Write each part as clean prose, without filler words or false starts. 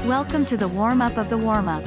Welcome to the warm-up of the warm-up.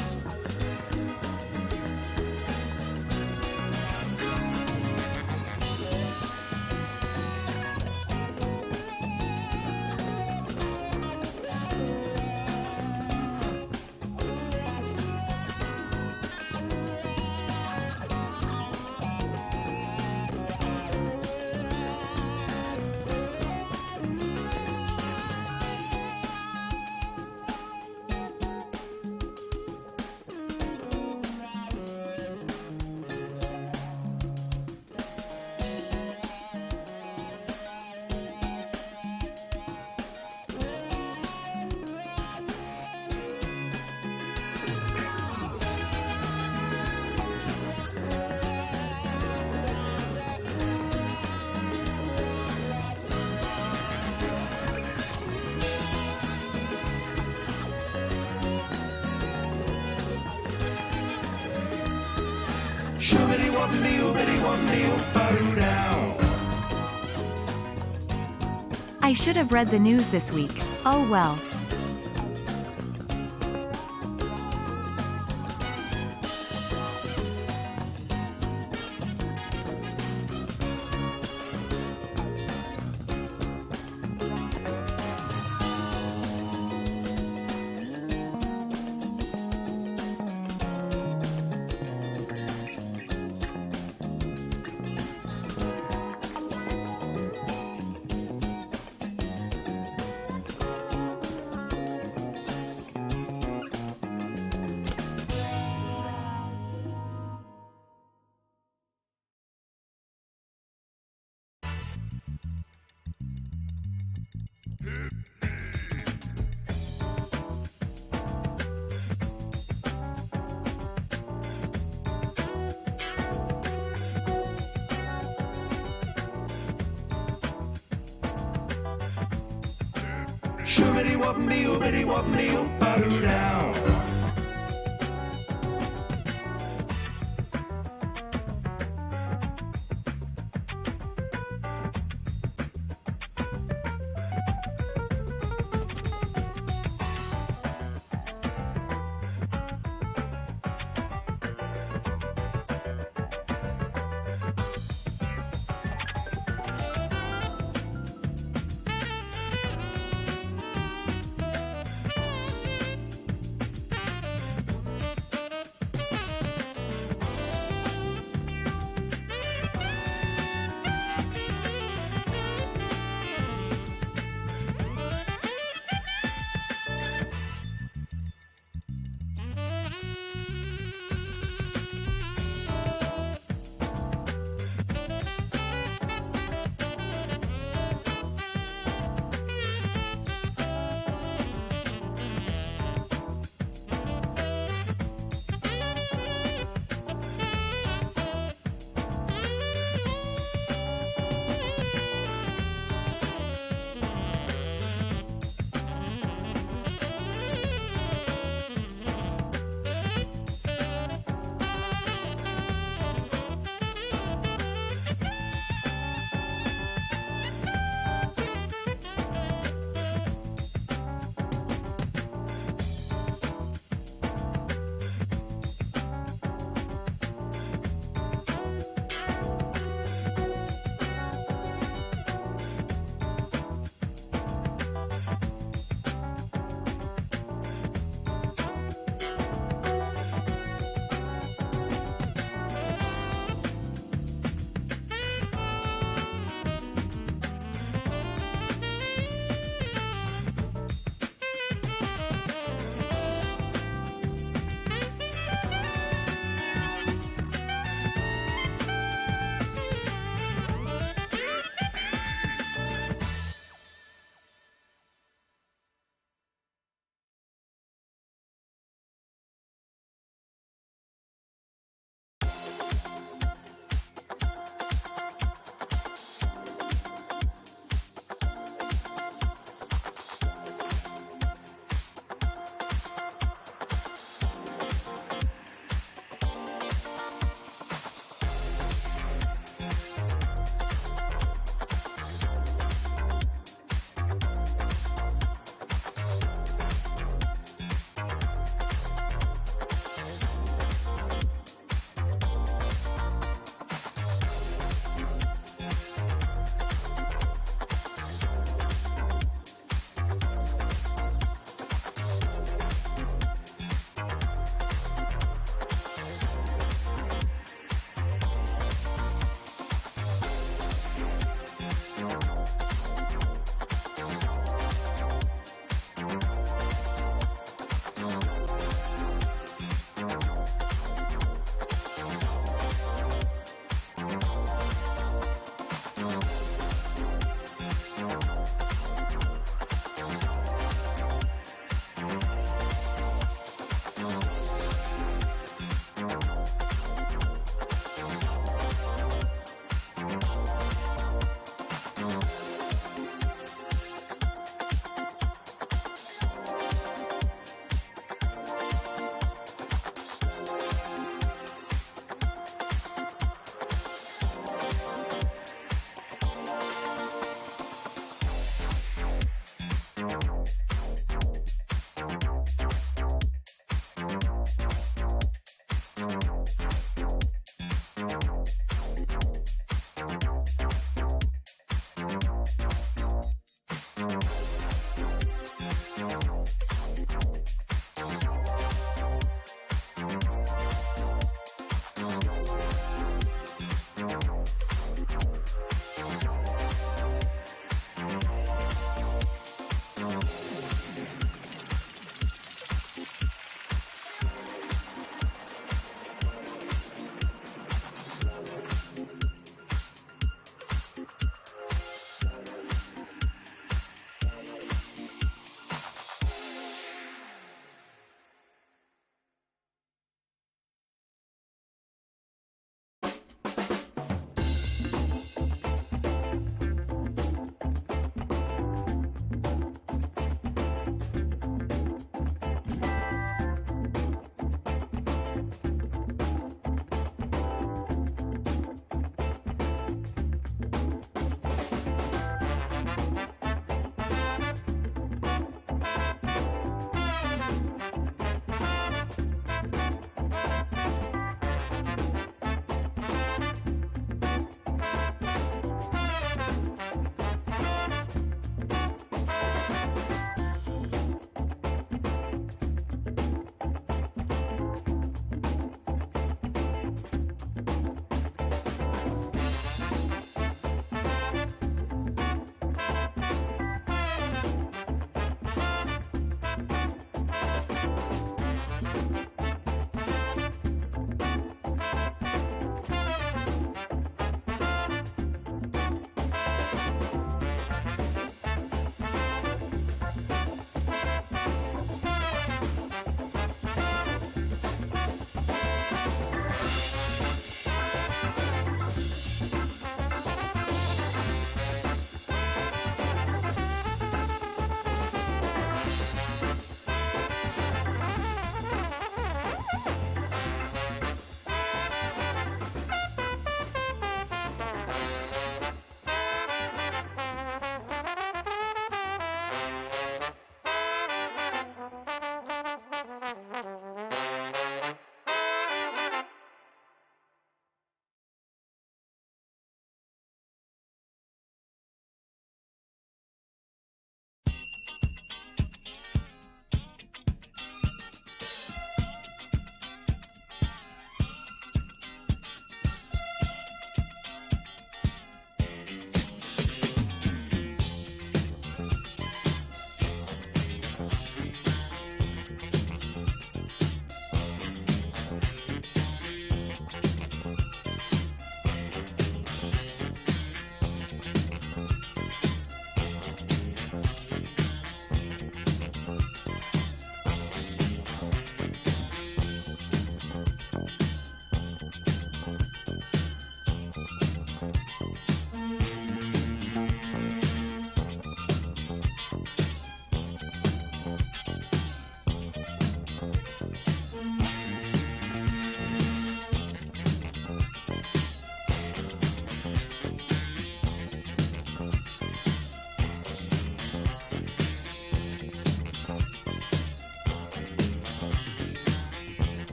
I should have read the news this week. Oh well.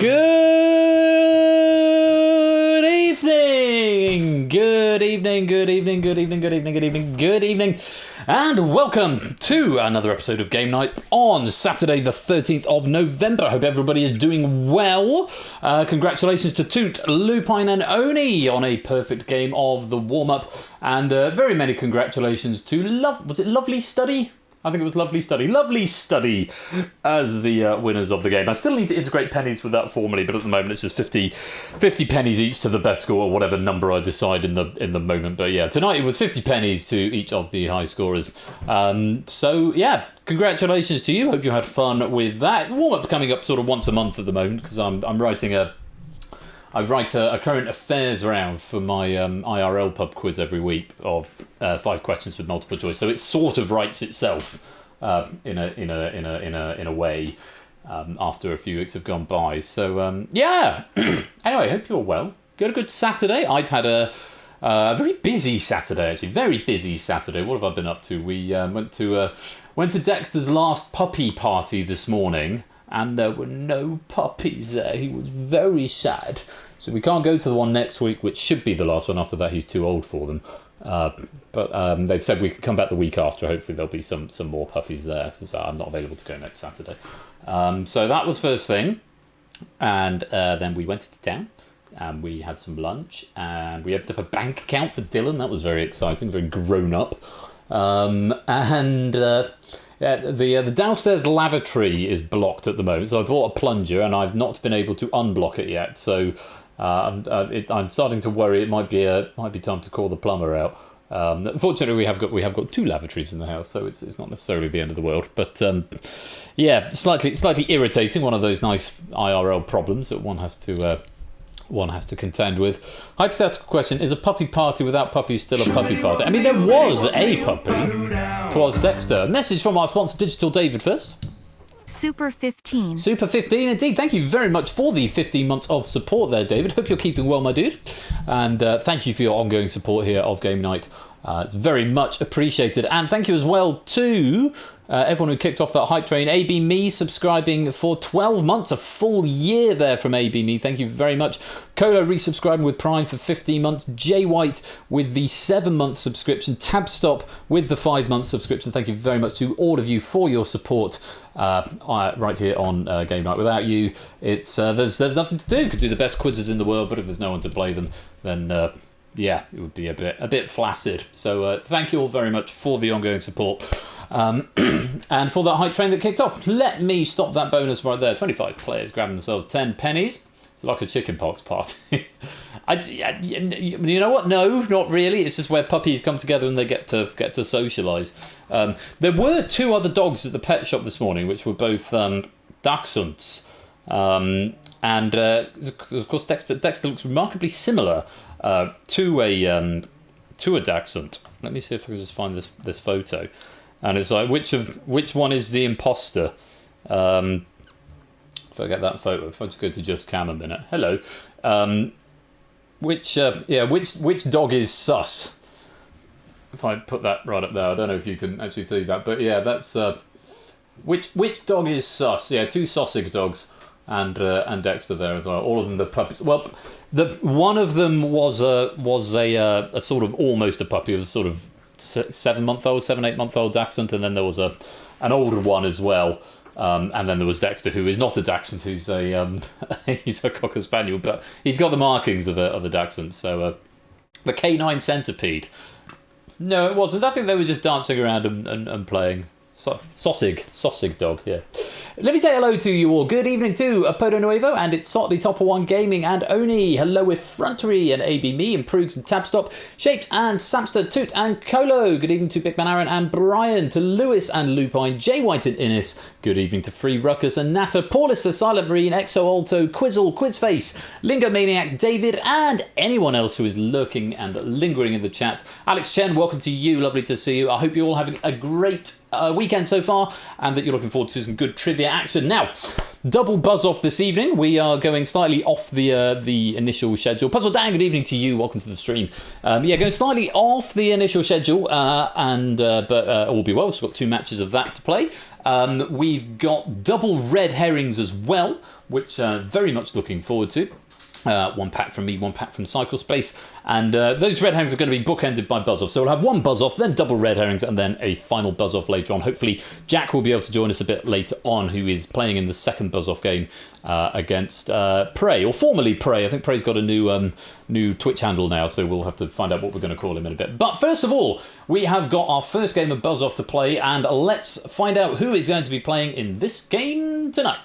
Good evening, good evening, good evening, good evening, good evening, good evening, good evening, and welcome to another episode of Game Night on Saturday the 13th of November. I hope everybody is doing well. Congratulations to Toot, Lupine and Oni on a perfect game of the warm-up, and very many congratulations to Lovely Study? I think it was Lovely Study as the winners of the game. I still need to integrate pennies with that formally, but at the moment it's just 50 pennies each to the best score, or whatever number I decide in the moment. But yeah, tonight it was 50 pennies to each of the high scorers. So yeah, congratulations to you. Hope you had fun with that. Warm-up coming up sort of once a month at the moment, because I write a current affairs round for my IRL pub quiz every week of 5 questions with multiple choice. So it sort of writes itself in a way after a few weeks have gone by. So yeah. Anyway, hope you're well. You had a good Saturday. I've had a very busy Saturday actually. Very busy Saturday. What have I been up to? We went to Dexter's last puppy party this morning. And there were no puppies there. He was very sad. So we can't go to the one next week, which should be the last one. After that, he's too old for them. But they've said we can come back the week after. Hopefully there'll be some more puppies there, because I'm not available to go next Saturday. So that was first thing. And then we went into town. and we had some lunch, and we opened up a bank account for Dylan. That was very exciting, very grown up. The downstairs lavatory is blocked at the moment, so I bought a plunger and I've not been able to unblock it yet. So I'm starting to worry it might be time to call the plumber out. Fortunately, we have got two lavatories in the house, so it's not necessarily the end of the world. But slightly irritating. One of those nice IRL problems that one has to contend with. Hypothetical question: is a puppy party without puppies still a puppy party? I mean, there was a puppy. Twas Dexter. Message from our sponsor, Digital David first. Super 15. Super 15 indeed. Thank you very much for the 15 months of support there, David. Hope you're keeping well, my dude. And thank you for your ongoing support here of Game Night. It's very much appreciated. And thank you as well to everyone who kicked off that hype train. AB Me subscribing for 12 months, a full year there from AB Me. Thank you very much. Colo resubscribing with Prime for 15 months. Jay White with the 7-month subscription. Tabstop with the 5-month subscription. Thank you very much to all of you for your support right here on Game Night. Without you, it's there's nothing to do. You could do the best quizzes in the world, but if there's no one to play them, then it would be a bit flaccid. So thank you all very much for the ongoing support. And for that hype train that kicked off. Let me stop that bonus right there. 25 players grabbing themselves 10 pennies. It's like a chickenpox party. You know what? No, not really. It's just where puppies come together and they get to socialise. There were 2 other dogs at the pet shop this morning, which were both Dachshunds. And of course, Dexter looks remarkably similar to a Dachshund. Let me see if I can just find this photo. And it's like, which one is the imposter? If I get that photo, if I just go to Just Cam a minute. Hello. Which dog is sus? If I put that right up there, I don't know if you can actually see that, but yeah, that's which dog is sus? Yeah, 2 Sossig dogs, and Dexter there as well. All of them the puppies. Well, one of them was a sort of almost a puppy. It was sort of 7-8-month-old Dachshund, and then there was an older one as well. And then there was Dexter, who is not a Dachshund, who's he's a Cocker Spaniel, but he's got the markings of a Dachshund. So the canine centipede. No, it wasn't. I think they were just dancing around and playing. Sossig dog, yeah. Let me say hello to you all. Good evening to Apodo Nuevo, and it's Sotley, Topper One Gaming, and Oni. Hello with Frontery and AB Me and Proogs and Tabstop, Shapes and Samster, Toot and Colo. Good evening to Big Man Aaron and Brian, to Lewis and Lupine, Jay White and Innes. Good evening to Free Ruckus and Natter, Paulus the Silent Marine, Exo Alto, Quizzle, Quizface, Lingo Maniac, David, and anyone else who is lurking and lingering in the chat. Alex Chen, welcome to you. Lovely to see you. I hope you're all having a great weekend so far, and that you're looking forward to some good trivia action. Now, double buzz off this evening. We are going slightly off the initial schedule. Puzzle Dan, good evening to you. Welcome to the stream. Going slightly off the initial schedule, but all be well. We've got 2 matches of that to play. We've got double red herrings as well, which very much looking forward to. 1 pack from me, 1 pack from Cycle Space, and those red herrings are going to be bookended by buzz off. So we'll have 1 buzz off, then double red herrings, and then a final buzz off later on. Hopefully, Jack will be able to join us a bit later on, who is playing in the second buzz off game against Prey, or formerly Prey. I think Prey's got a new Twitch handle now, so we'll have to find out what we're going to call him in a bit. But first of all, we have got our first game of buzz off to play, and let's find out who is going to be playing in this game tonight.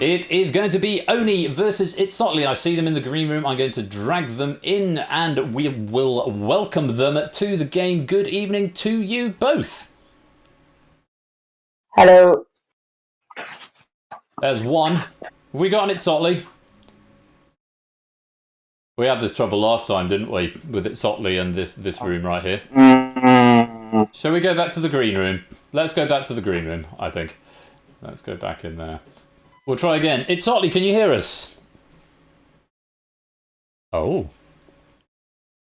It is going to be Oni versus It's Sotley. I see them in the green room. I'm going to drag them in, and we will welcome them to the game. Good evening to you both. Hello. There's one. Have we got an It's Sotley? We had this trouble last time, didn't we? With It's Sotley and this room right here. Shall we go back to the green room? Let's go back to the green room, I think. Let's go back in there. We'll try again. It's Sotley, can you hear us? Oh.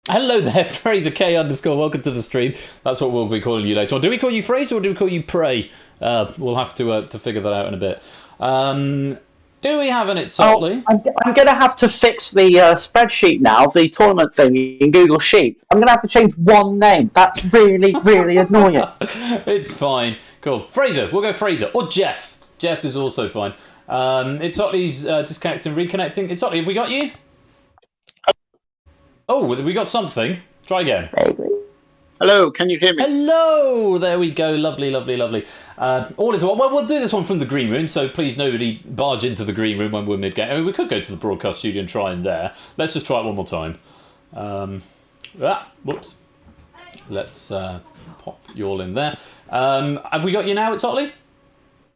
Hello there, Fraser K _ welcome to the stream. That's what we'll be calling you later on. Do we call you Fraser or do we call you Prey? We'll have to figure that out in a bit. Do we have an It's Sotley? I'm going to have to fix the spreadsheet now, the tournament thing in Google Sheets. I'm going to have to change 1 name. That's really, really annoying. It's fine. Cool. Fraser, we'll go Fraser. Or Jeff. Jeff is also fine. It's Otley's disconnecting, reconnecting. It's Otley, have we got you? Oh, we got something. Try again. Hello, can you hear me? Hello! There we go. Lovely, lovely, lovely. All is well. Well, we'll do this one from the green room, so please nobody barge into the green room when we're mid-game. I mean, we could go to the broadcast studio and try in there. Let's just try it one more time. Whoops. Let's pop you all in there. Have we got you now, it's Otley?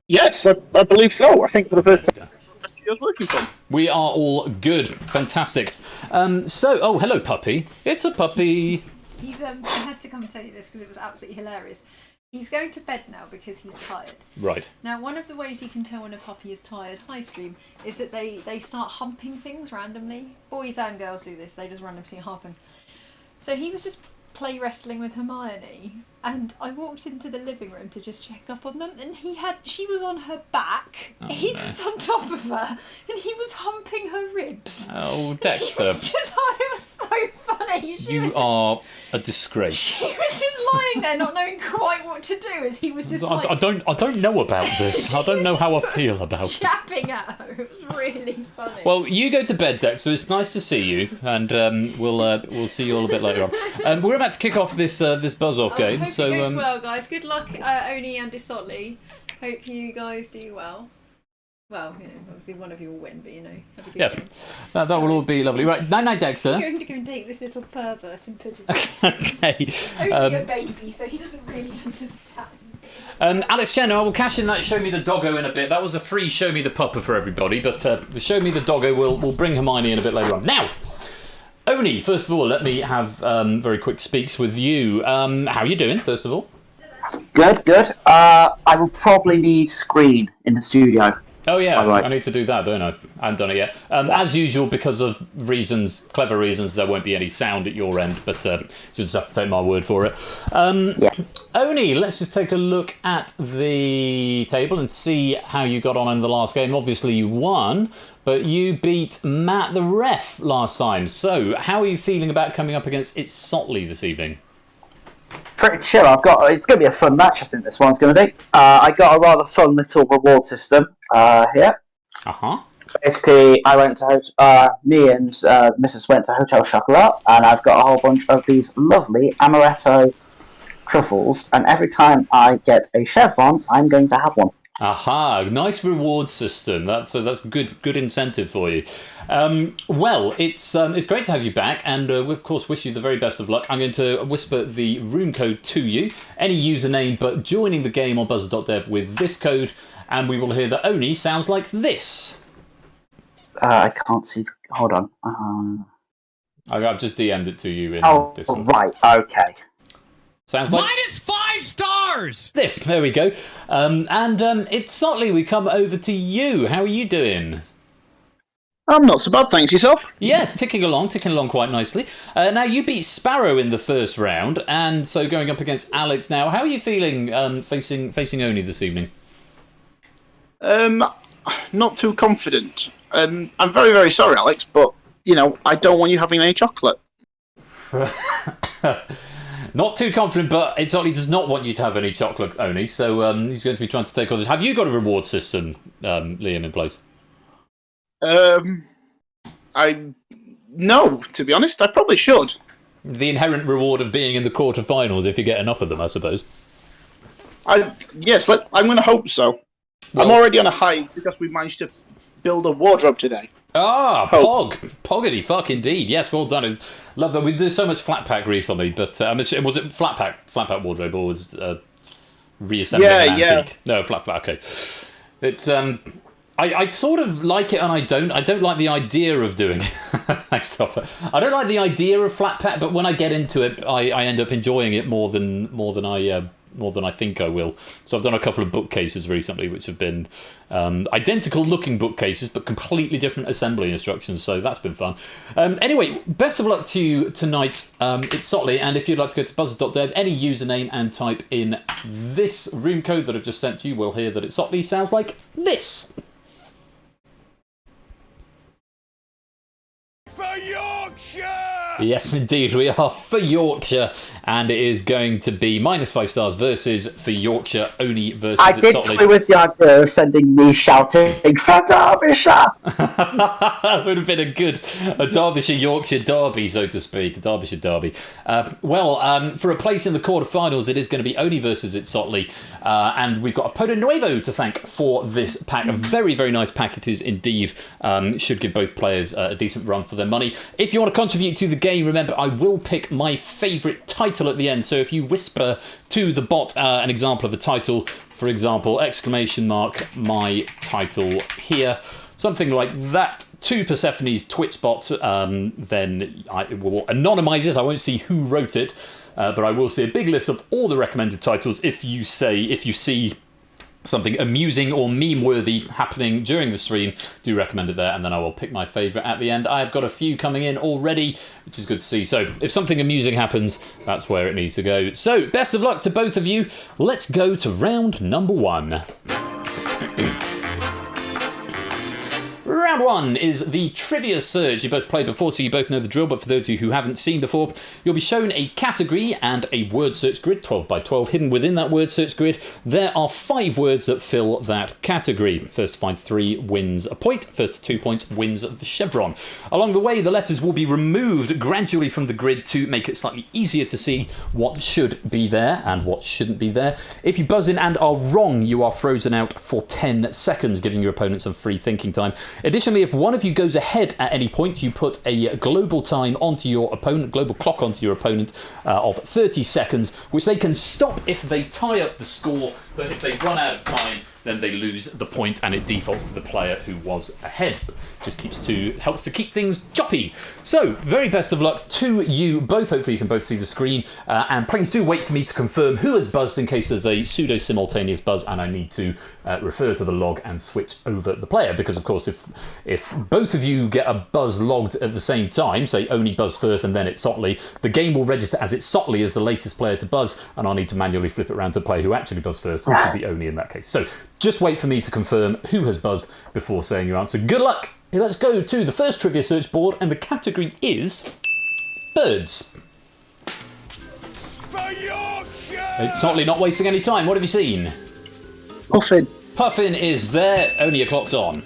Yes, I believe so. I think for the first time the studio's working from. We are all good. Fantastic. Oh, hello, puppy. It's a puppy. He's I had to come and tell you this because it was absolutely hilarious. He's going to bed now because he's tired. Right. Now, one of the ways you can tell when a puppy is tired, hi stream, is that they start humping things randomly. Boys and girls do this, they just randomly humping. So he was just play wrestling with Hermione, and I walked into the living room to just check up on them, and she was on her back, he was on top of her, and he was humping her ribs. Oh, Dexter. It was so funny. You are a disgrace. She was just lying there, not knowing quite what to do, as he was just like... I don't know about this. I don't know how I feel about it. Chapping at her. It was really funny. Well, you go to bed, Dexter. It's nice to see you, and we'll see you all a bit later on. We're about to kick off this buzz-off game. Hope So it goes well, guys. Good luck, Oni and Disotley. Hope you guys do well. Well, obviously one of you will win, but have a good yes, game. that will all be lovely. Right, night, Dexter. I'm going to go and take this little pervert and put it Okay. Only a baby, so he doesn't really understand. Alex Chen, I will cash in that Show Me the Doggo in a bit. That was a free Show Me the Pupper for everybody, but the Show Me the Doggo will bring Hermione in a bit later on. Now, Oni, first of all, let me have very quick speaks with you. How are you doing, first of all? Good. I will probably need screen in the studio. Oh, yeah, right. I need to do that, don't I? I haven't done it yet. As usual, because of clever reasons, there won't be any sound at your end, but you just have to take my word for it. Oni, let's just take a look at the table and see how you got on in the last game. Obviously, you won, but you beat Matt the ref last time. So, how are you feeling about coming up against It's Sotley this evening? Pretty chill. It's going to be a fun match, I think this one's going to be. I got a rather fun little reward system here. Basically, me and Mrs. went to Hotel Chocolat, and I've got a whole bunch of these lovely amaretto truffles, and every time I get a chevron, I'm going to have one. Aha, nice reward system. That's good incentive for you. Well, it's great to have you back, and we of course wish you the very best of luck. I'm going to whisper the room code to you. Any username, but joining the game on buzzer.dev with this code, and we will hear that Oni sounds like this. I can't see. Hold on. I've just DM'd it to you in this one. Right. Okay. Sounds like -5 stars. this. There we go. It's Sotley. We come over to you. How are you doing? I'm not so bad, thanks. Yourself? Yes, ticking along quite nicely. Now, you beat Sparrow in the first round, and so going up against Alex now. How are you feeling facing Oni this evening? Not too confident. I'm very, very sorry, Alex, but, I don't want you having any chocolate. Not too confident, but it certainly does not want you to have any chocolate, Oni, so he's going to be trying to take on this. Have you got a reward system, Liam, in place? No, to be honest, I probably should. The inherent reward of being in the quarterfinals, if you get enough of them, I suppose. Yes, I'm going to hope so. Well, I'm already on a high because we managed to build a wardrobe today. Ah, Poggity fuck indeed. Yes, well done. Love that. We do so much flat pack recently, but was it flat pack wardrobe, or was reassembling an antique? No, flat. Okay. It's I sort of like it and I don't. I don't like the idea of doing it. Thanks, Topper. I don't like the idea of flat pack, but when I get into it, I end up enjoying it more than I think I will. So I've done a couple of bookcases recently, which have been identical looking bookcases, but completely different assembly instructions. So that's been fun. Anyway, best of luck to you tonight. It's Sotley, and if you'd like to go to buzzer.dev, any username and type in this room code that I've just sent you, we'll hear that It's Sotley sounds like this. For Yorkshire! Yes, indeed, we are for Yorkshire, and it is going to be -5 stars versus for Yorkshire, Oni versus I did Sotley. toy with the idea of sending me shouting, for Derbyshire! That would have been a Derbyshire-Yorkshire derby, so to speak, a Derbyshire derby. For a place in the quarterfinals, it is going to be Oni versus Sotley, and we've got a Podo Nuevo to thank for this pack. A very, very nice pack it is indeed. Should give both players a decent run for their money. If you want to contribute to the game, remember, I will pick my favourite title at the end. So if you whisper to the bot an example of a title, for example, ! My title here, something like that, to Persephone's Twitch bot, then I will anonymise it. I won't see who wrote it, but I will see a big list of all the recommended titles. If you see something amusing or meme-worthy happening during the stream, do recommend it there, and then I will pick my favourite at the end. I've got a few coming in already, which is good to see. So if something amusing happens, that's where it needs to go. So best of luck to both of you. Let's go to round number 1. Round 1 is the Trivia Surge. You both played before, so you both know the drill, but for those of you who haven't seen before, you'll be shown a category and a word search grid, 12 by 12. Hidden within that word search grid, there are 5 words that fill that category. First to find 3 wins a point. First to 2 points wins the chevron. Along the way, the letters will be removed gradually from the grid to make it slightly easier to see what should be there and what shouldn't be there. If you buzz in and are wrong, you are frozen out for 10 seconds, giving your opponent some free thinking time. Additionally, if one of you goes ahead at any point, you put a global time onto your opponent, global clock onto your opponent of 30 seconds, which they can stop if they tie up the score, but if they run out of time, then they lose the point and it defaults to the player who was ahead. Just helps to keep things choppy. So, very best of luck to you both. Hopefully you can both see the screen. And please do wait for me to confirm who has buzzed in case there's a pseudo-simultaneous buzz and I need to refer to the log and switch over the player. Because, of course, if both of you get a buzz logged at the same time, say Oni buzz first and then it's Sotley, the game will register as it's Sotley as the latest player to buzz, and I'll need to manually flip it around to the player who actually buzzed first, which would be Oni in that case. So, just wait for me to confirm who has buzzed before saying your answer. Good luck! Let's go to the first trivia search board, and the category is birds. It's Sotley not wasting any time. What have you seen? Puffin. Puffin is there. Only your clock's on.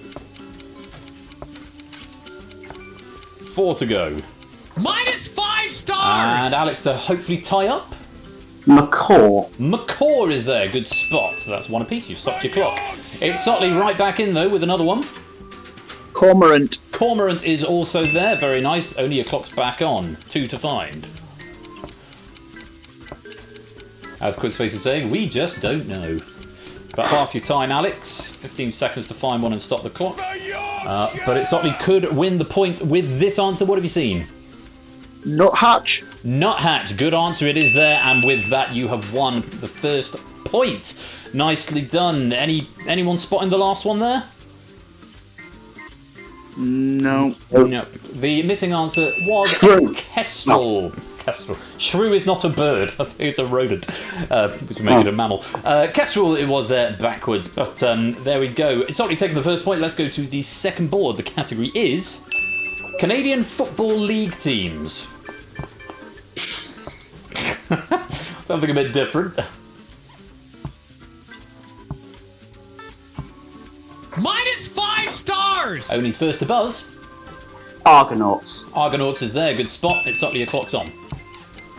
4 to go. -5 stars! And Alex to hopefully tie up. Macaw. Macaw is there. Good spot. So that's 1 apiece. You've stopped your clock. It's Sotley right back in, though, with another one. Cormorant. Cormorant is also there. Very nice. Only your clock's back on. 2 to find. As Quizface is saying, we just don't know. But half your time, Alex. 15 seconds to find one and stop the clock. But it Sotley could win the point with this answer. What have you seen? Nuthatch. Nuthatch. Good answer. It is there. And with that, you have won the first point. Nicely done. Anyone spotting the last one there? No. No. The missing answer was Shrew. kestrel. Kestrel. Shrew is not a bird. I think it's a rodent, which would make it a mammal. Kestrel, it was there backwards, but there we go. It's already taken the first point. Let's go to the second board. The category is Canadian Football League teams. Something a bit different. -5 stars! Only's first to buzz. Argonauts. Argonauts is there. Good spot. It's Sotley, your clock's on.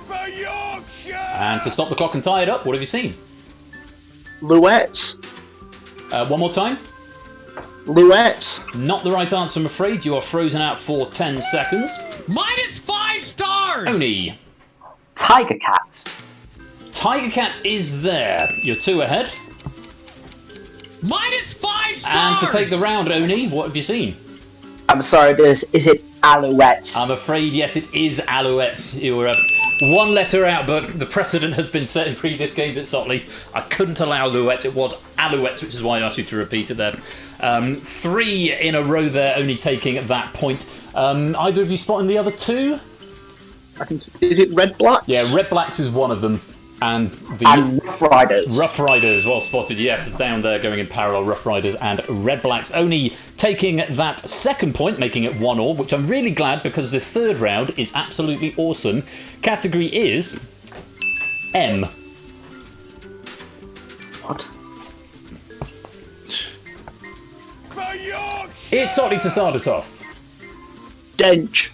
For Yorkshire! And to stop the clock and tie it up, what have you seen? Luettes. One more time. Luettes. Not the right answer, I'm afraid. You are frozen out for 10 seconds. -5 stars! Oni. Tiger cats. Tiger Cat is there. You're 2 ahead. -5 stars! And to take the round, Oni, what have you seen? I'm sorry, is it alouettes? I'm afraid, yes, it is Alouettes. You were 1 letter out, but the precedent has been set in previous games at Sotley. I couldn't allow Alouettes. It was Alouettes, which is why I asked you to repeat it there. 3 in a row there, only taking that point. Either of you spotting the other 2? Is it red black? Yeah, Red Blacks is one of them. And Rough Riders. Rough Riders, well spotted, yes, down there going in parallel, Rough Riders and Red Blacks. Only taking that second point, making it 1-1, which I'm really glad because this third round is absolutely awesome. Category is M. What? It's Ollie to start us off. Dench.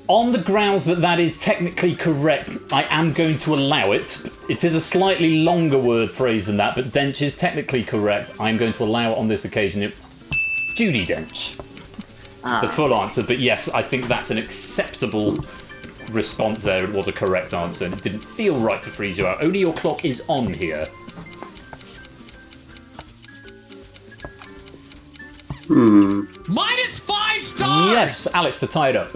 On the grounds that that is technically correct, I am going to allow it. It is a slightly longer word phrase than that, but Dench is technically correct. I'm going to allow it on this occasion. It's Judi Dench. It's the full answer, but yes, I think that's an acceptable response there. It was a correct answer, and it didn't feel right to freeze you out. Only your clock is on here. -5 stars. Yes, Alex, to tie it up.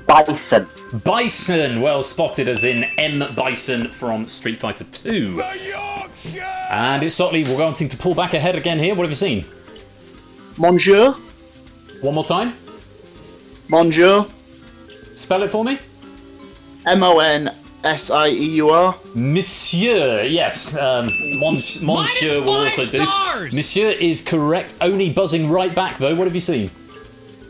Bison. Bison, well spotted, as in M. Bison from Street Fighter 2. And it's Sotley, we're wanting to pull back ahead again here. What have you seen? Monsieur. One more time. Monsieur. Spell it for me. Monsieur. Monsieur, yes. Monsieur will also -5 do. stars. Monsieur is correct. Only buzzing right back, though. What have you seen?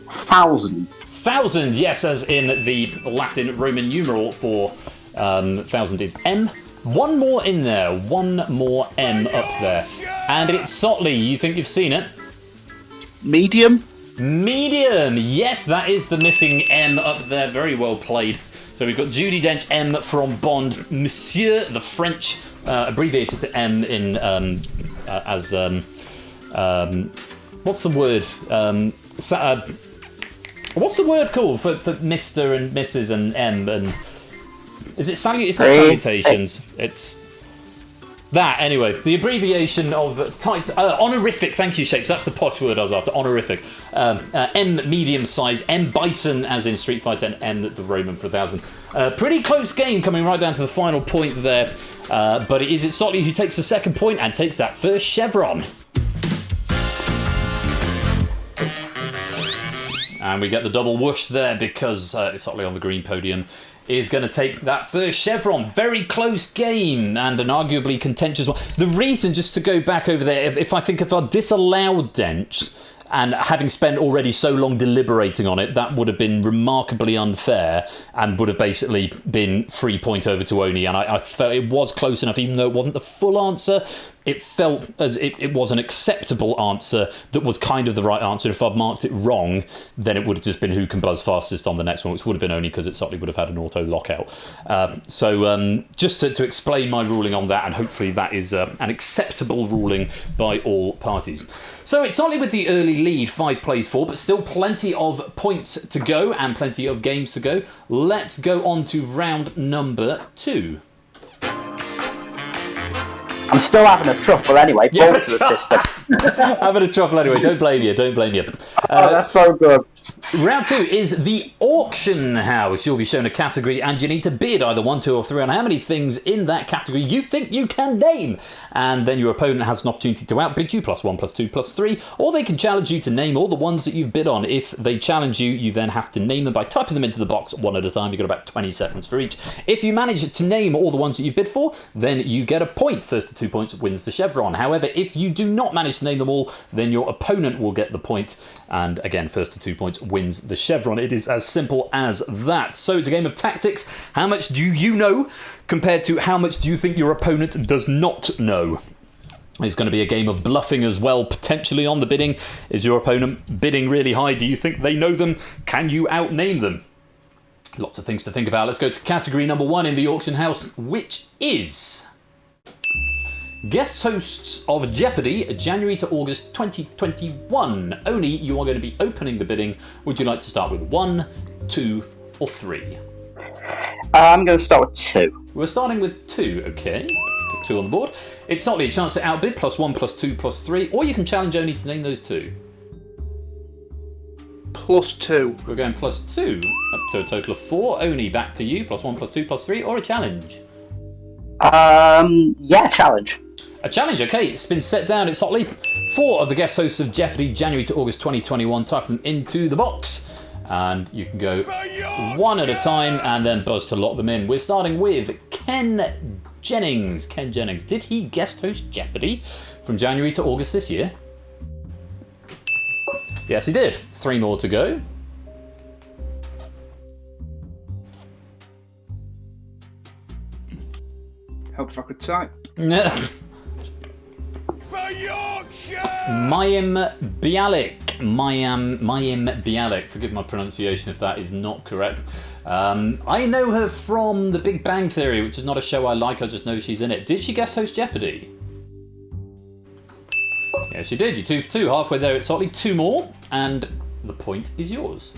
1,000. 1,000, yes, as in the Latin Roman numeral for 1,000 is M. One more in there. One more M up there. And it's Sotley. You think you've seen it? Medium. Medium. Yes, that is the missing M up there. Very well played. So we've got Judi Dench, M from Bond. Monsieur, the French, abbreviated to M in what's the word? What's the word called for Mr. and Mrs. and M? And is it it's not salutations. It's that, anyway. The abbreviation of honorific. Thank you, Shapes. That's the posh word I was after. Honorific. M medium size. M Bison, as in Street Fighter, and M the Roman for 1,000. Pretty close game, coming right down to the final point there. But it's Sotley who takes the second point and takes that first chevron. And we get the double whoosh there because Sotley on the green podium is going to take that first chevron. Very close game and an arguably contentious one. The reason, just to go back over there, if I disallowed Dench, and having spent already so long deliberating on it, that would have been remarkably unfair and would have basically been 3 point over to Oni. And I felt it was close enough, even though it wasn't the full answer. It felt as it was an acceptable answer that was kind of the right answer. If I'd marked it wrong, then it would have just been who can buzz fastest on the next one, which would have been Oni because it Sotley would have had an auto lockout. So just to explain my ruling on that, and hopefully that is an acceptable ruling by all parties. So it's Sotley with the early lead, 5 plays 4, but still plenty of points to go and plenty of games to go. Let's go on to round number 2. I'm still having a truffle anyway. Bolt to the system. Having a truffle anyway. Don't blame you. Oh, that's so good. Round 2 is the auction house. You'll be shown a category and you need to bid either 1, 2 or 3 on how many things in that category you think you can name. And then your opponent has an opportunity to outbid you, +1, +2, +3, or they can challenge you to name all the ones that you've bid on. If they challenge you, you then have to name them by typing them into the box one at a time. You've got about 20 seconds for each. If you manage to name all the ones that you've bid for, then you get a point. First to 2 points wins the chevron. However, if you do not manage to name them all, then your opponent will get the point. And again, first to 2 points wins the chevron. It is as simple as that. So it's a game of tactics. How much do you know compared to how much do you think your opponent does not know? It's going to be a game of bluffing as well, potentially on the bidding. Is your opponent bidding really high? Do you think they know them? Can you outname them? Lots of things to think about. Let's go to category number 1 in the auction house, which is guest hosts of Jeopardy, January to August 2021. Only you are going to be opening the bidding. Would you like to start with 1, 2, or 3? I'm going to start with 2. We're starting with 2, okay. Put 2 on the board. It's not really a chance to outbid, +1, +2, +3, or you can challenge Oni to name those 2. +2. We're going +2, up to a total of 4. Oni, back to you, +1, +2, +3, or a challenge? Yeah, challenge. A challenge, okay, it's been set down. It's Otley. 4 of the guest hosts of Jeopardy, January to August 2021. Type them into the box. And you can go one at a time and then buzz to lock them in. We're starting with Ken Jennings. Ken Jennings. Did he guest host Jeopardy from January to August this year? Yes, he did. 3 more to go. Help if I could type. Mayim Bialik. Mayim Bialik. Forgive my pronunciation if that is not correct. I know her from The Big Bang Theory, which is not a show I like, I just know she's in it. Did she guest host Jeopardy? Yes, she did. You 2 for 2. Halfway there, it's only 2 more, and the point is yours.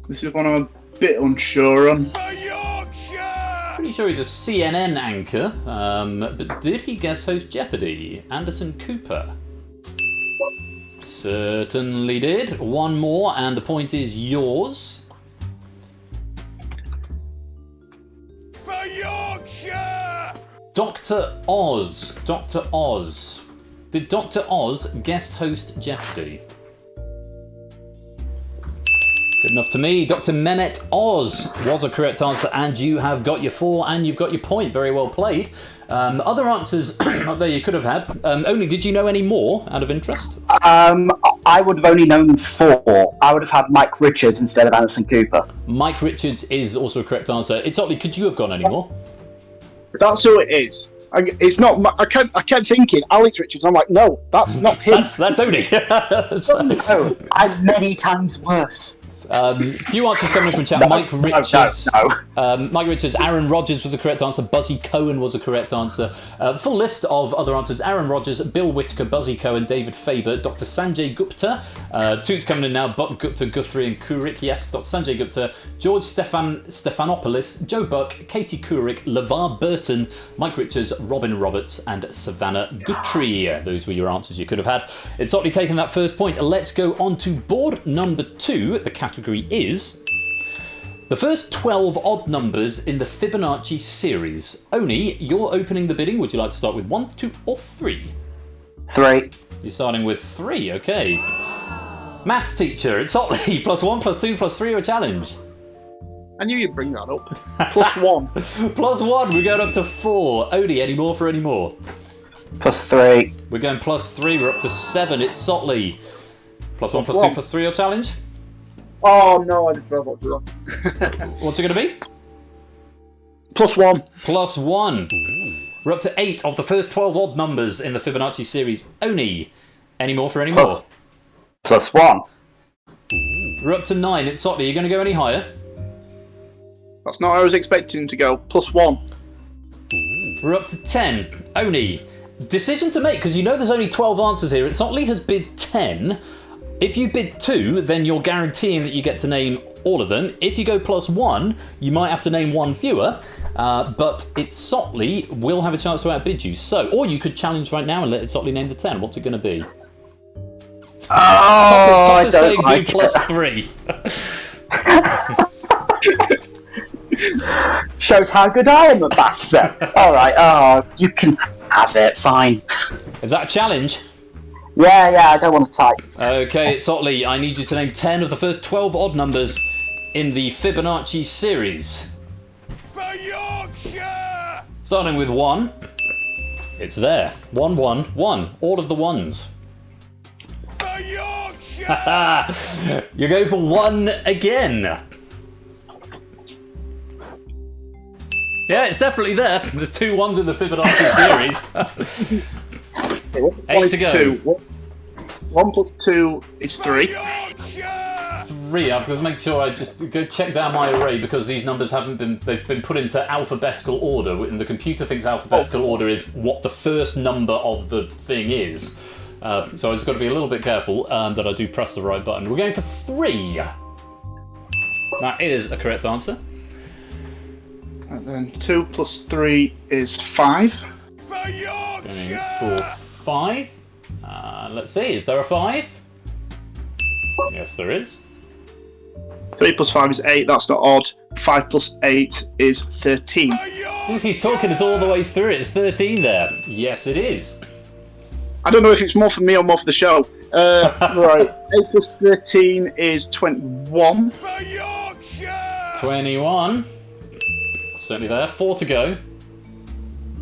This is one I'm a bit unsure on. Pretty sure he's a CNN anchor, but did he guest host Jeopardy? Anderson Cooper. Certainly did. 1 more, and the point is yours. For Yorkshire! Dr. Oz. Dr. Oz. Did Dr. Oz guest host Jeopardy? Good enough to me. Dr. Mehmet Oz was a correct answer, and you have got your 4 and you've got your point. Very well played. Other answers up there you could have had. Only, did you know any more out of interest? I would have only known 4. I would have had Mike Richards instead of Anderson Cooper. Mike Richards is also a correct answer. It's Otley, could you have gone any more? That's who it is. It's not. I kept thinking Alex Richards. I'm like, no, that's not him. That's Odie. No, I'm many times worse. Few answers coming in from chat. Mike Richards. Mike Richards. Aaron Rodgers was the correct answer. Buzzy Cohen was the correct answer. Full list of other answers: Aaron Rodgers, Bill Whitaker, Buzzy Cohen, David Faber, Dr. Sanjay Gupta. 2's coming in now: Buck Gupta, Guthrie, and Kurik. Yes, Dr. Sanjay Gupta, George Stephanopoulos, Joe Buck, Katie Kurik, LeVar Burton, Mike Richards, Robin Roberts, and Savannah Guthrie. Those were your answers you could have had. It's Otley taking that first point. Let's go on to board number 2. The category is the first 12 odd numbers in the Fibonacci series. Oni, you're opening the bidding. Would you like to start with 1, 2, or 3? 3. You're starting with 3, okay. Maths teacher, it's Otley. +1, +2, +3, or a challenge? I knew you'd bring that up. +1. +1, we're going up to 4. Odie, any more for any more? +3. We're going +3, we're up to 7. It's Otley. +1, +2, +3, or challenge? Oh no, I just forgot to that. What's it going to be? +1. +1. We're up to 8 of the first 12 odd numbers in the Fibonacci series. Oni, any more for any more? +1. We're up to 9. It's Otley. Are you going to go any higher? That's not how I was expecting to go. +1. We're up to 10. Oni, decision to make, because you know there's only 12 answers here. It's Otley has bid 10. If you bid 2, then you're guaranteeing that you get to name all of them. If you go +1, you might have to name 1 fewer, but it's Sotley will have a chance to outbid you. So, or you could challenge right now and let Sotley name the 10. What's it going to be? Top is saying do +3. Shows how good I am at maths then. Alright, you can have it, fine. Is that a challenge? Yeah, I don't want to type. Okay, it's Otley. I need you to name 10 of the first 12 odd numbers in the Fibonacci series. For Yorkshire! Starting with 1. It's there. 1, 1, 1. All of the ones. For Yorkshire! You go for 1 again. Yeah, it's definitely there. There's 2 1s in the Fibonacci series. 8 to go. 1 + 2 is 3. 3. I have to make sure I just go check down my array because these numbers they've been put into alphabetical order, and the computer thinks alphabetical order is what the first number of the thing is. So I just got to be a little bit careful that I do press the right button. We're going for 3. That is a correct answer. And then 2 + 3 is 5. For Yorkshire! Going for 5. Let's see, is there a 5? Yes, there is. 3 plus 5 is 8. That's not odd. 5 plus 8 is 13. He's talking us all the way through it. It's 13 there. Yes, it is. I don't know if it's more for me or more for the show. Right. 8 plus 13 is 21. 21. Certainly there. 4 to go.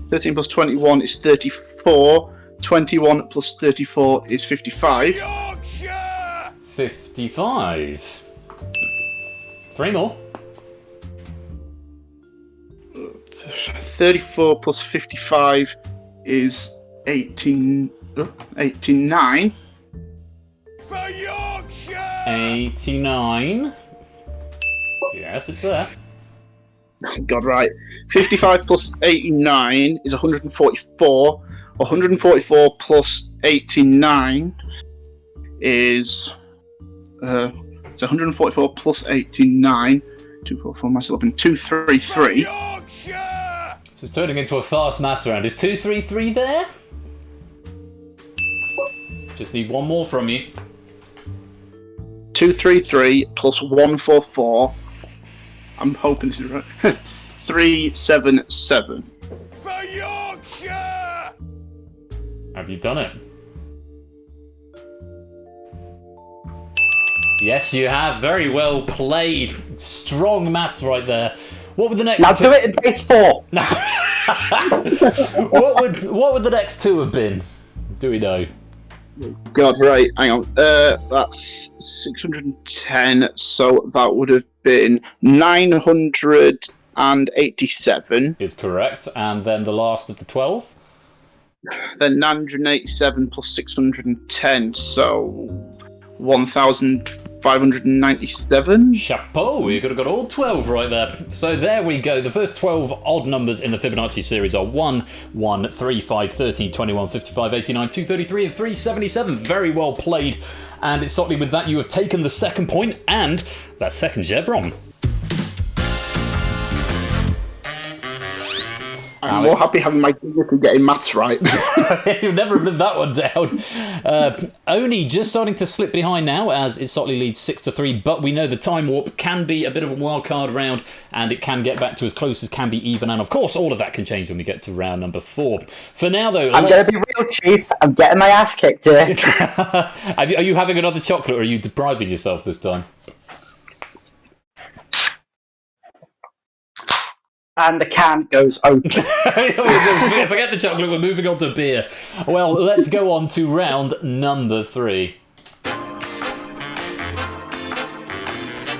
13 plus 21 is 34. 21 plus 34 is 55. 55. 3 more. 34 plus 55 is 89. 89. Yes, it's there. God, right. 55 plus 89 is 144. 144 plus 89 is... it's 144 plus 89. 2, 4, 4, minus 11. 233. So it's turning into a fast math round. Is 233 there? Just need one more from you. 233 plus 144. I'm hoping this is right. 377. Have you done it? Yes, you have. Very well played. Strong maths right there. What would the next Now two... do it in base 4. what would the next two have been? Do we know? God, right, hang on. That's 610, so that would have been 987. Is correct. And then the last of the 12? Then 987 plus 610, so 1,597. Chapeau, you could have got all 12 right there. So there we go. The first 12 odd numbers in the Fibonacci series are 1, 1, 3, 5, 13, 21, 55, 89, 233 and 377. Very well played. And it's certainly with that you have taken the second point and that second chevron. I'm more happy having my dignity getting maths right. You've never lived that one down. Oni just starting to slip behind now as it slightly leads 6-3, but we know the time warp can be a bit of a wild card round and it can get back to as close as can be even, and of course all of that can change when we get to round number 4. For now though, I'm going to be real, Chief. I'm getting my ass kicked here. Are you having another chocolate or are you depriving yourself this time? And the can goes open. Forget the chocolate, we're moving on to beer. Well, let's go on to round number 3.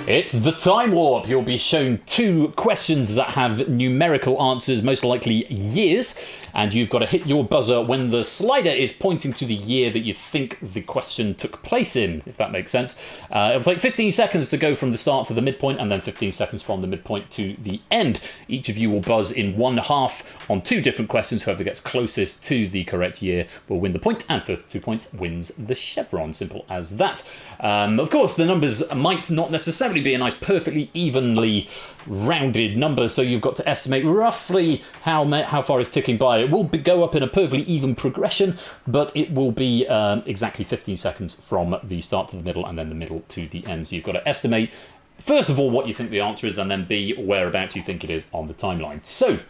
It's the time warp. You'll be shown 2 questions that have numerical answers, most likely years, and you've got to hit your buzzer when the slider is pointing to the year that you think the question took place in, if that makes sense. It'll take 15 seconds to go from the start to the midpoint, and then 15 seconds from the midpoint to the end. Each of you will buzz in one half on 2 different questions. Whoever gets closest to the correct year will win the point, and first 2 points wins the chevron. Simple as that. Of course, the numbers might not necessarily be a nice, perfectly evenly rounded number, so you've got to estimate roughly how far it's ticking by. It will go up in a perfectly even progression, but it will be exactly 15 seconds from the start to the middle and then the middle to the end. So you've got to estimate, first of all, what you think the answer is, and then B, whereabouts you think it is on the timeline. So,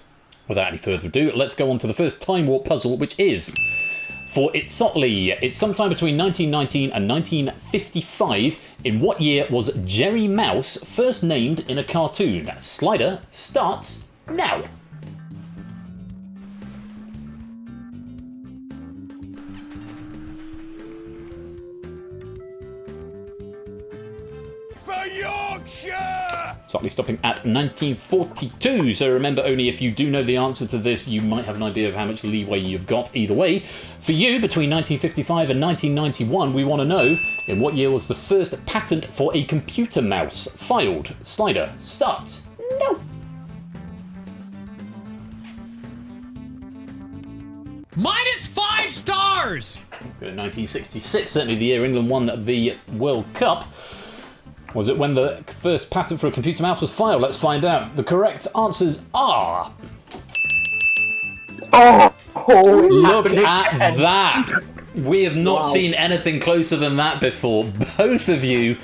without any further ado, let's go on to the first time warp puzzle, which is... For Itzotli, it's sometime between 1919 and 1955. In what year was Jerry Mouse first named in a cartoon? Slider starts now. For Yorkshire! Slightly stopping at 1942. So remember, only if you do know the answer to this, you might have an idea of how much leeway you've got either way. For you, between 1955 and 1991, we want to know in what year was the first patent for a computer mouse filed? Slider starts now. -5 stars! 1966, certainly the year England won the World Cup. Was it when the first patent for a computer mouse was filed? Let's find out. The correct answers are... Look at that. We have not seen anything closer than that before. Both of you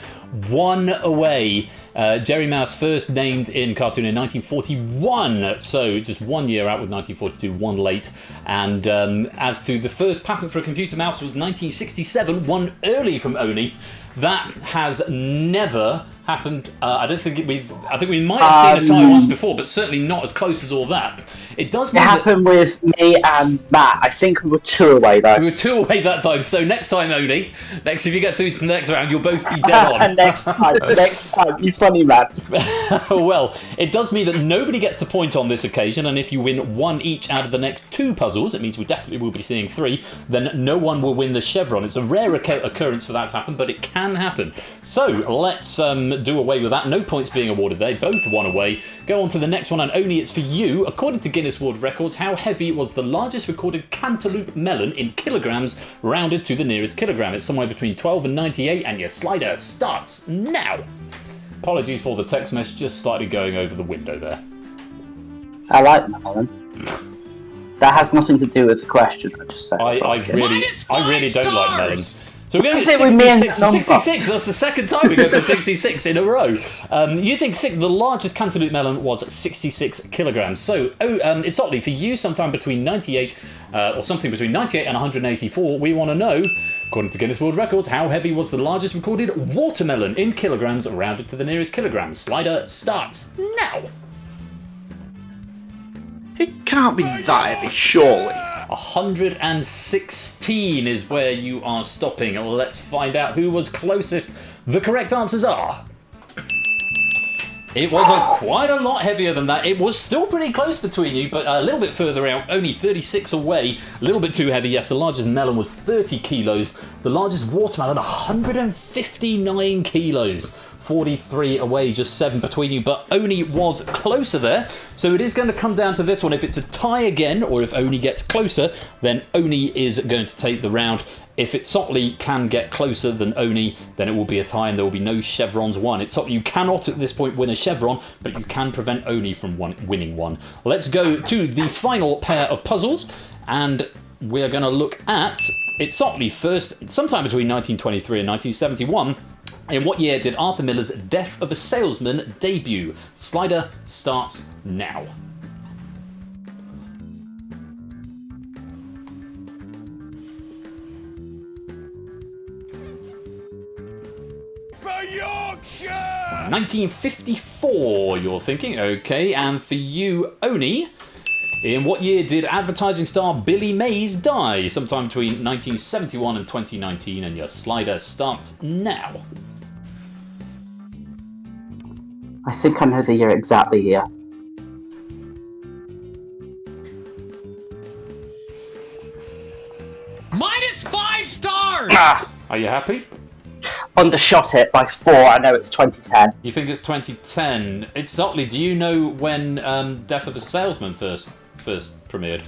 1 away. Jerry Mouse first named in cartoon in 1941, so just 1 year out with 1942, one late. And as to the first patent for a computer mouse was 1967, one early from Oni. That has never happened. I think we might have seen a tie once before, but certainly not as close as all that. It does. It happened with me and Matt. I think we were 2 away though. We were 2 away that time. So next time, Oni, if you get through to the next round, you'll both be dead on. next time, you funny man. Well, it does mean that nobody gets the point on this occasion, and if you win 1 each out of the next 2 puzzles, it means we definitely will be seeing 3. Then no one will win the chevron. It's a rare occurrence for that to happen, but it can happen. So let's do away with that. No points being awarded there. Both 1 away. Go on to the next one, and Oni, it's for you. According to Guinness World Records, how heavy was the largest recorded cantaloupe melon in kilograms, rounded to the nearest kilogram? It's somewhere between 12 and 98, and your slider starts now. Apologies for the text message just slightly going over the window there. I like melon. That has nothing to do with the question. I really don't like melons. So we're going to get 66. 66. That's the second time we go for 66 in a row. You think the largest cantaloupe melon was 66 kilograms. So, it's Otley, for you, sometime between 98 or something between 98 and 184. We want to know, according to Guinness World Records, how heavy was the largest recorded watermelon in kilograms, rounded to the nearest kilogram? Slider starts now. It can't be that heavy, surely. 116 is where you are stopping. Let's find out who was closest. The correct answers are... It was quite a lot heavier than that. It was still pretty close between you, but a little bit further out, only 36 away. A little bit too heavy. Yes, the largest melon was 30 kilos. The largest watermelon, 159 kilos. 43 away, just 7 between you, but Oni was closer there. So it is going to come down to this one. If it's a tie again, or if Oni gets closer, then Oni is going to take the round. If Itsotley can get closer than Oni, then it will be a tie and there will be no chevrons won. Itsotley, you cannot at this point win a chevron, but you can prevent Oni from winning one. Let's go to the final pair of puzzles, and we're going to look at Itsotley first, sometime between 1923 and 1971. In what year did Arthur Miller's Death of a Salesman debut? Slider starts now. For Yorkshire! 1954, you're thinking. Okay, and for you, Oni, in what year did advertising star Billy Mays die? Sometime between 1971 and 2019, and your slider starts now. I think I know the year exactly here. -5 stars! Are you happy? Undershot it by 4. I know it's 2010. You think it's 2010. Itsotley, do you know when Death of a Salesman first premiered?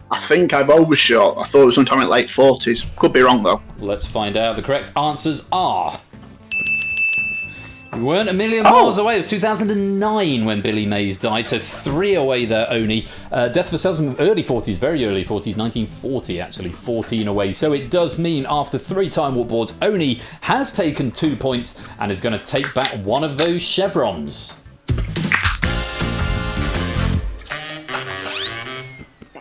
I think I've overshot. I thought it was sometime in late 40s. Could be wrong though. Let's find out. The correct answers are... We weren't a million miles away. It was 2009 when Billy Mays died, so 3 away there, Oni. Death of a Salesman, early 40s, very early 40s, 1940 actually, 14 away. So it does mean after 3 Time Warp boards, Oni has taken 2 points and is going to take back one of those chevrons.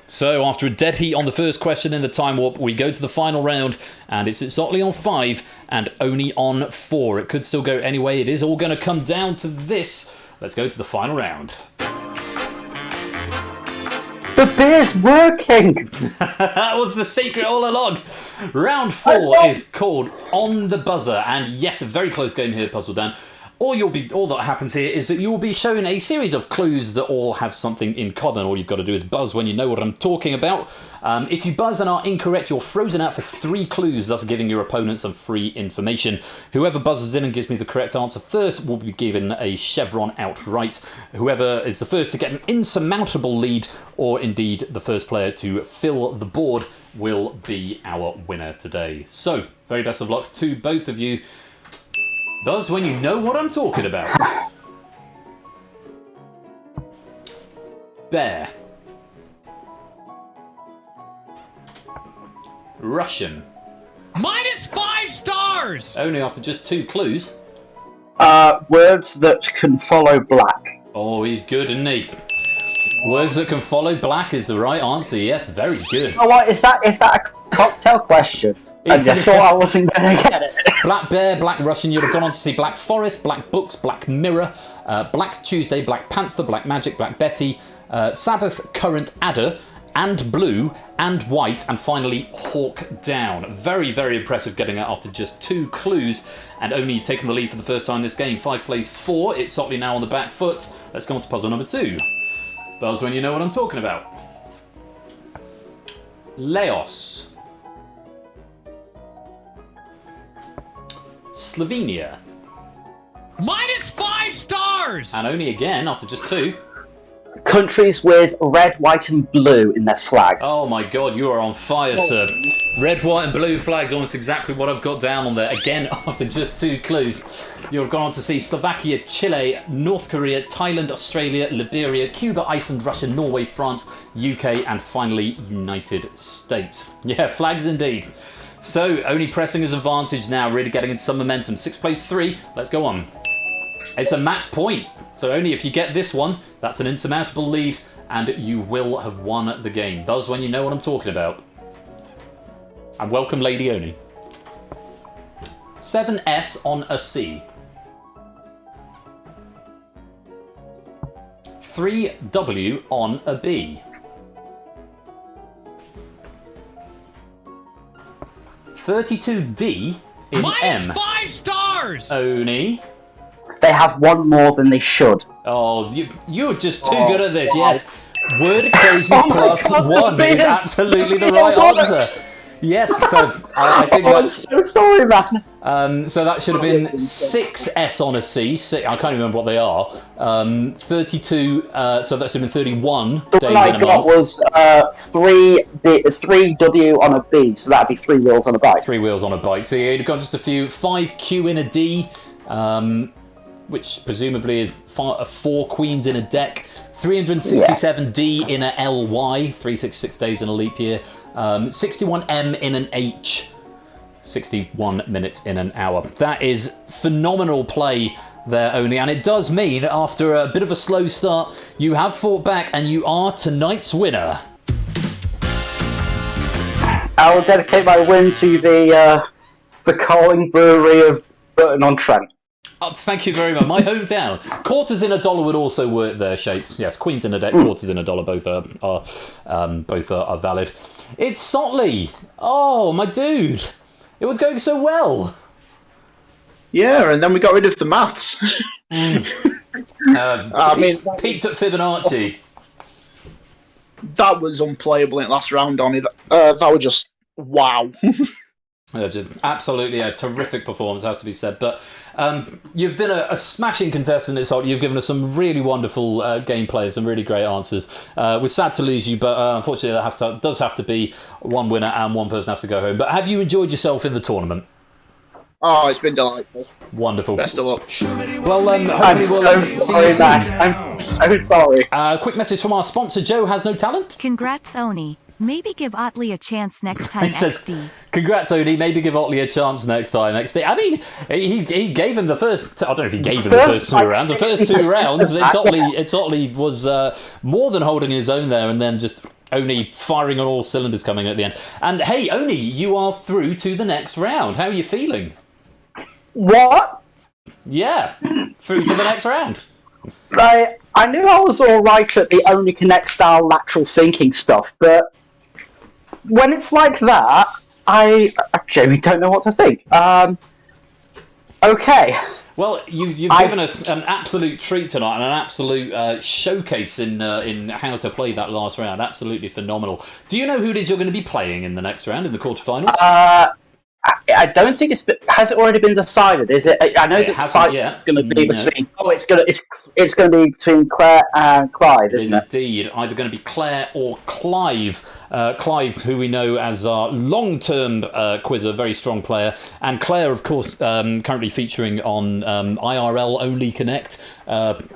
So after a dead heat on the first question in the Time Warp, we go to the final round, and it's Itsotley on 5 and Oni on 4. It could still go anyway. It is all going to come down to this. Let's go to the final round. The beer's working! That was the secret all along. Round 4 is called On the Buzzer, and yes, a very close game here, Puzzle Dan. All that happens here is that you will be shown a series of clues that all have something in common. All you've got to do is buzz when you know what I'm talking about. If you buzz and are incorrect, you're frozen out for 3 clues, thus giving your opponent some free information. Whoever buzzes in and gives me the correct answer first will be given a chevron outright. Whoever is the first to get an insurmountable lead, or indeed the first player to fill the board, will be our winner today. So, very best of luck to both of you. Buzz when you know what I'm talking about. Bear. Russian. -5 stars! Only after just 2 clues. Words that can follow black. Oh, he's good, isn't he? Words that can follow black is the right answer. Yes, very good. Oh, what is that? Is that a cocktail question? I just thought I wasn't going to get it. Black Bear, Black Russian, you'd have gone on to see Black Forest, Black Books, Black Mirror, Black Tuesday, Black Panther, Black Magic, Black Betty, Sabbath, Current Adder, and Blue, and White, and finally Hawk Down. Very, very impressive getting it after just 2 clues, and only you've taken the lead for the first time this game. 5 plays 4, it's Sotley now on the back foot. Let's go on to puzzle number 2. Buzz when you know what I'm talking about. Laos. Slovenia. -5 stars! And only again after just 2. Countries with red, white, and blue in their flag. Oh my god, you are on fire, sir. Red, white, and blue flags, almost exactly what I've got down on there. Again, after just 2 clues. You've gone on to see Slovakia, Chile, North Korea, Thailand, Australia, Liberia, Cuba, Iceland, Russia, Norway, France, UK, and finally United States. Yeah, flags indeed. So, only pressing his advantage now, really getting into some momentum. 6 plays 3, let's go on. It's a match point, so only if you get this one, that's an insurmountable lead, and you will have won the game. Buzz when you know what I'm talking about. And welcome, Lady Oni. 7S on a C. 3W on a B. 32D in M. -5 stars! Oni. They have one more than they should. Oh, you're just too good at this, yes. Word equations plus God, 1 is absolutely the right answer. Yes, so I think that's... I'm so sorry, man. So that should have been 6S on a C. I can't remember what they are. 32, so that should have been 31 The days one I in a got month. was 3W on a B, so that'd be 3 wheels on a bike. 3 wheels on a bike. So you've got just a few. 5Q in a D, which presumably is 4 queens in a deck. 367D in a LY, 366 days in a leap year. 61M in an H, 61 minutes in an hour. That is phenomenal play there, Oni, and it does mean after a bit of a slow start, you have fought back and you are tonight's winner. I will dedicate my win to the Carling Brewery of Burton-on-Trent. Oh, thank you very much. My hometown. Quarters in a dollar would also work there, Shapes. Yes, queens in a deck, quarters in a dollar, both are valid. It's Sotley. Oh, my dude. It was going so well. Yeah, and then we got rid of the maths. Peaked at Fibonacci. That was unplayable in the last round, Donny. That was just wow. Just absolutely a terrific performance, has to be said. But you've been a smashing contestant this You've given us some really wonderful gameplay, some really great answers. We're sad to lose you, but unfortunately that does have to be one winner and one person has to go home. But have you enjoyed yourself in the tournament? Oh, it's been delightful. Wonderful. Best of luck. Well, hopefully we'll see you soon. I'm so sorry. Quick message from our sponsor, Joe Has No Talent. Congrats, Oni. Maybe give Otley a chance next time, He says, XD. congrats, Oni. Maybe give Otley a chance next time, XD. I mean, he gave him the first... I don't know if he gave him the first 2 rounds. The first 2 rounds, it's Otley was more than holding his own there, and then just Oni firing on all cylinders coming at the end. And hey, Oni, you are through to the next round. How are you feeling? What? Yeah, through to the next round. Right, I knew I was alright at the Only Connect style lateral thinking stuff, but when it's like that, I genuinely don't know what to think. Okay. Well, you've given us an absolute treat tonight and an absolute showcase in how to play that last round. Absolutely phenomenal. Do you know who it is you're going to be playing in the next round, in the quarterfinals? I don't think has it already been decided? Is it? I know that the fight is going to be between. Oh, it's going to be between Claire and Clive, isn't it? Indeed, either going to be Claire or Clive. Clive, who we know as our long-term quizzer, very strong player, and Claire, of course, currently featuring on IRL Only Connect,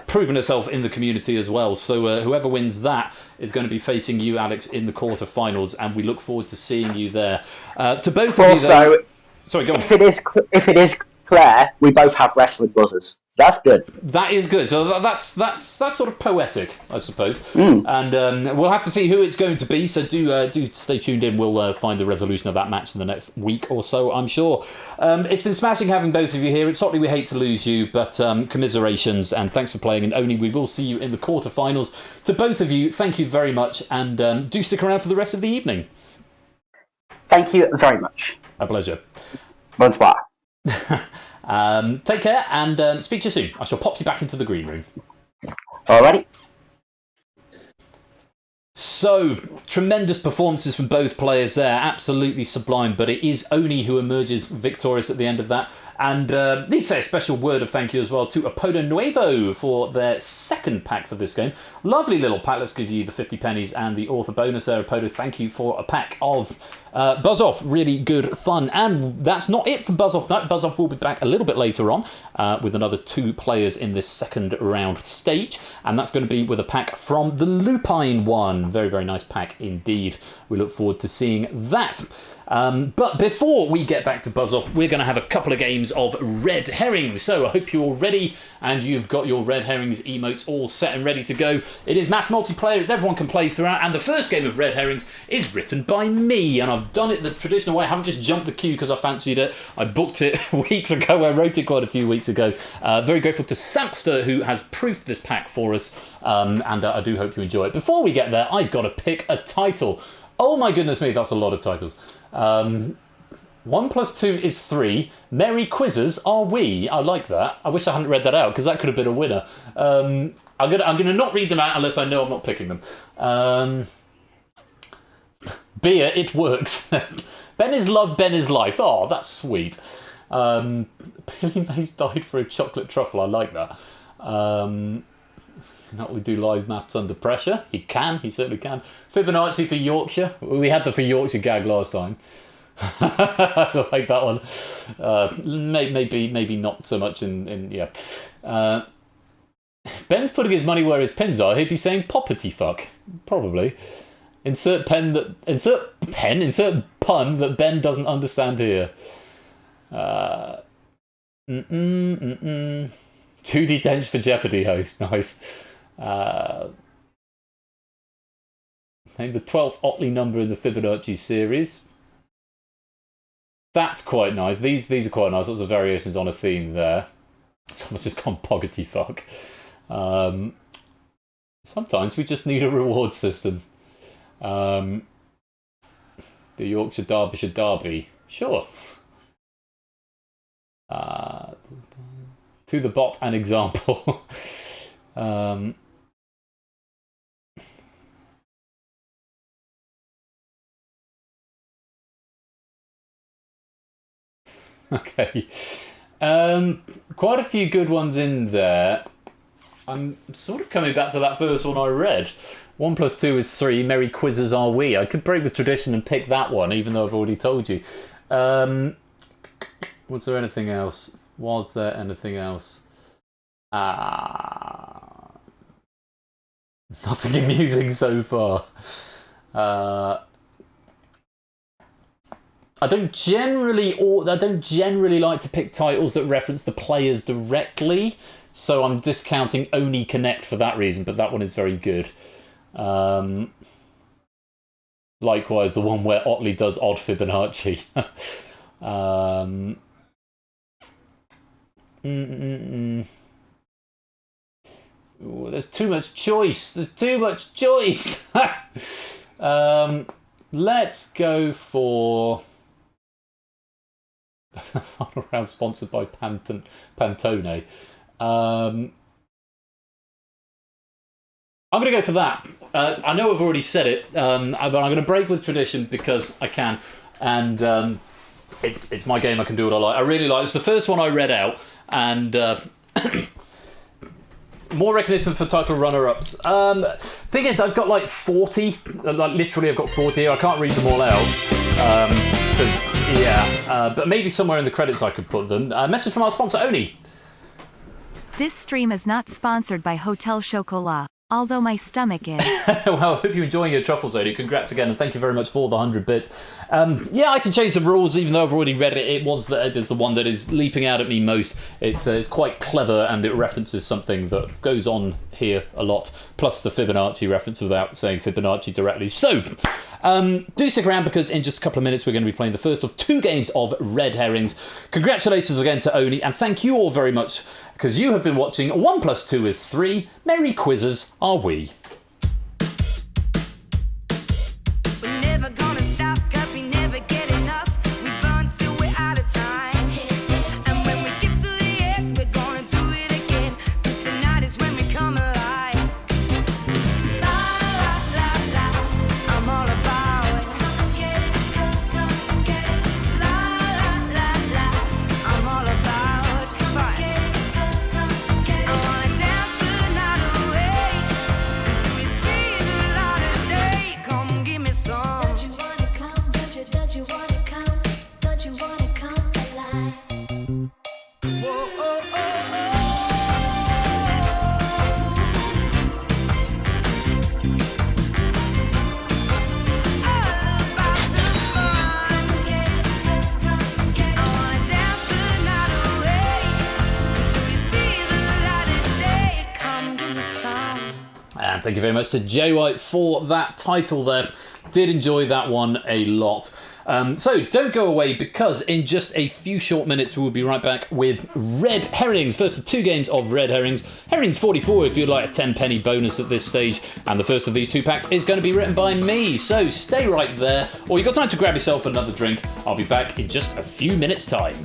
proven herself in the community as well. So whoever wins that is going to be facing you, Alex, in the quarterfinals, and we look forward to seeing you there. To both of you, though, sorry, go on. If it is Claire, we both have wrestling buzzers. So that's good. That is good. So that's sort of poetic, I suppose. And we'll have to see who it's going to be. So do stay tuned in. We'll find the resolution of that match in the next week or so, I'm sure. It's been smashing having both of you here. It's certainly we hate to lose you, but commiserations and thanks for playing. And Oni, we will see you in the quarterfinals. To both of you, thank you very much, and do stick around for the rest of the evening. Thank you very much. A pleasure. Bonsoir. Take care and speak to you soon. I shall pop you back into the green room. Alrighty. So, tremendous performances from both players there. Absolutely sublime, but it is Oni who emerges victorious at the end of that. And need to say a special word of thank you as well to Apodo Nuevo for their second pack for this game. Lovely little pack. Let's give you the 50 pennies and the author bonus there. Apodo, thank you for a pack of Buzz Off. Really good fun. And that's not it for Buzz Off. Buzz Off will be back a little bit later on with another 2 players in this second round stage. And that's going to be with a pack from the Lupine one. Very, very nice pack indeed. We look forward to seeing that. But before we get back to Buzz Off, we're going to have a couple of games of Red Herrings. So I hope you're all ready and you've got your Red Herrings emotes all set and ready to go. It is mass multiplayer, it's everyone can play throughout, and the first game of Red Herrings is written by me, and I've done it the traditional way. I haven't just jumped the queue because I fancied it. I booked it weeks ago. I wrote it quite a few weeks ago. Very grateful to Sampster, who has proofed this pack for us, and I do hope you enjoy it. Before we get there, I've got to pick a title. Oh my goodness me, that's a lot of titles. 1 + 2 is 3. Merry quizzes are we. I like that. I wish I hadn't read that out because that could have been a winner. I'm gonna not read them out unless I know I'm not picking them. Beer, it works. Ben is love, Ben is life. Oh, that's sweet. Billy Mays died for a chocolate truffle. I like that. Not we do live maths under pressure. He certainly can. Fibonacci for Yorkshire. We had the for Yorkshire gag last time. I like that one. Maybe not so much in yeah. Ben's putting his money where his pins are. He'd be saying poppity fuck. Probably. Insert pun that Ben doesn't understand here. 2d10 for Jeopardy host. Nice. Name the 12th Otley number in the Fibonacci series. That's quite nice. These are quite nice. Lots of variations on a theme there. Someone's just gone poggity fuck. Sometimes we just need a reward system. The Yorkshire Derbyshire Derby. Sure. To the bot an example. Okay. Quite a few good ones in there. I'm sort of coming back to that first one I read. 1 + 2 is 3. Merry quizzes are we. I could break with tradition and pick that one, even though I've already told you. Was there anything else? Was there anything else? Nothing amusing so far. I don't generally like to pick titles that reference the players directly, so I'm discounting Oni Connect for that reason, but that one is very good. Likewise, the one where Otley does odd Fibonacci. Ooh, there's too much choice. Let's go for final round sponsored by Pantone. I'm going to go for that. I know I've already said it, but I'm going to break with tradition because I can, and it's my game. I can do what I like. I really like it. It's the first one I read out, and more recognition for title runner-ups. Thing is, I've got like 40. Like literally, I've got 40 here. I can't read them all out. But maybe somewhere in the credits I could put them. Message from our sponsor, Oni. This stream is not sponsored by Hotel Chocolat. although my stomach is. Well, I hope you're enjoying your truffles, Odie. Congrats again, and thank you very much for the 100 bits. Yeah, I can change the rules, even though I've already read it. It is the one that is leaping out at me most. It's quite clever, and it references something that goes on here a lot, plus the Fibonacci reference without saying Fibonacci directly. So, do stick around, because in just a couple of minutes we're going to be playing the first of 2 games of Red Herrings. Congratulations again to Oni, and thank you all very much, because you have been watching 1 + 2 is 3. Merry quizzes are we. We're never gonna stop, 'cause we never get enough. We burn till we're out of time. And when we get to the end, we're gonna do it again. 'Cause tonight is when we come alive. La la la la, I'm all about it. La la la la, I'm all about fun. I wanna dance the night away until we see the light of day. Come give me some. Don't you wanna come? Don't you wanna come? Don't you wanna come alive? Whoa, oh, oh, oh. All about the fun. I wanna dance the night away until we see the light of day. Come give me some. And thank you very much to Jay White for that title there. Did enjoy that one a lot. So don't go away, because in just a few short minutes we'll be right back with Red Herrings. First of 2 games of Red Herrings. Herrings 44 if you'd like a 10-penny bonus at this stage. And the first of these 2 packs is going to be written by me. So stay right there, or you've got time to grab yourself another drink. I'll be back in just a few minutes' time.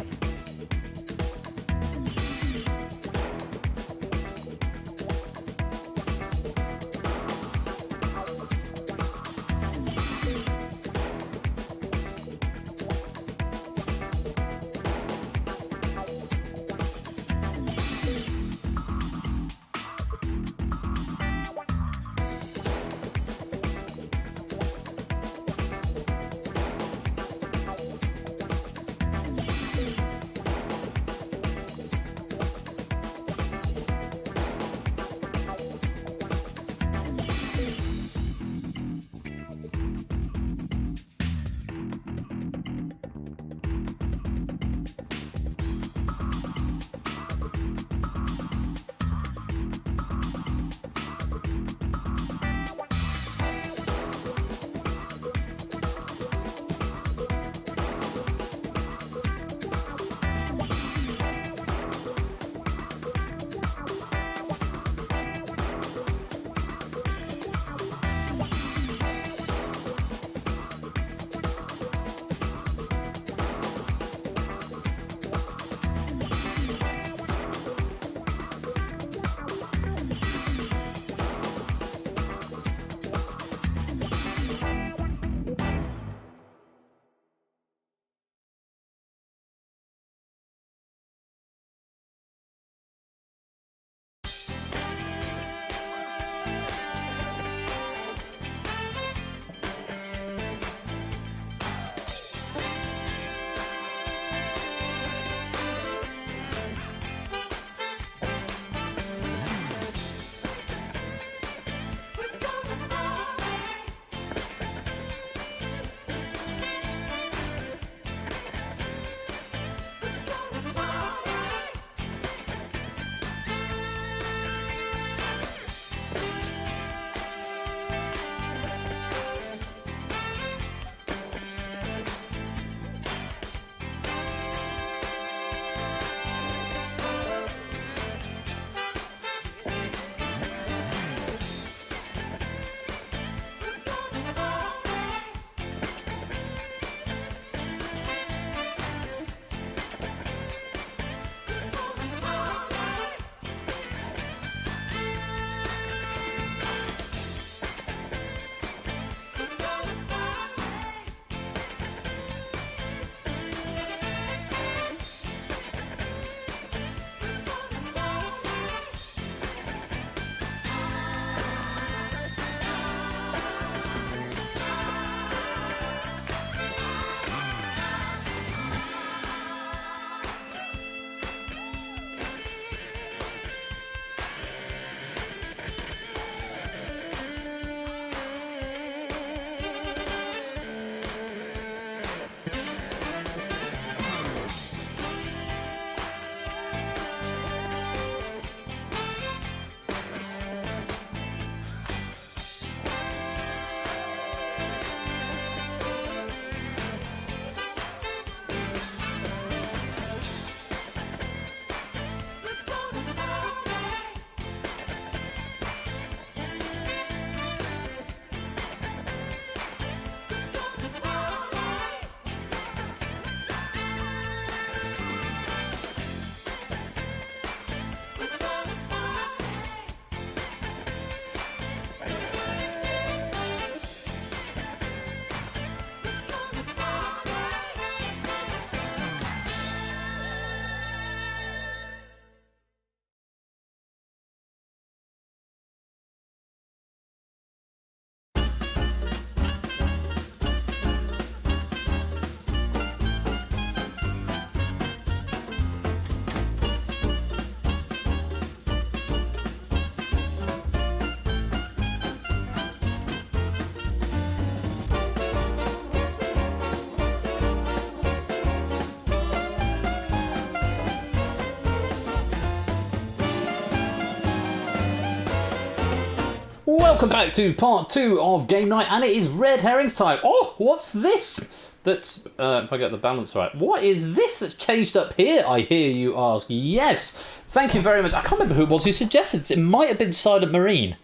welcome back to part 2 of Game Night, and it is Red Herrings time. Oh, what's this? That's, if I get the balance right, what is this that's changed up here, I hear you ask? Yes, thank you very much. I can't remember who it was who suggested this. It might have been Silent Marine.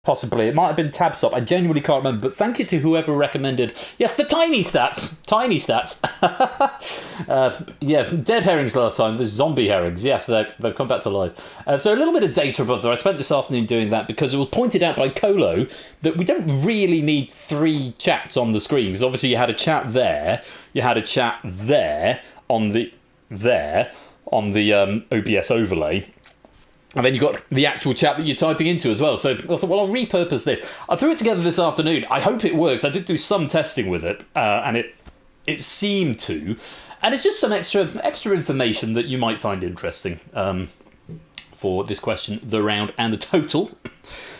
Possibly. It might have been Tabstop. I genuinely can't remember. But thank you to whoever recommended... Yes, the tiny stats. Tiny stats. Yeah, dead herrings last time. The zombie herrings. Yes, they've come back to life. So a little bit of data above there. I spent this afternoon doing that because it was pointed out by Colo that we don't really need 3 chats on the screen. Because obviously you had a chat there. You had a chat there on the OBS overlay. And then you've got the actual chat that you're typing into as well. So I thought, well, I'll repurpose this. I threw it together this afternoon. I hope it works. I did do some testing with it, and it seemed to. And it's just some extra information that you might find interesting for this question, the round, and the total.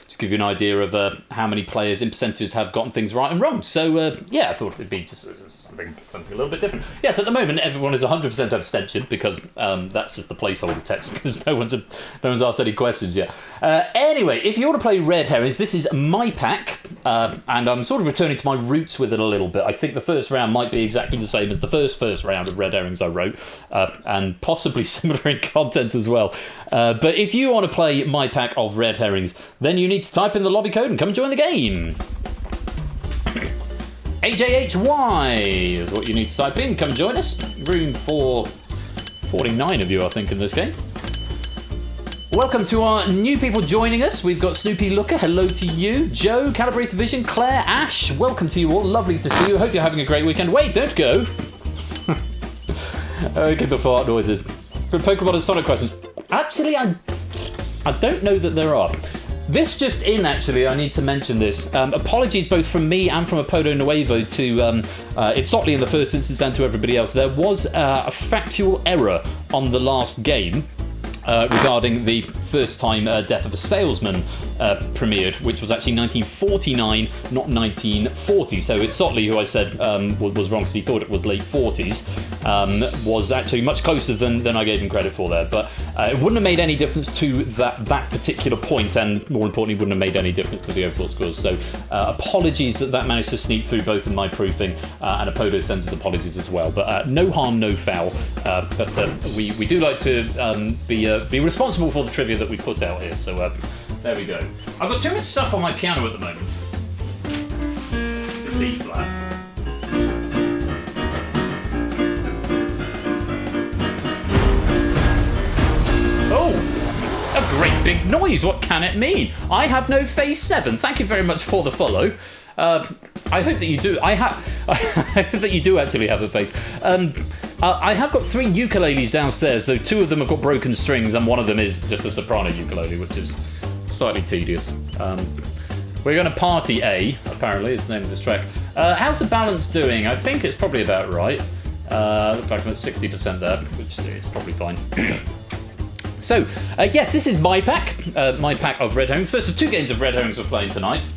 Just give you an idea of how many players in percentages have gotten things right and wrong. So, yeah, I thought it'd be just something a little bit different. Yes, at the moment, everyone is 100% abstention because that's just the placeholder text because no one's asked any questions yet. Anyway, if you want to play Red Herrings, this is my pack, and I'm sort of returning to my roots with it a little bit. I think the first round might be exactly the same as the first round of Red Herrings I wrote, and possibly similar in content as well. But if you want to play my pack of Red Herrings, then you need to type in the lobby code and come and join the game. AJHY is what you need to type in. Come join us. Room for 49 of you, I think, in this game. Welcome to our new people joining us. We've got Snoopy Looker. Hello to you. Joe, Calibrated Vision, Claire, Ash. Welcome to you all. Lovely to see you. Hope you're having a great weekend. Wait, don't go. Okay, the fart noises. Good Pokemon and Sonic questions. Actually, I don't know that there are. This just in, actually, I need to mention this. Apologies both from me and from Apodo Nuevo to Itsotley in the first instance and to everybody else. There was a factual error on the last game regarding the first time Death of a Salesman premiered, which was actually 1949, not 1940. So Itsotley, who I said was wrong because he thought it was late 40s, was actually much closer than I gave him credit for there. But it wouldn't have made any difference to that particular point, and more importantly, wouldn't have made any difference to the overall scores. So apologies that managed to sneak through both in my proofing, and Apodo sends his apologies as well. But no harm, no foul. But we do like to be responsible for the trivia that we put out here. So there we go. I've got too much stuff on my piano at the moment. It's a B flat. Oh, a great big noise. What can it mean? I have no phase 7. Thank you very much for the follow. I hope that you do. I hope that you do actually have a face. I have got 3 ukuleles downstairs, so 2 of them have got broken strings, and one of them is just a soprano ukulele, which is slightly tedious. We're going to party A, apparently, is the name of this track. How's the balance doing? I think it's probably about right. Looks like I'm at 60% there, which is probably fine. So, yes, this is my pack of Red Herrings. First of 2 games of Red Herrings we're playing tonight.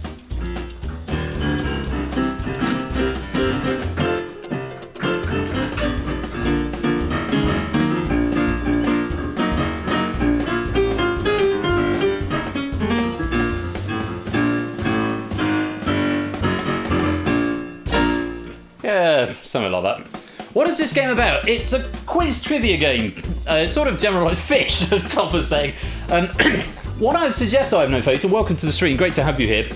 Yeah, something like that. What is this game about? It's a quiz trivia game. It's sort of general like fish, as Tom was saying. What I would suggest, I have no face, and welcome to the stream. Great to have you here.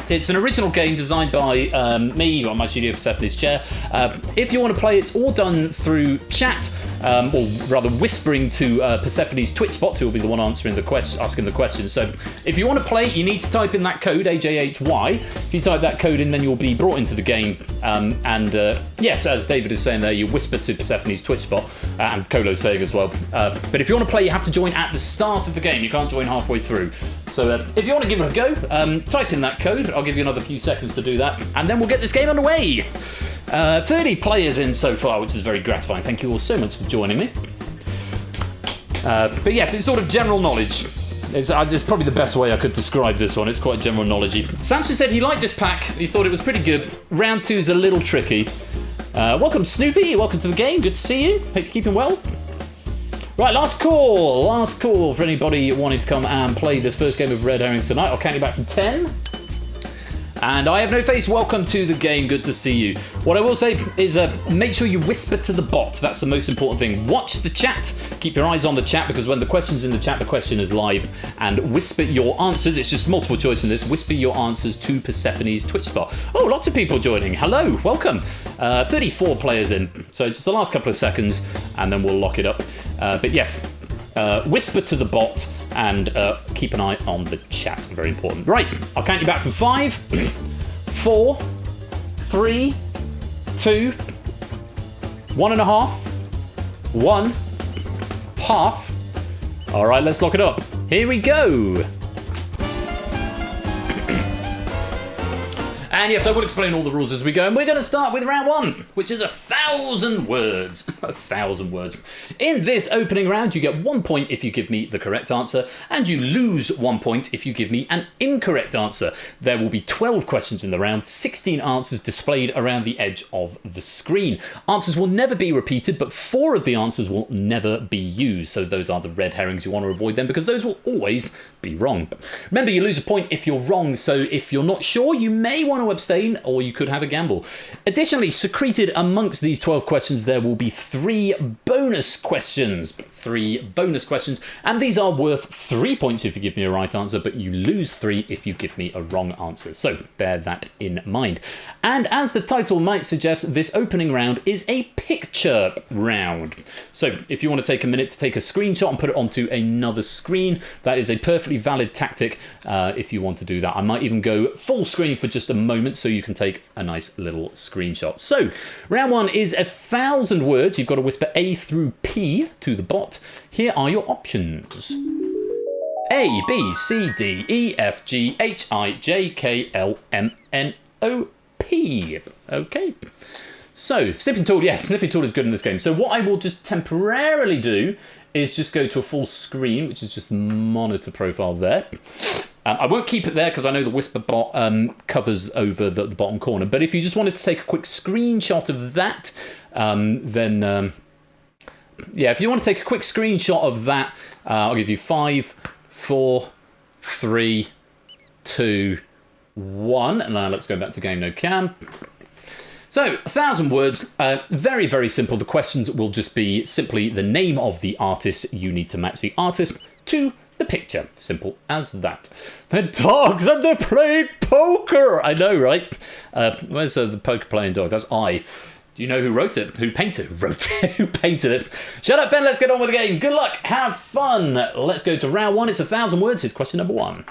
It's an original game designed by me on my studio Persephone's chair. If you want to play, it's all done through chat, or rather whispering to Persephone's Twitch bot, who will be the one answering asking the question. So if you want to play, you need to type in that code, AJHY. If you type that code in, then you'll be brought into the game. Yes, as David is saying there, you whisper to Persephone's Twitch bot, and Kolo's saying as well. But if you want to play, you have to join at the start of the game. You can't join halfway through. So if you want to give it a go, type in that code. I'll give you another few seconds to do that, and then we'll get this game underway. 30 players in so far, which is very gratifying. Thank you all so much for joining me. But yes, it's sort of general knowledge. It's probably the best way I could describe this one. It's quite general knowledge-y. Samson said he liked this pack. He thought it was pretty good. Round 2 is a little tricky. Welcome, Snoopy. Welcome to the game. Good to see you. Hope you're keeping well. Right, last call for anybody wanting to come and play this first game of Red Herrings tonight. I'll count you back from 10. And I have no face, welcome to the game, good to see you. What I will say is make sure you whisper to the bot, that's the most important thing. Watch the chat, keep your eyes on the chat, because when the question's in the chat, the question is live. And whisper your answers, it's just multiple choice in this, whisper your answers to Persephone's Twitch spot. Oh, lots of people joining, hello, welcome. 34 players in, so just the last couple of seconds, and then we'll lock it up. But yes, whisper to the bot, and keep an eye on the chat, very important. Right, I'll count you back from 5, 4, 3, 2, 1.5, 1, half. All right, let's lock it up. Here we go. And yes, I will explain all the rules as we go. And we're going to start with round 1, which is 1,000 words. 1,000 words. In this opening round, you get 1 point if you give me the correct answer, and you lose 1 point if you give me an incorrect answer. There will be 12 questions in the round, 16 answers displayed around the edge of the screen. Answers will never be repeated, but 4 of the answers will never be used. So those are the red herrings. You want to avoid them because those will always be wrong. Remember, you lose a point if you're wrong, so if you're not sure, you may want to abstain, or you could have a gamble. Additionally, secreted amongst these 12 questions, there will be 3 bonus questions. 3 bonus questions, and these are worth 3 points if you give me a right answer, but you lose 3 if you give me a wrong answer. So bear that in mind. And as the title might suggest, this opening round is a picture round. So if you want to take a minute to take a screenshot and put it onto another screen, that is a perfectly valid tactic if you want to do that. I might even go full screen for just a moment so you can take a nice little screenshot. So round 1 is 1,000 words. You've got to whisper A through P to the bot. Here are your options. A, B, C, D, E, F, G, H, I, J, K, L, M, N, O, P. Okay. So, snipping tool, yes, snipping tool is good in this game. So what I will just temporarily do is just go to a full screen, which is just monitor profile there. I won't keep it there because I know the whisper bot covers over the bottom corner. But if you just wanted to take a quick screenshot of that, yeah, if you want to take a quick screenshot of that, I'll give you 5, 4, 3, 2, 1. And now let's go back to game no cam. So, 1,000 words, very, very simple. The questions will just be simply the name of the artist. You need to match the artist to the picture. Simple as that. The dogs and they're playing poker. I know, right? Where's the poker playing dog? That's I. Do you know who wrote it? Who painted it? Who painted it? Shut up, Ben. Let's get on with the game. Good luck. Have fun. Let's go to round 1. It's 1,000 words. Here's question number 1.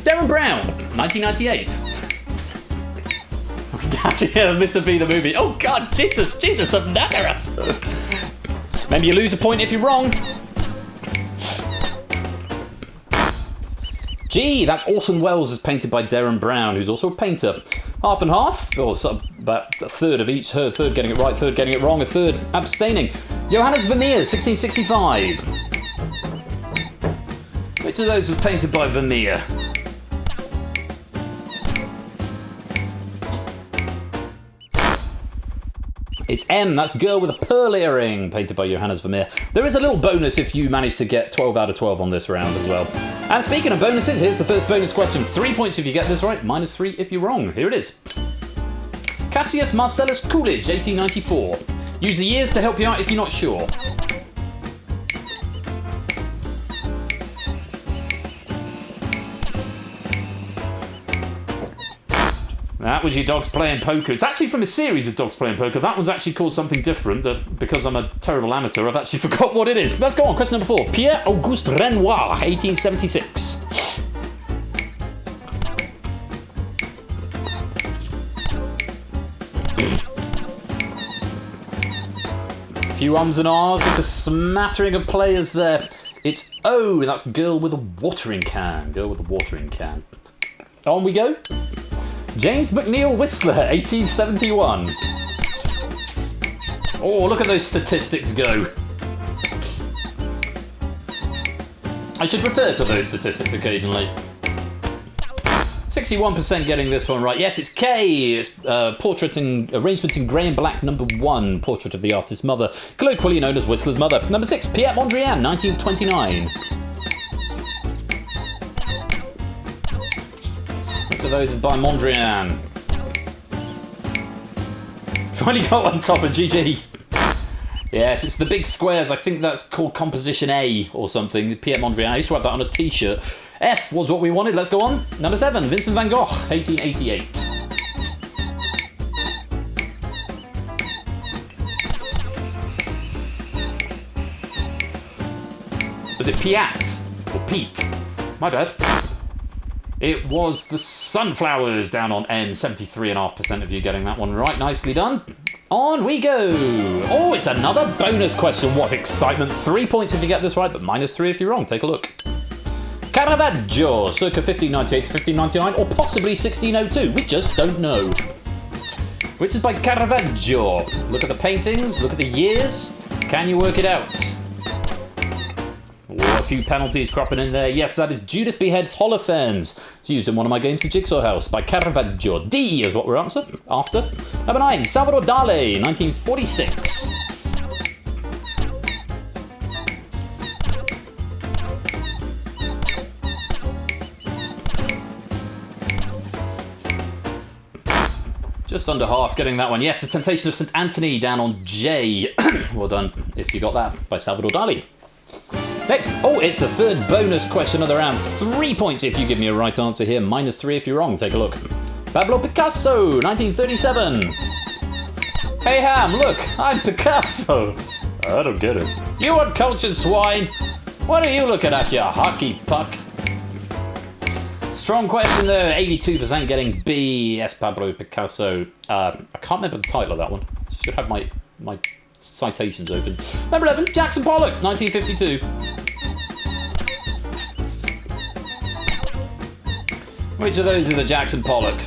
Darren Brown, 1998. Mr. B, the movie. Oh, God, Jesus of Nazareth. Remember, you lose a point if you're wrong. G, that's Orson Welles, is painted by Darren Brown, who's also a painter. Half and half, or about a third of each. A third getting it right, a third getting it wrong, a third abstaining. Johannes Vermeer, 1665. Which of those was painted by Vermeer? It's M, that's Girl with a Pearl Earring, painted by Johannes Vermeer. There is a little bonus if you manage to get 12 out of 12 on this round as well. And speaking of bonuses, here's the first bonus question. 3 points if you get this right, minus 3 if you're wrong. Here it is. Cassius Marcellus Coolidge, 1894. Use the years to help you out if you're not sure. That was your dogs playing poker. It's actually from a series of dogs playing poker. That one's actually called something different. Because I'm a terrible amateur, I've actually forgot what it is. Let's go on. Question number 4. Pierre-Auguste Renoir, 1876. A few ums and ahs. It's a smattering of players there. It's O. That's Girl with a Watering Can. Girl with a Watering Can. On we go. James McNeill Whistler, 1871. Oh, look at those statistics go. I should refer to those statistics occasionally. 61% getting this one right. Yes, it's K. It's portrait and arrangement in grey and black, number 1. Portrait of the artist's mother, colloquially known as Whistler's mother. Number 6, Pierre Mondrian, 1929. Which of those is by Mondrian? Finally got one top of GG. Yes, it's the big squares. I think that's called Composition A or something. Pierre Mondrian. I used to have that on a T-shirt. F was what we wanted. Let's go on. Number 7, Vincent van Gogh, 1888. Was it Piat or Pete? My bad. It was the sunflowers down on N. 73.5% of you getting that one right. Nicely done. On we go. Oh, it's another bonus question. What excitement. 3 points if you get this right, but -3 if you're wrong. Take a look. Caravaggio, circa 1598 to 1599, or possibly 1602. We just don't know. Which is by Caravaggio. Look at the paintings, look at the years. Can you work it out? Oh, a few penalties cropping in there. Yes, that is Judith Behead's Holofernes. It's used in one of my games, The Jigsaw House, by Caravaggio. D is what we're after. Number 9, Salvador Dali, 1946. Just under half getting that one. Yes, The Temptation of St. Anthony down on J. Well done if you got that, by Salvador Dali. Next, it's the third bonus question of the round. 3 points if you give me a right answer here. -3 if you're wrong. Take a look. Pablo Picasso, 1937. Hey Ham, look, I'm Picasso. I don't get it. You uncultured swine. What are you looking at, you hockey puck? Strong question there, 82% getting B. Yes, Pablo Picasso. I can't remember the title of that one. Should have my citations open. Number 11, Jackson Pollock, 1952. Which of those is a Jackson Pollock?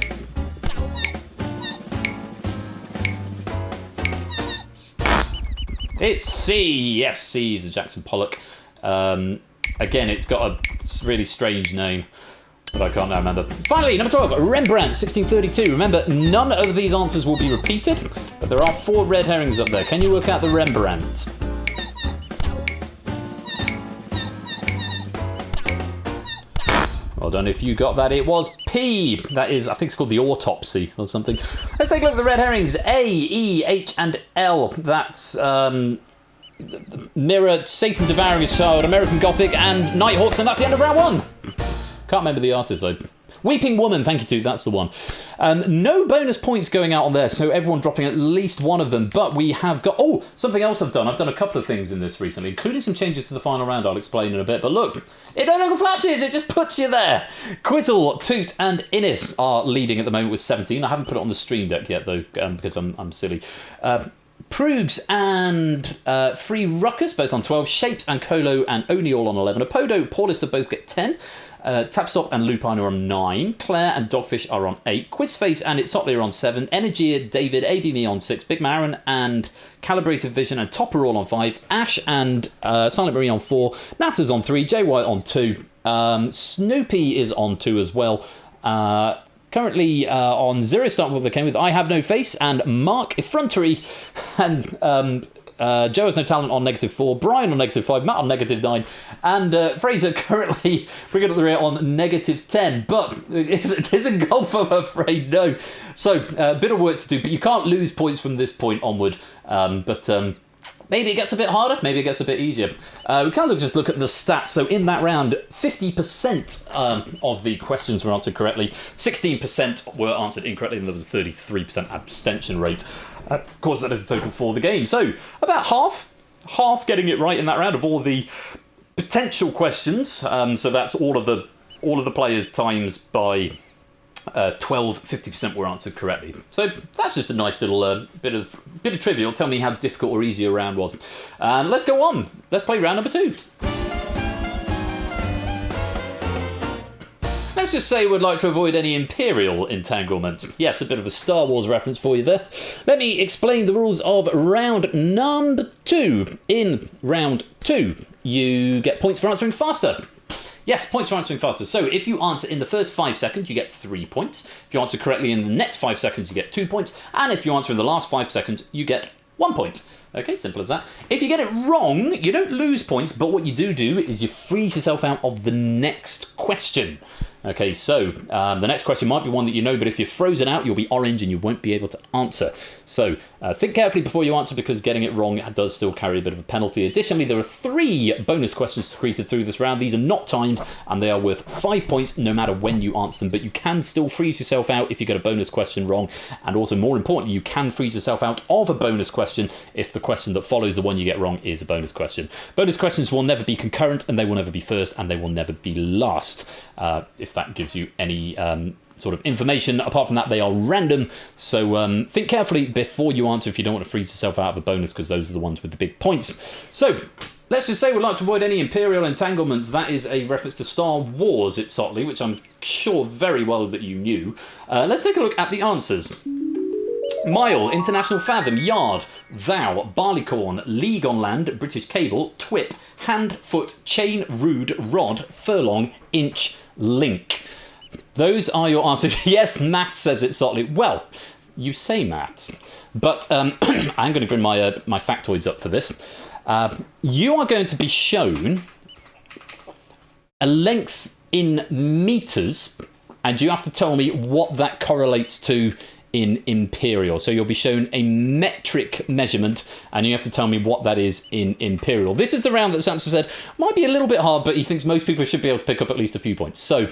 It's C. Yes, C is a Jackson Pollock. Again, it's got a really strange name, but I can't now remember. Finally, number 12, Rembrandt, 1632. Remember, none of these answers will be repeated, but there are 4 red herrings up there. Can you work out the Rembrandt? Well done if you got that. It was P. That is, I think it's called the autopsy or something. Let's take a look at the red herrings. A, E, H, and L. That's Mirror, Satan Devouring His Child, American Gothic, and Nighthawks, and that's the end of round 1. Can't remember the artist though. Weeping Woman, thank you to, that's the one. No bonus points going out on there, so everyone dropping at least one of them, but we have got, something else I've done. I've done a couple of things in this recently, including some changes to the final round I'll explain in a bit, but look, it no longer flashes, it just puts you there. Quizzle, Toot, and Innis are leading at the moment with 17. I haven't put it on the stream deck yet though, because I'm silly. Proogs and Free Ruckus, both on 12. Shapes and Colo and Oni all on 11. Apodo, Paulista both get 10. Tapstop and Lupine are on 9. Claire and Dogfish are on 8. Quizface and It's Otley are on 7. Energy, David, ADMe on 6. Big Marin and Calibrated Vision and Top are all on 5. Ash and Silent Marie on 4. Natters on 3. Jay White on 2. Snoopy is on 2 as well. Currently on 0 start with the came with I Have No Face and Mark Effrontery and Joe Has No Talent on -4, Brian on -5, Matt on -9, and Fraser currently bringing up the rear on -10. But it isn't golf, I'm afraid, no. So a bit of work to do, but you can't lose points from this point onward. Maybe it gets a bit harder, maybe it gets a bit easier. We can just look at the stats. So in that round, 50% of the questions were answered correctly, 16% were answered incorrectly, and there was a 33% abstention rate. Of course, that is the total for the game. So about half getting it right in that round of all the potential questions. So that's all of the players times by 12, 50% were answered correctly. So that's just a nice little bit of trivia. It'll tell me how difficult or easy a round was. And let's go on. Let's play round number 2. Let's just say we'd like to avoid any Imperial entanglements. Yes, a bit of a Star Wars reference for you there. Let me explain the rules of round number 2. In round 2, you get points for answering faster. Yes, points for answering faster. So if you answer in the first 5 seconds, you get 3 points. If you answer correctly in the next 5 seconds, you get 2 points. And if you answer in the last 5 seconds, you get 1 point. Okay, simple as that. If you get it wrong, you don't lose points, but what you do is you freeze yourself out of the next question. Okay, so the next question might be one that you know, but if you're frozen out, you'll be orange and you won't be able to answer. So think carefully before you answer, because getting it wrong does still carry a bit of a penalty. Additionally, there are 3 bonus questions secreted through this round. These are not timed and they are worth 5 points no matter when you answer them, but you can still freeze yourself out if you get a bonus question wrong. And also, more importantly, you can freeze yourself out of a bonus question if the question that follows the one you get wrong is a bonus question. Bonus questions will never be concurrent, and they will never be first, and they will never be last. If that gives you any sort of information. Apart from that, they are random, so think carefully before you answer if you don't want to freeze yourself out of a bonus, because those are the ones with the big points. So let's just say we'd like to avoid any Imperial entanglements. That is a reference to Star Wars, Itzotli, which I'm sure very well that you knew. Let's take a look at the answers. Mile, international fathom, yard, thou, barleycorn, league on land, British cable, twip, hand, foot, chain, rood, rod, furlong, inch, link. Those are your answers. Yes, Matt says it subtly. Well, you say Matt, but I'm going to bring my my factoids up for this. You are going to be shown a length in meters, and you have to tell me what that correlates to in imperial. So you'll be shown a metric measurement, and you have to tell me what that is in imperial. This is the round that Samson said might be a little bit hard, but he thinks most people should be able to pick up at least a few points. So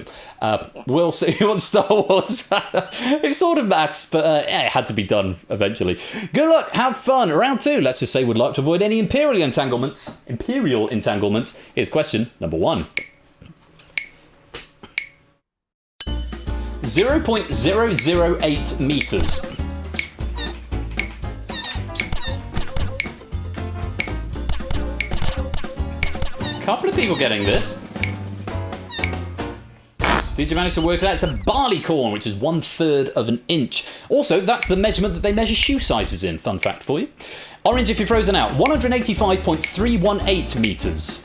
we'll see what Star Wars. It's sort of maths, but it had to be done eventually. Good luck, have fun. Round 2. Let's just say we'd like to avoid any imperial entanglements. Imperial entanglements. Here's question number 1. 0.008 meters. Couple of people getting this. Did you manage to work it out? It's a barleycorn, which is 1/3 of an inch. Also, that's the measurement that they measure shoe sizes in. Fun fact for you. Orange, if you're frozen out, 185.318 meters.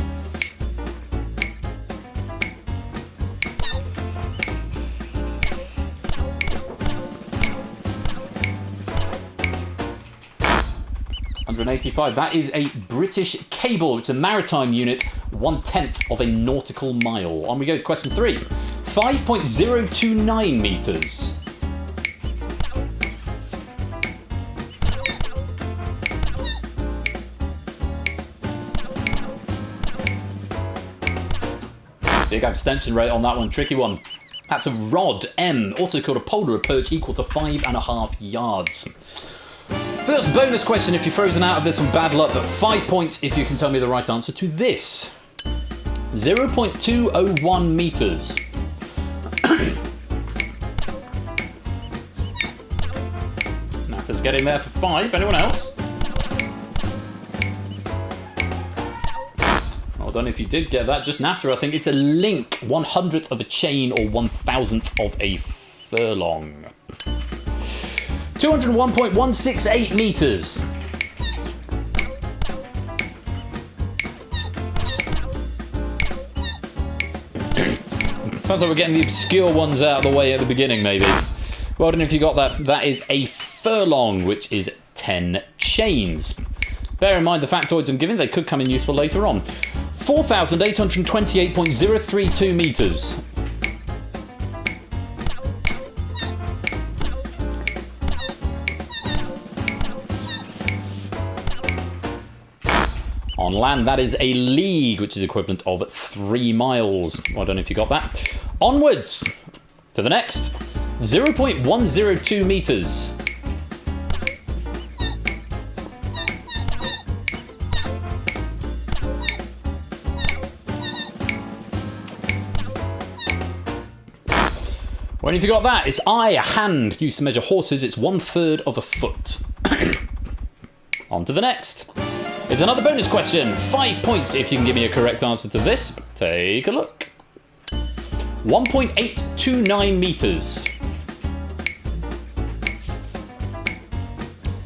That is a British cable. It's a maritime unit, 1/10 of a nautical mile. On we go to question 3. 5.029 meters. Big abstention rate on that one. Tricky one. That's a rod, M, also called a pole or a perch, equal to 5.5 yards. First bonus question if you're frozen out of this one, bad luck, but 5 points if you can tell me the right answer to this. 0.201 meters. Nathan's getting there for 5. Anyone else? Well done if you did get that. Just Nata, I think it's a link. 1/100th of a chain or 1,000th of a furlong. 201.168 meters. Sounds like we're getting the obscure ones out of the way at the beginning, maybe. Well done if you got that. That is a furlong, which is 10 chains. Bear in mind the factoids I'm giving, they could come in useful later on. 4,828.032 meters. On land, that is a league, which is equivalent of 3 miles. Well, I don't know if you got that. Onwards to the next. 0.102 meters. Well, if you got that, it's eye, a hand, used to measure horses. It's 1/3 of a foot. On to the next. It's another bonus question. 5 points if you can give me a correct answer to this. Take a look. 1.829 meters.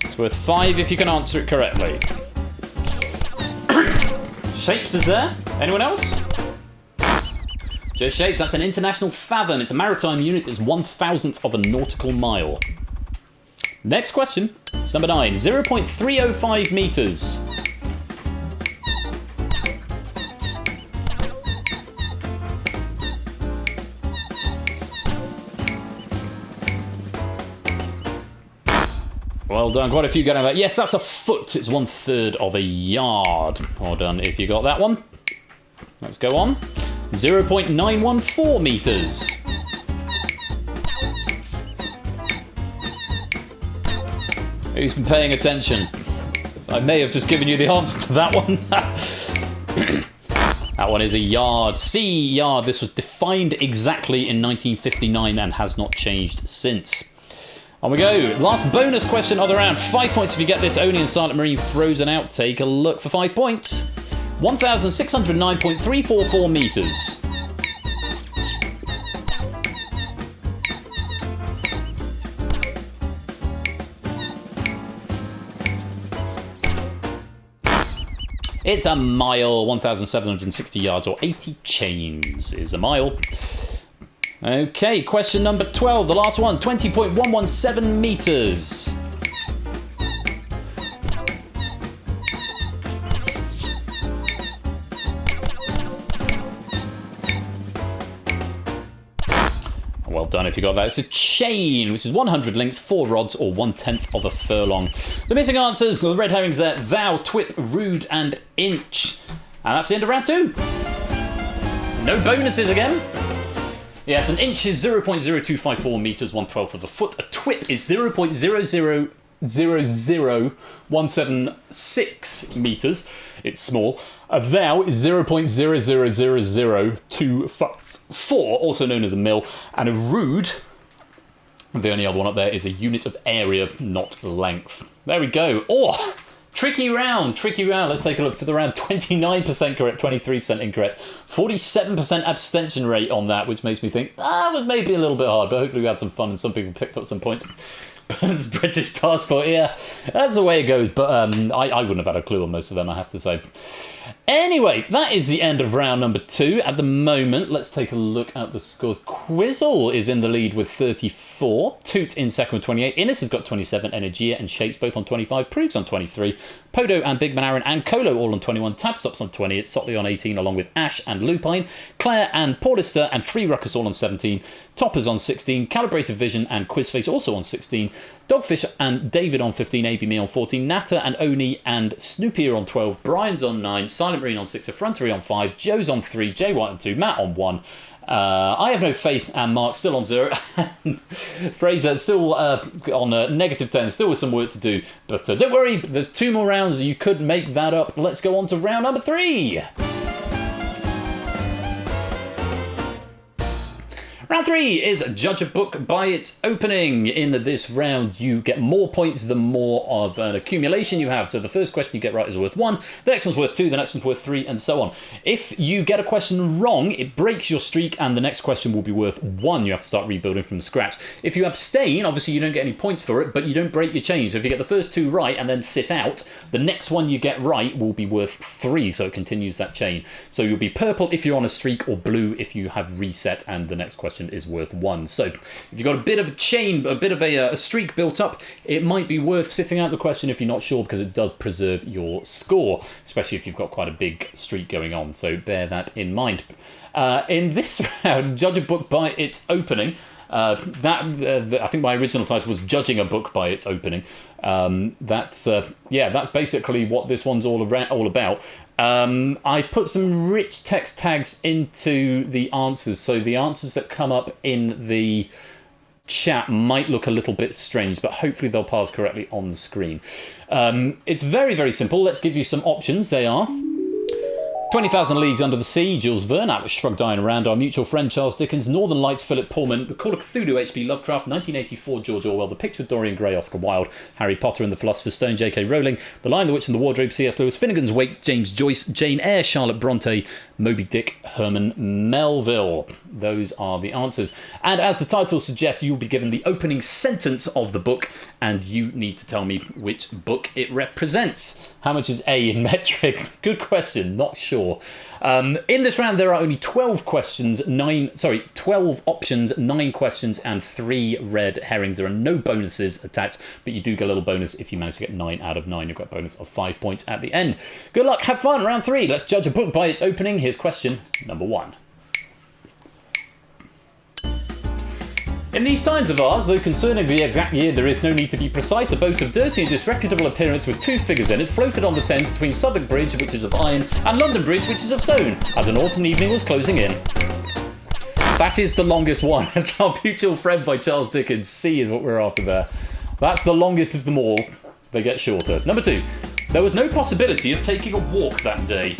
It's worth 5 if you can answer it correctly. Shapes is there. Anyone else? Just shapes, that's an international fathom. It's a maritime unit. It's 1,000th of a nautical mile. Next question. It's number 9. 0.305 metres. Well done, quite a few getting that. Yes, that's a foot. It's 1/3 of a yard. Well done if you got that one. Let's go on. 0.914 metres. Who's been paying attention? I may have just given you the answer to that one. That one is a yard. Sea yard. This was defined exactly in 1959 and has not changed since. On we go. Last bonus question of the round. 5 points if you get this. Only in Silent Marine Frozen Out. Take a look for 5 points. 1,609.344 metres. It's a mile. 1,760 yards or 80 chains is a mile. Okay, question number 12, the last one. 20.117 metres. Well done if you got that. It's a chain, which is 100 links, 4 rods, or 1/10 of a furlong. The missing answers, the red herrings there, thou, twip, rude, and inch. And that's the end of round 2. No bonuses again. Yes, an inch is 0.0254 metres, 1/12 of a foot. A twip is 0.0000176 metres. It's small. A thou is 0.0000254, also known as a mil. And a rood, the only other one up there, is a unit of area, not length. There we go. Oh, tricky round. Let's take a look for the round. 29% correct, 23% incorrect. 47% abstention rate on that, which makes me think that was maybe a little bit hard, but hopefully we had some fun and some people picked up some points. British passport, yeah, that's the way it goes, but I wouldn't have had a clue on most of them, I have to say. Anyway, that is the end of round number 2. At the moment, let's take a look at the scores. Quizzle is in the lead with 34. Toot in second with 28. Innes has got 27. Energia and Shapes both on 25. Prug's on 23. Podo and Big Man Aaron and Colo all on 21. Tabstop's on 20. It's Sotley on 18, along with Ash and Lupine. Claire and Paulister and Free Ruckus all on 17. Topper's on 16. Calibrated Vision and Quizface also on 16. Dogfish and David on 15. AB Me on 14. Natter and Oni and Snoopy are on 12. Brian's on 9. Silent Marine on 6. Effrontery on 5. Joe's on 3. Jay White on 2. Matt on 1. I have no face and Mark still on 0. Fraser still on negative 10, still with some work to do. But don't worry, there's 2 more rounds. You could make that up. Let's go on to round number 3. Round 3 is judge a book by its opening. In this round, you get more points the more of an accumulation you have. So the first question you get right is worth 1, the next one's worth 2, the next one's worth 3, and so on. If you get a question wrong, it breaks your streak, and the next question will be worth 1. You have to start rebuilding from scratch. If you abstain, obviously you don't get any points for it, but you don't break your chain. So if you get the first 2 right and then sit out, the next one you get right will be worth 3, so it continues that chain. So you'll be purple if you're on a streak, or blue if you have reset, and the next question is worth 1. So if you've got a bit of a chain, a bit of a streak built up, it might be worth sitting out the question if you're not sure, because it does preserve your score, especially if you've got quite a big streak going on. So bear that in mind. In this round, judge a book by its opening. I think my original title was judging a book by its opening. That's basically what this one's all about. I've put some rich text tags into the answers, so the answers that come up in the chat might look a little bit strange, but hopefully they'll pass correctly on the screen. It's very, very simple. Let's give you some options. They are 20,000 Leagues Under the Sea, Jules Verne, Atlas Shrugged, Ayn Rand, Our Mutual Friend, Charles Dickens, Northern Lights, Philip Pullman, The Call of Cthulhu, H.P. Lovecraft, 1984, George Orwell, The Picture of Dorian Gray, Oscar Wilde, Harry Potter and the Philosopher's Stone, J.K. Rowling, The Lion, the Witch and the Wardrobe, C.S. Lewis, Finnegan's Wake, James Joyce, Jane Eyre, Charlotte Bronte, Moby Dick, Herman Melville. Those are the answers. And as the title suggests, you'll be given the opening sentence of the book, and you need to tell me which book it represents. How much is A in metric? Good question, not sure. sure. In this round, there are only 12 options, 9 questions, and 3 red herrings. There are no bonuses attached, but you do get a little bonus if you manage to get 9 out of 9. You've got a bonus of 5 points at the end. Good luck, have fun. Round 3. Let's judge a book by its opening. Here's question number 1. In these times of ours, though concerning the exact year there is no need to be precise, a boat of dirty and disreputable appearance with 2 figures in it floated on the Thames between Southwark Bridge, which is of iron, and London Bridge, which is of stone, as an autumn evening was closing in. That is the longest one. That's Our Beautiful Friend by Charles Dickens. C is what we're after there. That's the longest of them all. They get shorter. Number 2. There was no possibility of taking a walk that day.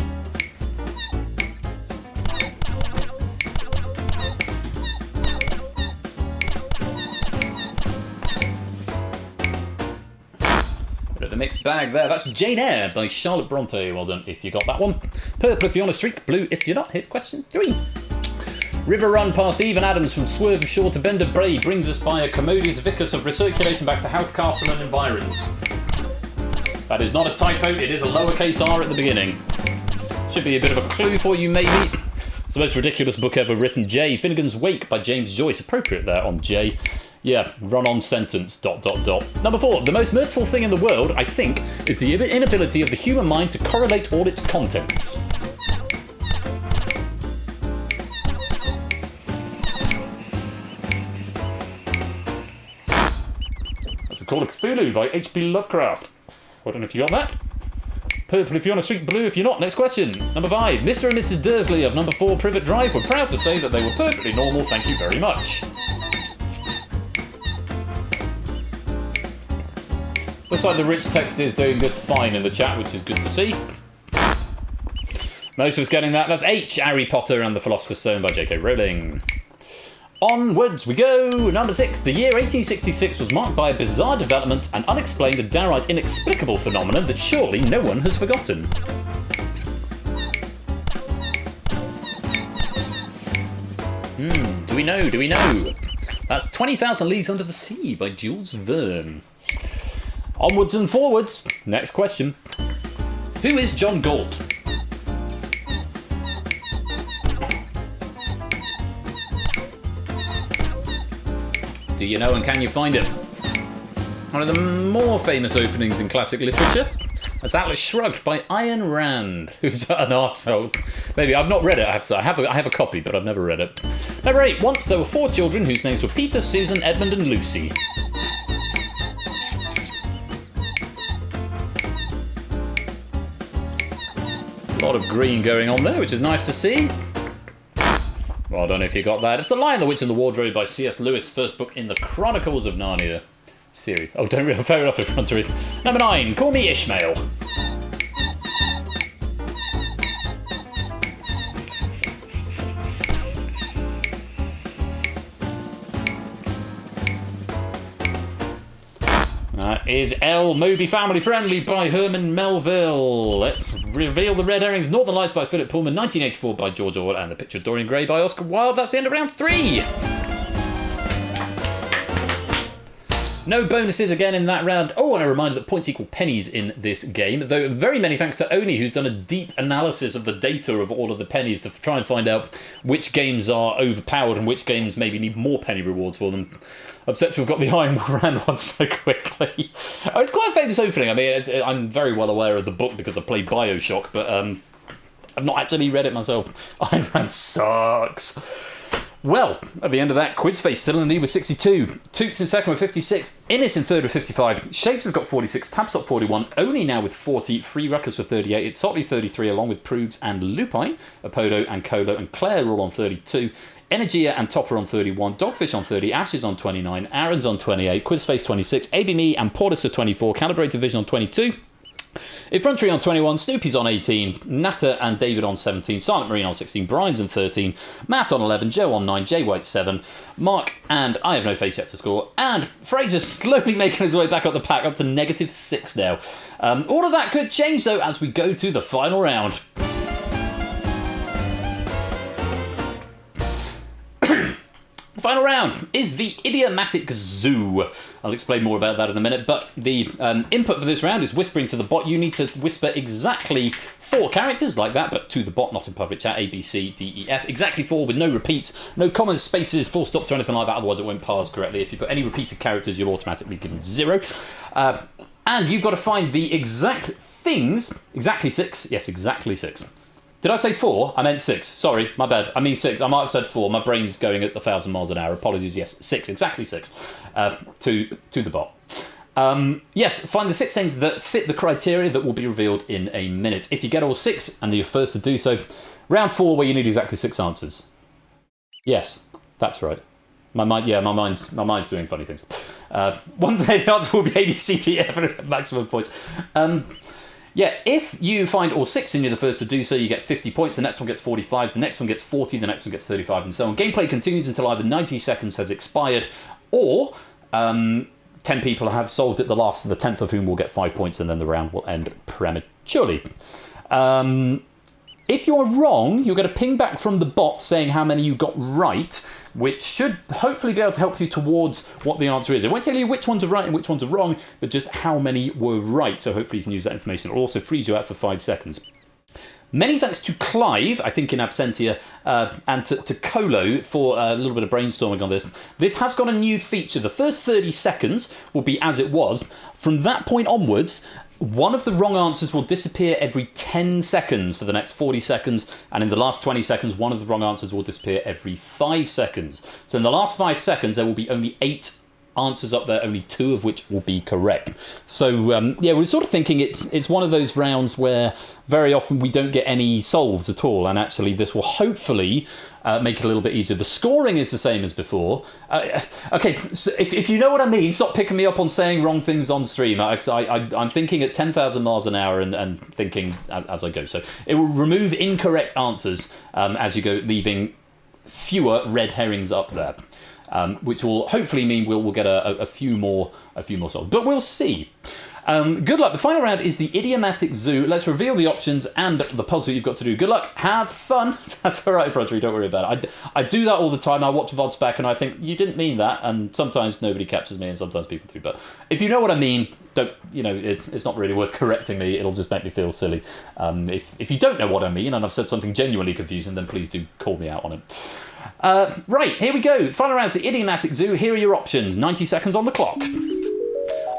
The mixed bag there. That's Jane Eyre by Charlotte Bronte. Well done if you got that one. Purple if you're on a streak, blue if you're not. Here's question 3. River run past Eve and Adams from Swerve of Shore to Bend of Bray brings us by a commodious vicus of recirculation back to Howth Castle and environs. That is not a typo, it is a lowercase r at the beginning. Should be a bit of a clue for you maybe. It's the most ridiculous book ever written. J. Finnegan's Wake by James Joyce. Appropriate there on J. Yeah, run-on sentence, ... Number 4. The most merciful thing in the world, I think, is the inability of the human mind to correlate all its contents. That's a Call of Cthulhu by H.P. Lovecraft. I don't know if you got that. Purple if you're on a streak, blue if you're not. Next question. Number 5. Mr. and Mrs. Dursley of number 4 Privet Drive were proud to say that they were perfectly normal, thank you very much. Looks like the rich text is doing just fine in the chat, which is good to see. Most of us getting that. That's H. Harry Potter and the Philosopher's Stone by J.K. Rowling. Onwards we go. Number 6. The year 1866 was marked by a bizarre development, an unexplained and downright inexplicable phenomenon that surely no one has forgotten. Do we know? Do we know? That's 20,000 Leagues Under the Sea by Jules Verne. Onwards and forwards. Next question. Who is John Galt? Do you know and can you find him? One of the more famous openings in classic literature. That's Atlas Shrugged by Ayn Rand, who's an arsehole. Maybe I've not read it. I have to. I have a copy, but I've never read it. Number 8. Once there were 4 children whose names were Peter, Susan, Edmund, and Lucy. A lot of green going on there, which is nice to see. Well, I don't know if you got that. It's The Lion, the Witch, and the Wardrobe by C.S. Lewis, first book in the Chronicles of Narnia series. Oh, don't read fair enough in front of it. Number 9, Call Me Ishmael. That is L. Moby Family Friendly by Herman Melville. Let's reveal the red herrings. Northern Lights by Philip Pullman. 1984 by George Orwell. And The Picture of Dorian Gray by Oscar Wilde. That's the end of round 3. No bonuses again in that round. Oh, and a reminder that points equal pennies in this game. Though very many thanks to Oni, who's done a deep analysis of the data of all of the pennies to try and find out which games are overpowered and which games maybe need more penny rewards for them. Upset to have got the Iron Ran one so quickly. Oh, it's quite a famous opening. I mean, I'm very well aware of the book because I played Bioshock, but I've not actually read it myself. Iron Ran sucks. Well, at the end of that, Quizface still in the lead with 62. Toots in second with 56. Innes in third with 55. Shapes has got 46. Tabsot 41. Only now with 40. Free Ruckers with 38. It's Sotley 33 along with Prugs and Lupine. Apodo and Colo and Claire are all on 32. Energia and Topper on 31, Dogfish on 30, Ashes on 29, Aaron's on 28, Quizface 26, ABME and Portis are 24, Calibrated Vision on 22, Effrontery on 21, Snoopy's on 18, Natter and David on 17, Silent Marine on 16, Brian's on 13, Matt on 11, Joe on 9, Jay White 7, Mark and I have no face yet to score, and Fraser's slowly making his way back up the pack up to -6 now. All of that could change though as we go to the final round. The final round is the idiomatic zoo. I'll explain more about that in a minute, but the input for this round is whispering to the bot. You need to whisper exactly 4 characters like that, but to the bot, not in public chat. A, B, C, D, E, F. Exactly 4 with no repeats, no commas, spaces, full stops or anything like that, otherwise it won't parse correctly. If you put any repeated characters, you'll automatically give them 0. And you've got to find the exact things, exactly 6, yes, exactly 6. Did I say 4? I meant 6. Sorry, my bad. I mean 6. I might have said 4. My brain's going at 1,000 miles an hour. Apologies. Yes, 6. Exactly 6. To the bot. Yes, find the 6 things that fit the criteria that will be revealed in a minute. If you get all 6 and you're first to do so, round 4 where you need exactly 6 answers. Yes, that's right. My mind's doing funny things. One day the answer will be A, B, C, D, F, and maximum points. Yeah, if you find all 6 and you're the first to do so, you get 50 points. The next one gets 45, the next one gets 40, the next one gets 35, and so on. Gameplay continues until either 90 seconds has expired, or 10 people have solved it, the 10th of whom will get 5 points, and then the round will end prematurely. If you're wrong, you'll get a ping back from the bot saying how many you got right, which should hopefully be able to help you towards what the answer is. It won't tell you which ones are right and which ones are wrong, but just how many were right. So hopefully you can use that information. It'll also freeze you out for 5 seconds. Many thanks to Clive, I think in absentia, and to Colo for a little bit of brainstorming on this. This has got a new feature. The first 30 seconds will be as it was. From that point onwards, one of the wrong answers will disappear every 10 seconds for the next 40 seconds, and in the last 20 seconds, one of the wrong answers will disappear every 5 seconds. So in the last 5 seconds, there will be only 8 answers up there, only 2 of which will be correct. So yeah, we're sort of thinking it's one of those rounds where very often we don't get any solves at all, and actually this will hopefully make it a little bit easier. The scoring is the same as before. Okay, so if you know what I mean, stop picking me up on saying wrong things on stream. I'm thinking at 10,000 miles an hour and thinking as I go. So it will remove incorrect answers as you go, leaving fewer red herrings up there. Which will hopefully mean we'll get a few more solves. But we'll see. Good luck. The final round is the idiomatic zoo. Let's reveal the options and the puzzle you've got to do. Good luck. Have fun. That's all right, Rodri. Don't worry about it. I do that all the time. I watch VODs back and I think, you didn't mean that. And sometimes nobody catches me and sometimes people do. But if you know what I mean, don't, it's not really worth correcting me. It'll just make me feel silly. If you don't know what I mean and I've said something genuinely confusing, then please do call me out on it. Right, here we go. Final round is the idiomatic zoo. Here are your options. 90 seconds on the clock.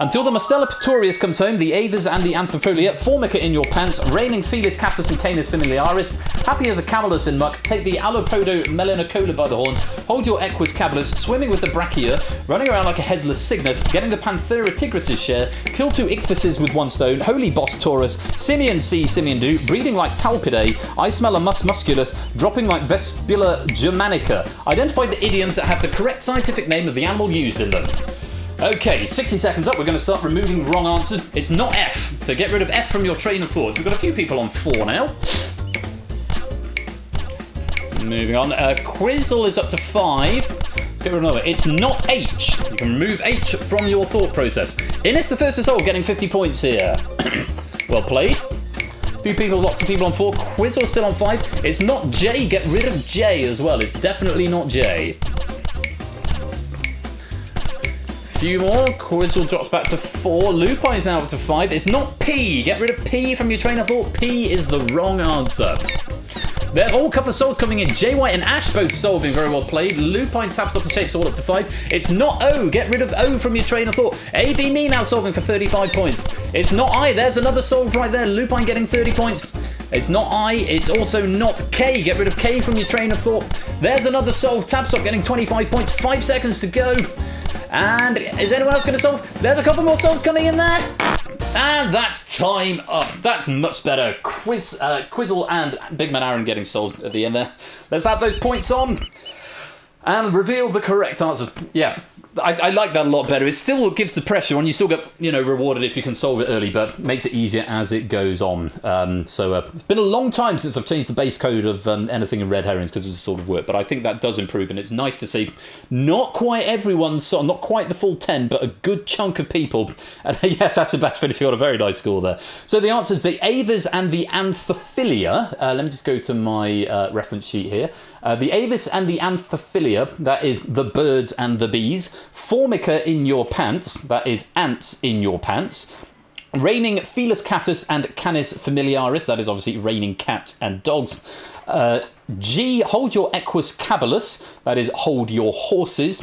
Until the Mustela Pretorius comes home, the Avers and the Anthopholia, Formica in your pants, reigning Felis Catus and Canis Familiaris, happy as a camelus in muck, take the Alopodo Melanocola by the horns, hold your Equus Cabalus, swimming with the Brachia, running around like a headless Cygnus, getting the Panthera Tigris' share, kill 2 Ichthυses with 1 stone, holy boss Taurus, Simeon C, Simeon do, breathing like Talpidae, I smell a mus musculus, dropping like Vespula Germanica. Identify the idioms that have the correct scientific name of the animal used in them. Okay, 60 seconds up, we're going to start removing wrong answers. It's not F, so get rid of F from your train of thoughts. We've got a few people on 4 now. Moving on, Quizzle is up to 5. Let's get rid of another. It's not H. You can remove H from your thought process. Ines the first to solve, getting 50 points here. Well played. Lots of people on 4. Quizzle still on 5. It's not J, get rid of J as well. It's definitely not J. Few more. Quizzle drops back to 4. Lupine is now up to 5. It's not P. Get rid of P from your train of thought. P is the wrong answer. There are all a couple of souls coming in. J White and Ash both solving, very well played. Lupine taps off the shapes all up to 5. It's not O. Get rid of O from your train of thought. A, B, me now solving for 35 points. It's not I. There's another solve right there. Lupine getting 30 points. It's not I. It's also not K. Get rid of K from your train of thought. There's another solve. Tapstop getting 25 points. 5 seconds to go. And is anyone else going to solve? There's a couple more solves coming in there. And that's time up. That's much better. Quizzle and Big Man Aaron getting solved at the end there. Let's add those points on and reveal the correct answers. Yeah, I like that a lot better. It still gives the pressure on. You still get, rewarded if you can solve it early, but makes it easier as it goes on. So it's been a long time since I've changed the base code of anything in Red Herrings because it's sort of work, but I think that does improve, and it's nice to see not quite everyone, not quite the full 10, but a good chunk of people. And yes, that's about finishing on a very nice score there. So the answers, the Avers and the Anthophilia. Let me just go to my reference sheet here. The avis and the anthophilia, that is the birds and the bees. Formica in your pants, that is ants in your pants. Raining Felis catus and canis familiaris, that is obviously raining cats and dogs. G, hold your equus caballus, that is hold your horses.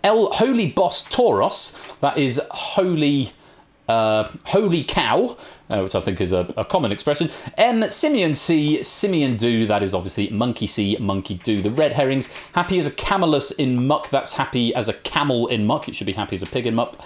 L, holy boss tauros, that is holy cow, which I think is a common expression. M, simian C, simian do, that is obviously monkey see, monkey do. The red herrings, happy as a camelus in muck, that's happy as a camel in muck, it should be happy as a pig in muck.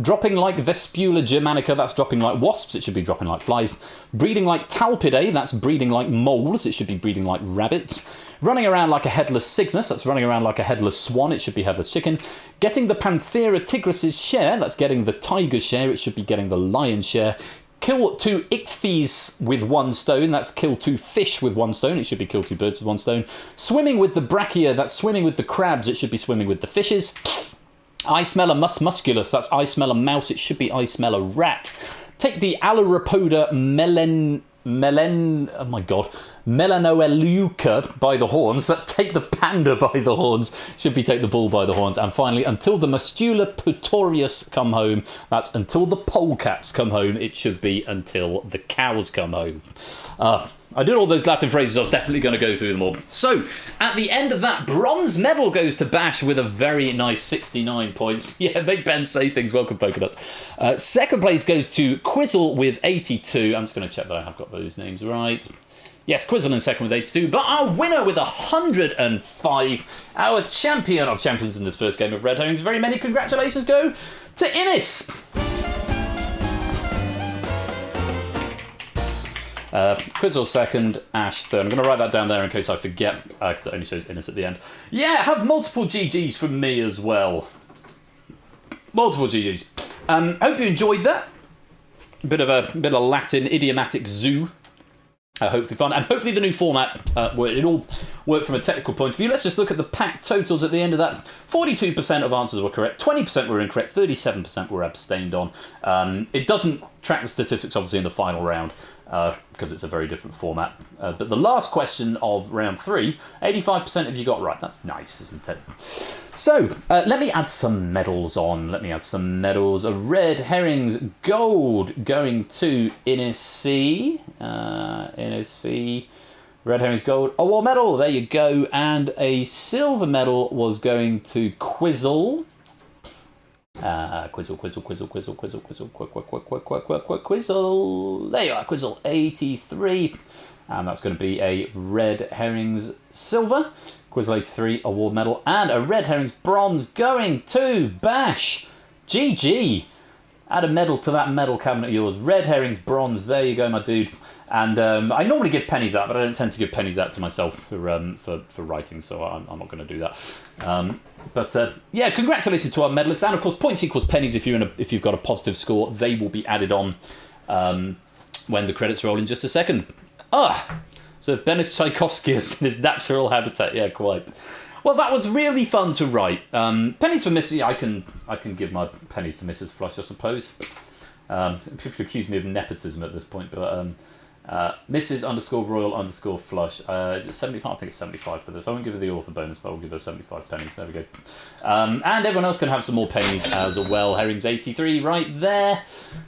Dropping like Vespula germanica, that's dropping like wasps, it should be dropping like flies. Breeding like talpidae, that's breeding like moles, it should be breeding like rabbits. Running around like a headless cygnus, that's running around like a headless swan, it should be headless chicken. Getting the Panthera tigris's share, that's getting the tiger's share, it should be getting the lion's share. Kill 2 ichthys with 1 stone, that's kill 2 fish with 1 stone, it should be kill 2 birds with 1 stone. Swimming with the brachia, that's swimming with the crabs, it should be swimming with the fishes. I smell a musculus, that's I smell a mouse, it should be I smell a rat. Take the Alauropoda Melanoeleuca by the horns. Let's take the panda by the horns. Should be take the bull by the horns. And finally, until the Mustula putorius come home. That's until the polecats come home. It should be until the cows come home. I did all those Latin phrases. I was definitely going to go through them all. So, at the end of that, bronze medal goes to Bash with a very nice 69 points. Yeah, make Ben say things. Welcome, Pokenuts. Second place goes to Quizzle with 82. I'm just going to check that I have got those names right. Yes, Quizzle in second with 82. But our winner with 105, our champion of champions in this first game of Red Herrings. Very many congratulations go to Innis. Quizzle second, Ash third. I'm going to write that down there in case I forget, because it only shows Innis at the end. Yeah, have multiple GGs from me as well. Multiple GGs. Hope you enjoyed that. Bit of Latin idiomatic zoo. Hopefully fun, and hopefully the new format it all worked from a technical point of view. Let's just look at the pack totals at the end of that. 42% of answers were correct, 20% were incorrect, 37% were abstained on. It doesn't track the statistics obviously in the final round because it's a very different format. But the last question of round 3, 85% of you got right. That's nice, isn't it? So, let me add some medals on. A red herrings gold going to Innis C. Red herrings gold. A war medal, there you go. And a silver medal was going to Quizzle. Quizzle. There you are, Quizzle 83. And that's going to be a red herrings silver. Quizzle 83 award medal. And a red herrings bronze going to Bash. GG. Add a medal to that medal cabinet of yours. Red herrings bronze. There you go, my dude. And I normally give pennies out, but I don't tend to give pennies out to myself for writing, so I'm not going to do that. But yeah, congratulations to our medalists, and of course, points equals pennies. If you've got a positive score, they will be added on when the credits roll in just a second. So if Benis Tchaikovsky is in his natural habitat, yeah, quite. Well, that was really fun to write. Pennies for Missy, I can give my pennies to Mrs. Flush, I suppose. People accuse me of nepotism at this point, but Mrs. _Royal _Flush. Is it 75? I think it's 75 for this. I won't give her the author bonus, but I'll give her 75 pennies. There we go. And everyone else can have some more pennies as well. Herrings 83 right there.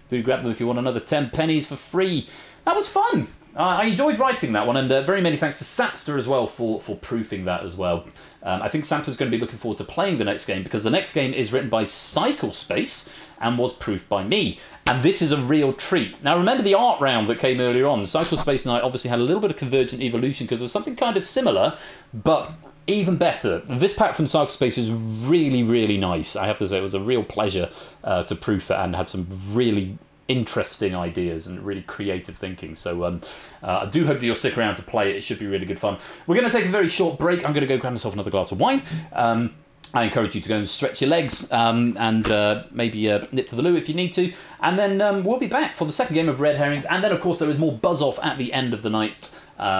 Do grab them if you want another 10 pennies for free. That was fun. I enjoyed writing that one, and very many thanks to Satster as well for proofing that as well. I think Samta's going to be looking forward to playing the next game, because the next game is written by Cycle Space and was proofed by me. And this is a real treat. Now, remember the art round that came earlier on? Cycle Space and I obviously had a little bit of Convergent Evolution because there's something kind of similar, but even better. This pack from Cycle Space is really, really nice. I have to say, it was a real pleasure to proof it, and had some really interesting ideas and really creative thinking. So I do hope that you'll stick around to play it. It should be really good fun. We're going to take a very short break. I'm going to go grab myself another glass of wine. I encourage you to go and stretch your legs and maybe nip to the loo if you need to. And then we'll be back for the second game of Red Herrings. And then, of course, there is more buzz-off at the end of the night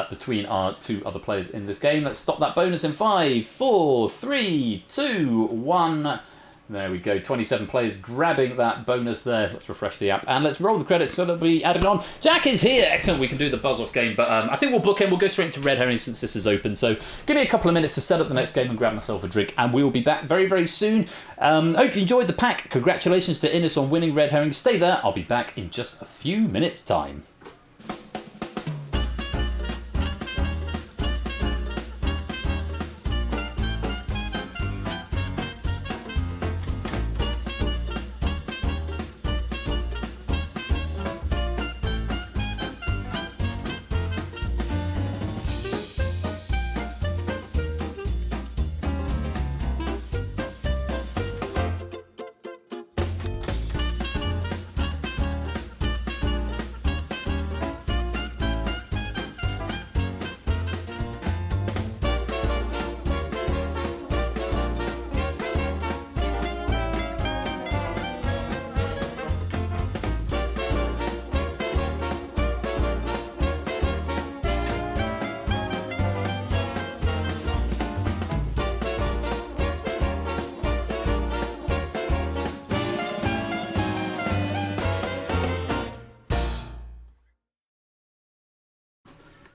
between our two other players in this game. Let's stop that bonus in 5, 4, 3, 2, 1... There we go, 27 players grabbing that bonus there. Let's refresh the app and let's roll the credits so that we add it on. Jack is here. Excellent, we can do the buzz-off game, but I think we'll book in. We'll go straight into Red Herrings since this is open. So give me a couple of minutes to set up the next game and grab myself a drink, and we will be back very, very soon. Hope you enjoyed the pack. Congratulations to Innes on winning Red Herrings. Stay there. I'll be back in just a few minutes' time.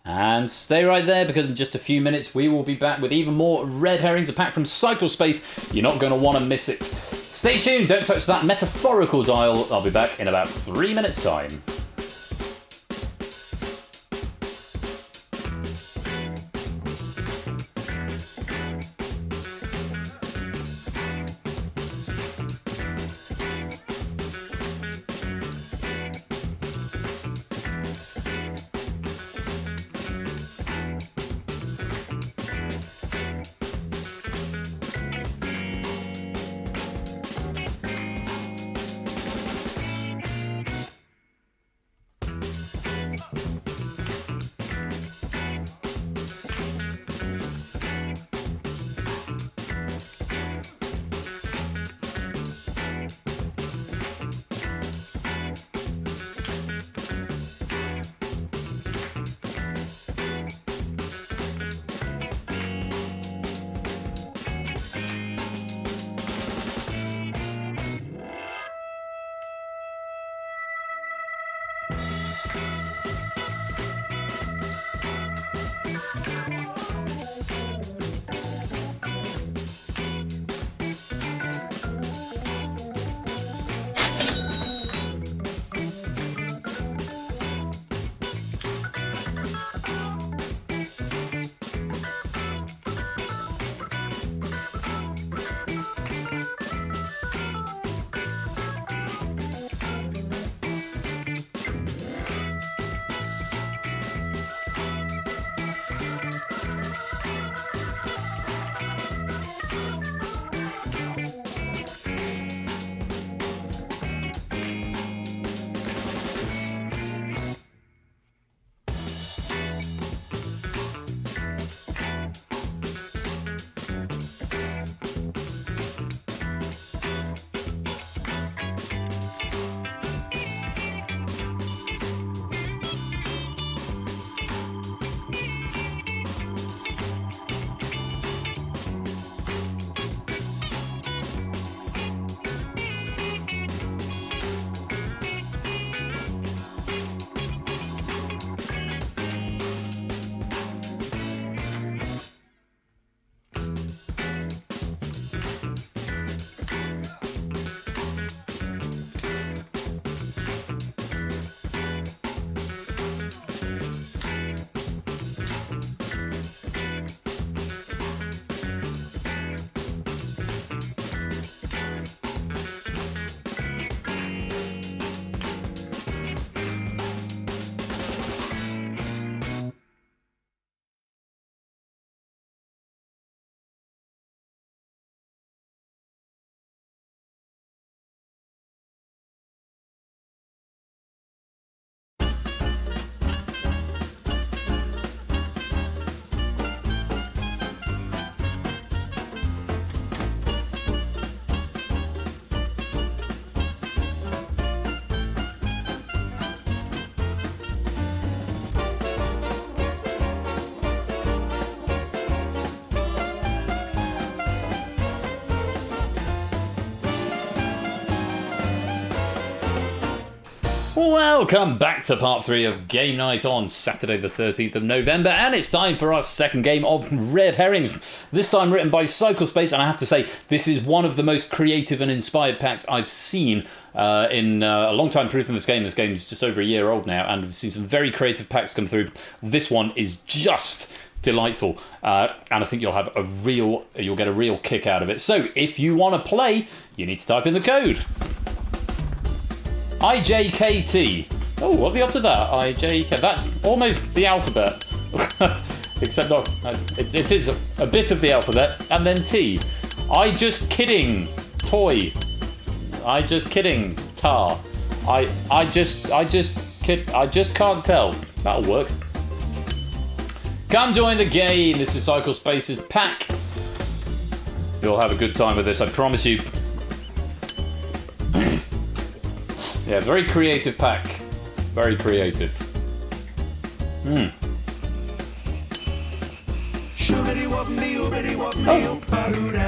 And stay right there, because in just a few minutes we will be back with even more Red Herrings, a pack from Cyclespace. You're not going to want to miss it. Stay tuned, don't touch that metaphorical dial. I'll be back in about 3 minutes' time. Welcome back to part 3 of Game Night on Saturday the 13th of November, and it's time for our second game of Red Herrings. This time written by Cyclespace, and I have to say, this is one of the most creative and inspired packs I've seen in a long time proof in this game. This game is just over a year old now, and we've seen some very creative packs come through. This one is just delightful, and I think you'll get a real kick out of it. So, if you want to play, you need to type in the code. IJKT. Oh, what are we up to that? IJK. That's almost the alphabet. Except not. It is a bit of the alphabet. And then T. I just kidding. Toy. I just kidding. Tar. I just can't tell. That'll work. Come join the game. This is Cyclespace's pack. You'll have a good time with this, I promise you. Yeah, it's a very creative pack. Very creative. Oh.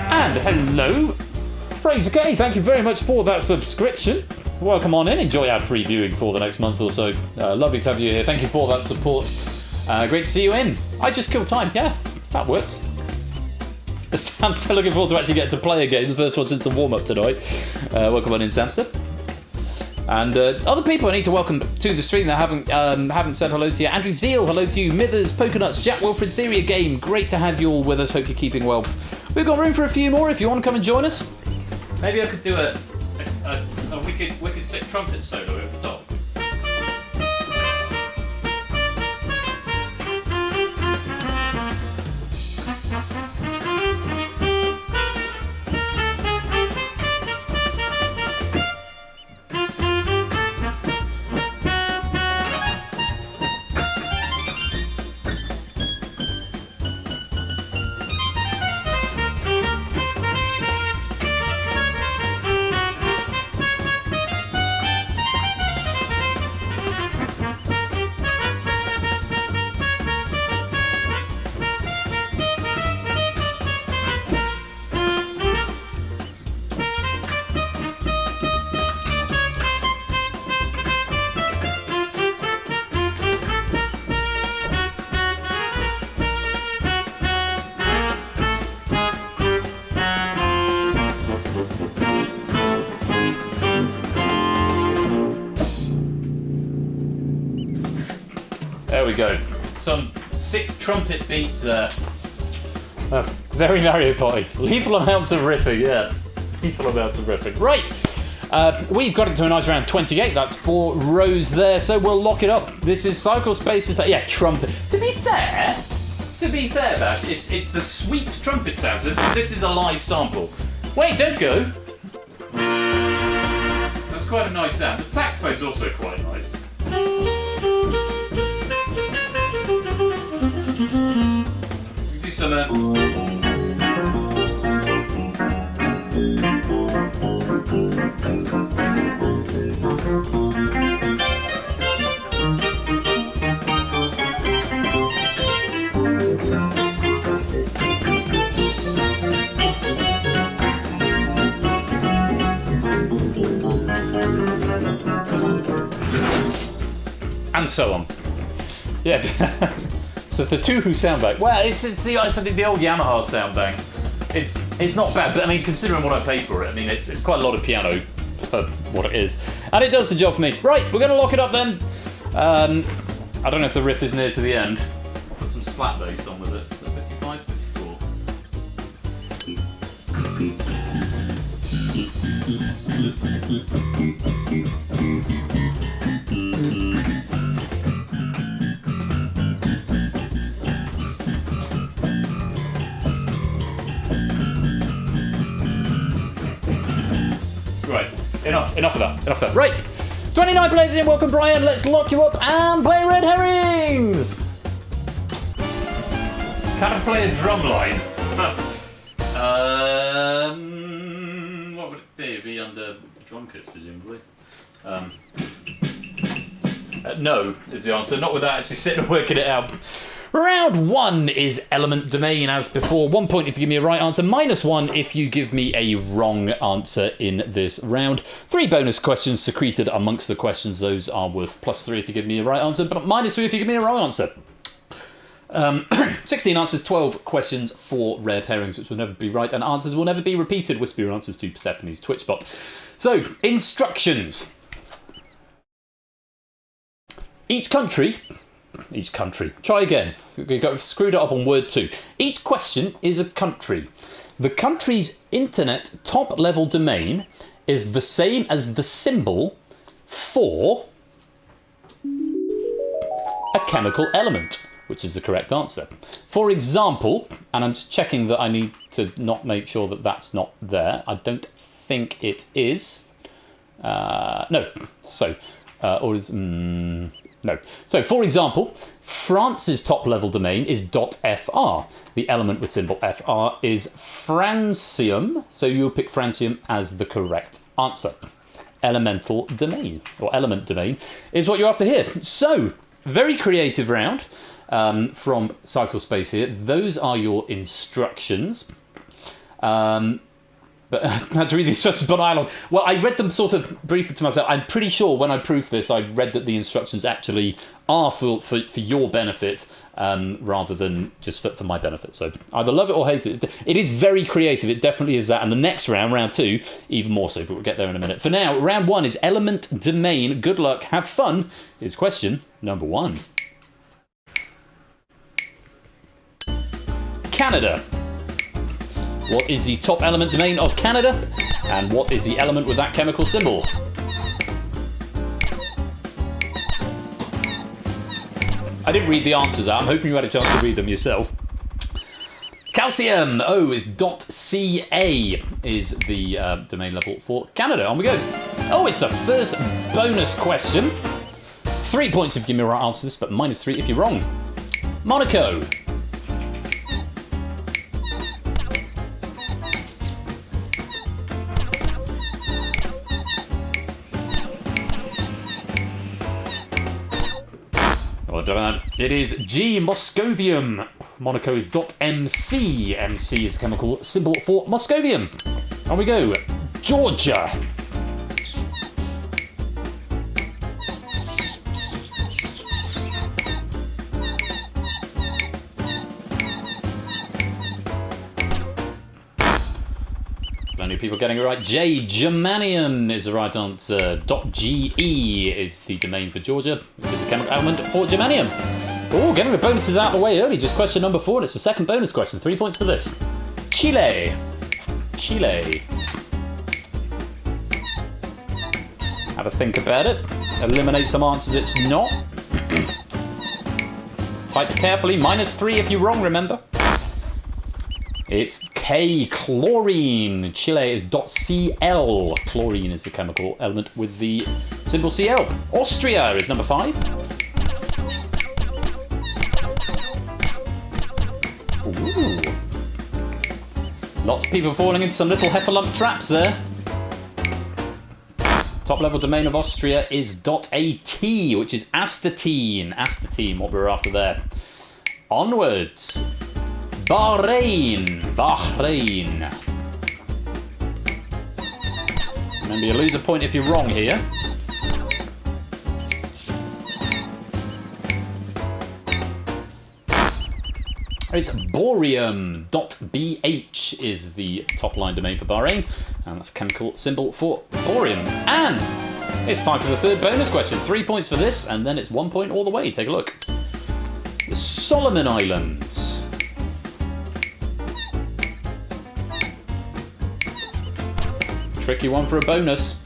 And hello, Fraser K. Thank you very much for that subscription. Welcome on in. Enjoy our free viewing for the next month or so. Lovely to have you here. Thank you for that support. Great to see you in. I just killed time. Yeah, that works. I'm still looking forward to actually getting to play again. The first one since the warm-up tonight. Welcome on in, Samster. And other people I need to welcome to the stream that haven't said hello to you. Andrew Zeal, hello to you. Mithers, Pokenuts, Jack Wilfred, Theory Game. Great to have you all with us. Hope you're keeping well. We've got room for a few more if you want to come and join us. Maybe I could do a wicked sick trumpet solo at the top. There we go. Some sick trumpet beats there. Very Mario Party. Lethal amounts of riffing, yeah. Lethal amounts of riffing. Right. We've got it to a nice round 28. That's 4 rows there, so we'll lock it up. This is Cyclespace's... Yeah, trumpet. To be fair, Bash, it's the sweet trumpet sounds. This is a live sample. Wait, don't go. That's quite a nice sound. The saxophone's also quite nice. Do some and so on. Yeah. So the two who sound bang. Well, it's the old Yamaha sound bang. It's not bad, but I mean, considering what I paid for it, I mean, it's quite a lot of piano for what it is, and it does the job for me. Right, we're gonna lock it up then. I don't know if the riff is near to the end. I'll put some slap bass on with it. Is that 55, 54? Right, enough of that. Right, 29 players in, welcome Brian, let's lock you up and play Red Herrings! Can I play a drum line? What would it be? It'd be under drum kits, presumably. No, is the answer, not without actually sitting and working it out. Round 1 is element domain as before. 1 point if you give me a right answer, -1 if you give me a wrong answer in this round. 3 bonus questions secreted amongst the questions. Those are worth +3 if you give me a right answer, but -3 if you give me a wrong answer. 16 answers, 12 questions for red herrings, which will never be right, and answers will never be repeated. Whisper your answers to Persephone's Twitch bot. So, instructions. Each country, try again. We got screwed it up on word 2. Each question is a country. The country's internet top level domain is the same as the symbol for a chemical element, which is the correct answer. For example, and I'm just checking that I need to not make sure that that's not there. I don't think it is. No. So, or is... no. So, for example, France's top-level domain is .fr. The element with symbol FR is francium, so you'll pick francium as the correct answer. Elemental domain, or element domain, is what you're after here. So, very creative round from Cyclespace here. Those are your instructions. But I had to read the instructions on Ireland. Well, I read them sort of briefly to myself. I'm pretty sure when I proofed this, I read that the instructions actually are for your benefit rather than just for my benefit. So either love it or hate it. It is very creative. It definitely is that. And the next round, round 2, even more so. But we'll get there in a minute. For now, round 1 is element domain. Good luck. Have fun is question number 1. Canada. What is the top element domain of Canada? And what is the element with that chemical symbol? I didn't read the answers out. I'm hoping you had a chance to read them yourself. Calcium. O is .ca is the domain level for Canada. On we go. Oh, it's the first bonus question. 3 points if you give me a right answer to this, but -3 if you're wrong. Monaco. It is G, Moscovium. Monaco is .mc. MC is a chemical symbol for Moscovium. On we go. Georgia. Plenty of people getting it right. J, germanium is the right answer. .ge is the domain for Georgia, which is the chemical element for germanium. Oh, getting the bonuses out of the way early. Just question number 4, and it's the second bonus question. 3 points for this. Chile. Chile. Have a think about it. Eliminate some answers it's not. Type carefully. -3 if you're wrong, remember. It's K, chlorine. Chile is .cl. Chlorine is the chemical element with the symbol Cl. Austria is number 5. Ooh. Lots of people falling into some little heffalump traps there. Top level domain of Austria is .at, which is astatine. Astatine, what we're after there. Onwards. Bahrain. Bahrain. Remember, you lose a point if you're wrong here. It's borium. .bh is the top line domain for Bahrain, and that's a chemical symbol for borium. And it's time for the third bonus question. 3 points for this, and then it's 1 point all the way. Take a look. The Solomon Islands. Tricky one for a bonus.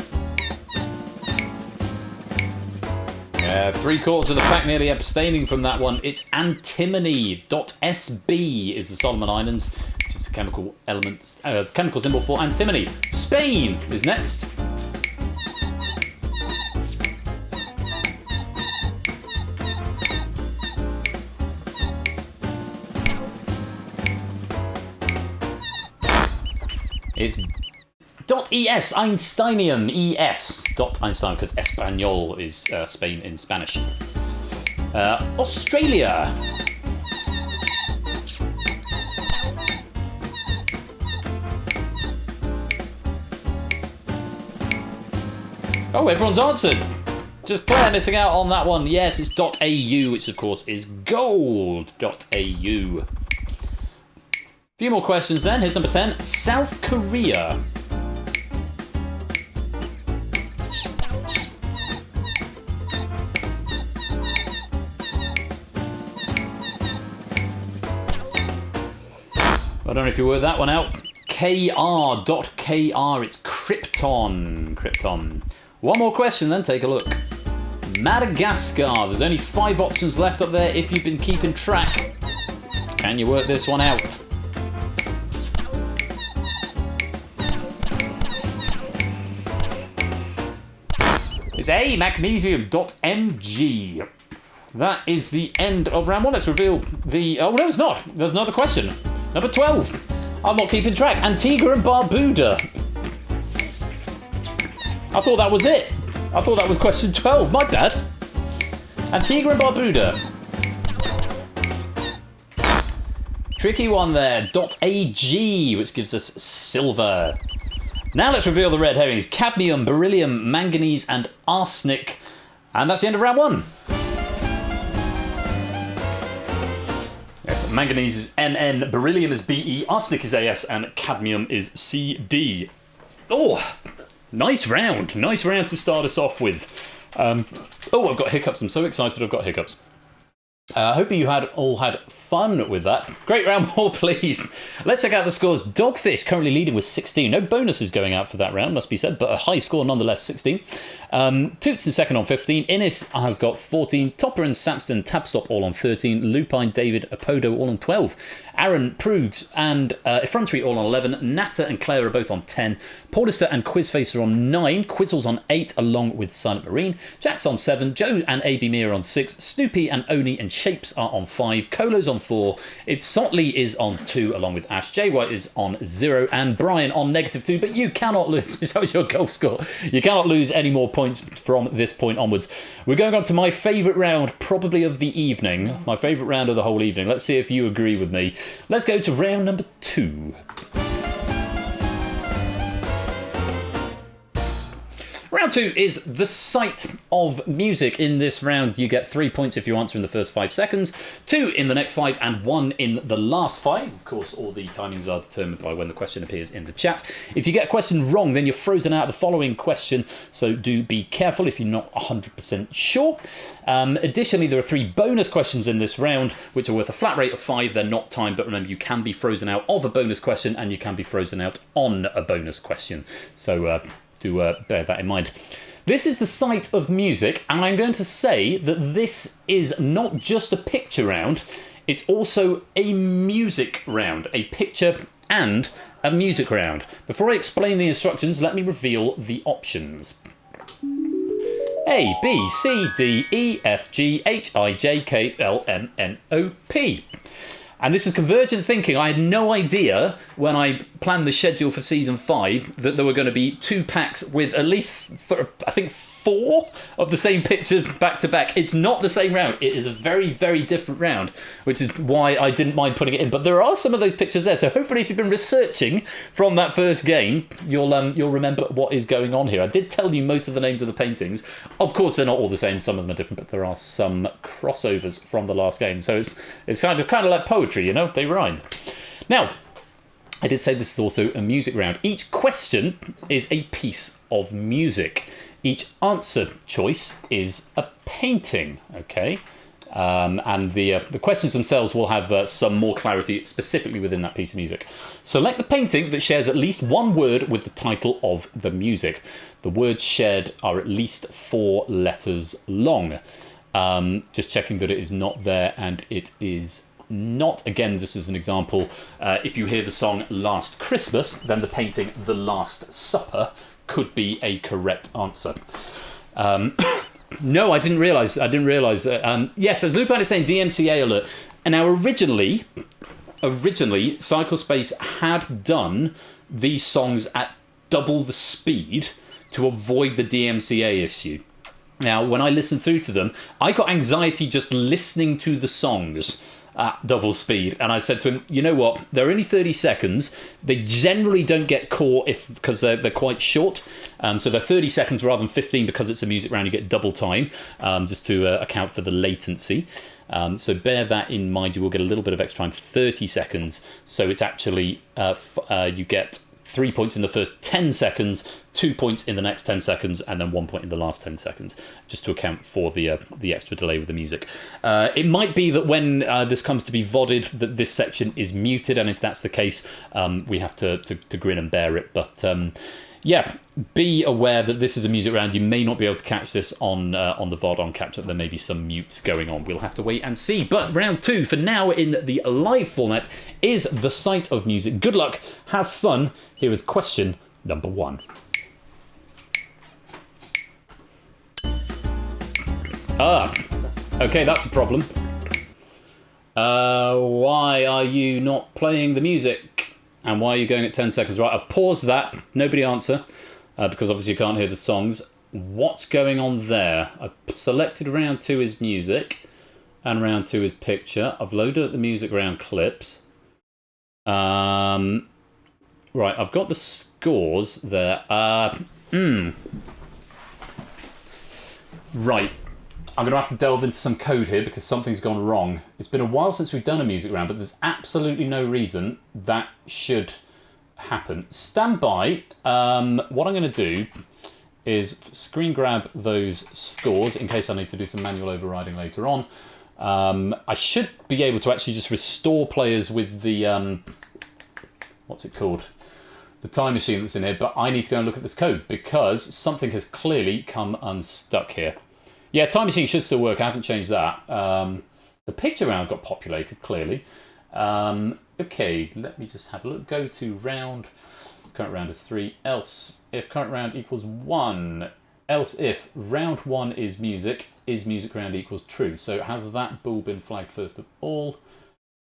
3/4 of the pack nearly abstaining from that one. It's antimony. .sb is the Solomon Islands, which is a chemical element, chemical symbol for antimony. Spain is next. It's .es, Einsteinium, ES. Einstein, because Español is Spain in Spanish. Australia. Oh, everyone's answered. Just Claire missing out on that one. Yes, it's .au, which of course is gold.au. Few more questions then. Here's number 10. South Korea. I don't know if you worked that one out. KR.KR. It's Krypton. Krypton. One more question then. Take a look. Madagascar. There's only 5 options left up there if you've been keeping track. Can you work this one out? It's A, magnesium.mg. That is the end of round 1. Let's reveal the... Oh, no, it's not. There's another question. Number 12. I'm not keeping track. Antigua and Barbuda. I thought that was it. I thought that was question 12. My bad. Antigua and Barbuda. Tricky one there. .ag, which gives us silver. Now let's reveal the red herrings. Cadmium, beryllium, manganese, and arsenic. And that's the end of round 1. Yes, manganese is Mn, beryllium is Be, arsenic is As, and cadmium is Cd. Oh, nice round. Nice round to start us off with. Oh, I've got hiccups. I'm so excited I've got hiccups. I hope you all had fun with that. Great round more, please. Let's check out the scores. Dogfish currently leading with 16. No bonuses going out for that round, must be said, but a high score nonetheless, 16. Toots in second on 15. Innis has got 14. Topper and Sapston, Tabstop all on 13. Lupine, David, Apodo all on 12. Aaron, Prugs and Effrontery all on 11. Natta and Claire are both on 10. Paulister and Quizface are on 9. Quizzles on 8 along with Silent Marine. Jack's on 7. Joe and AB Mir on 6. Snoopy and Oni and Shapes are on 5. Colo's on 4. It's Sotley is on 2 along with Ash. J White is on 0 and Brian on -2. But you cannot lose. That was your golf score. You cannot lose any more points from this point onwards. We're going on to my favourite round, probably of the evening. My favourite round of the whole evening. Let's see if you agree with me. Let's go to round number 2. Round 2 is the site of music. In this round, you get 3 points if you answer in the first 5 seconds, 2 in the next 5, and 1 in the last 5. Of course, all the timings are determined by when the question appears in the chat. If you get a question wrong, then you're frozen out of the following question, so do be careful if you're not 100% sure. Additionally, there are 3 bonus questions in this round, which are worth a flat rate of 5. They're not timed, but remember, you can be frozen out of a bonus question, and you can be frozen out on a bonus question. So, do bear that in mind. This is the site of music, and I'm going to say that this is not just a picture round, it's also a music round, a picture and a music round. Before I explain the instructions, let me reveal the options. A, B, C, D, E, F, G, H, I, J, K, L, M, N, O, P. And this is convergent thinking. I had no idea when I planned the schedule for season 5 that there were going to be 2 packs with at least, I think, 4 of the same pictures back to back. It's not the same round. It is a very, very different round, which is why I didn't mind putting it in. But there are some of those pictures there. So hopefully if you've been researching from that first game, you'll remember what is going on here. I did tell you most of the names of the paintings. Of course, they're not all the same. Some of them are different, but there are some crossovers from the last game. So it's kind of like poetry, you know? They rhyme. Now, I did say this is also a music round. Each question is a piece of music. Each answer choice is a painting, okay? And the questions themselves will have some more clarity specifically within that piece of music. Select the painting that shares at least one word with the title of the music. The words shared are at least 4 letters long. Just checking that it is not there, and it is not. Again, just as an example, if you hear the song Last Christmas, then the painting The Last Supper could be a correct answer. No, I didn't realise. Yes, as Lupin is saying, DMCA alert. And now, originally, Cyclespace had done these songs at double the speed to avoid the DMCA issue. Now, when I listened through to them, I got anxiety just listening to the songs. at double speed. And I said to him, you know what? They're only 30 seconds. They generally don't get caught because they're quite short. So they're 30 seconds rather than 15 because it's a music round. You get double time just to account for the latency. So bear that in mind. You will get a little bit of extra time, 30 seconds. So it's actually, you get 3 points in the first 10 seconds, 2 points in the next 10 seconds, and then 1 point in the last 10 seconds, just to account for the extra delay with the music. It might be that when this comes to be VODed, that this section is muted, and if that's the case, we have to grin and bear it. But yeah, be aware that this is a music round. You may not be able to catch this on the VOD on catch up. There may be some mutes going on. We'll have to wait and see. But round 2 for now in the live format is the sight of music. Good luck. Have fun. Here is question number 1. Okay, that's a problem. Why are you not playing the music? And why are you going at 10 seconds? Right, I've paused that. Nobody answer, because obviously you can't hear the songs. What's going on there? I've selected round 2 is music, and round 2 is picture. I've loaded up the music round clips. Right, I've got the scores there. Right. I'm going to have to delve into some code here because something's gone wrong. It's been a while since we've done a music round, but there's absolutely no reason that should happen. Stand by. What I'm going to do is screen grab those scores in case I need to do some manual overriding later on. I should be able to actually just restore players with the... what's it called? The time machine that's in here, but I need to go and look at this code because something has clearly come unstuck here. Yeah, time machine should still work. I haven't changed that. The picture round got populated, clearly. Okay, let me just have a look. Go to round. Current round is 3. Else, if current round equals 1. Else, if round 1 is music round equals true. So has that bool been flagged first of all?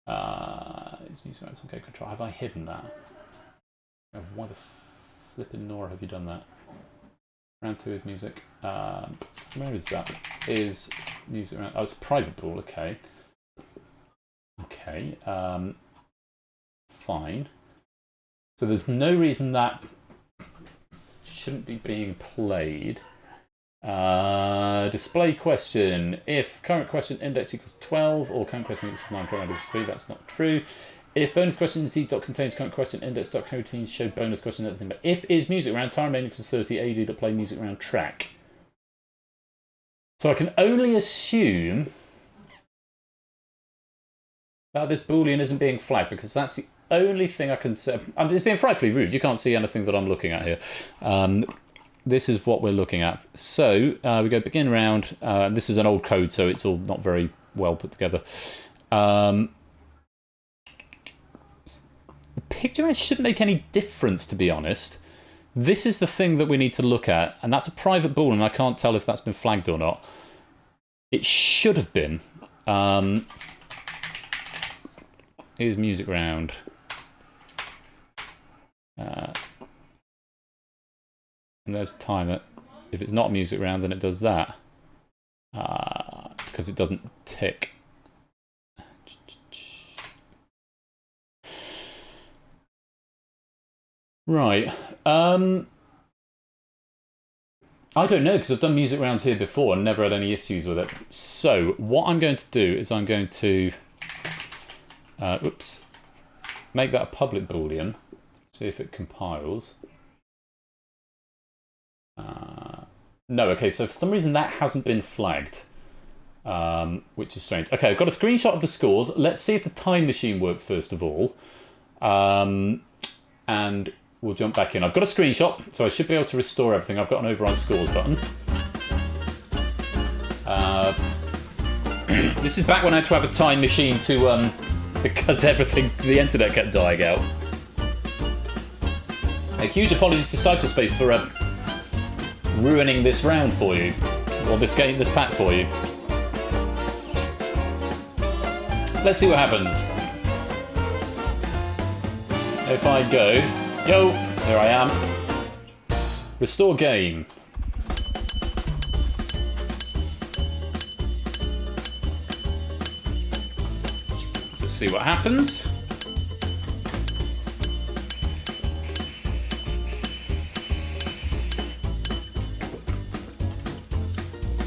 Is music round okay control? Have I hidden that? Why the flipping Nora have you done that? Round 2 is music. Where is that? Is music round? Oh, it's a private pool. Okay. Okay. Fine. So there's no reason that shouldn't be being played. Display question. If current question index equals 12 or current question equals 9, current index 3, that's not true. If bonus question contains current question index contains show bonus question everything. But if is music round time remaining equals 30 AD to play music round track. So I can only assume that this boolean isn't being flagged because that's the only thing I can say. It's being frightfully rude. You can't see anything that I'm looking at here. This is what we're looking at. So we go begin round. This is an old code, so it's all not very well put together. The picture image shouldn't make any difference, to be honest. This is the thing that we need to look at, and that's a private ball, and I can't tell if that's been flagged or not. It should have been. Here's music round. And there's timer. If it's not music round, then it does that. Because it doesn't tick. Right. I don't know because I've done music rounds here before and never had any issues with it. So what I'm going to do is I'm going to make that a public boolean. See if it compiles. No, okay, so for some reason that hasn't been flagged, which is strange. Okay, I've got a screenshot of the scores. Let's see if the time machine works first of all. And we'll jump back in. I've got a screenshot, so I should be able to restore everything. I've got an override scores button. This is back when I had to have a time machine to, because the internet kept dying out. A huge apologies to Cyberspace for ruining this round for you, or this pack for you. Let's see what happens. If I go, yo, there I am. Restore game. see what happens.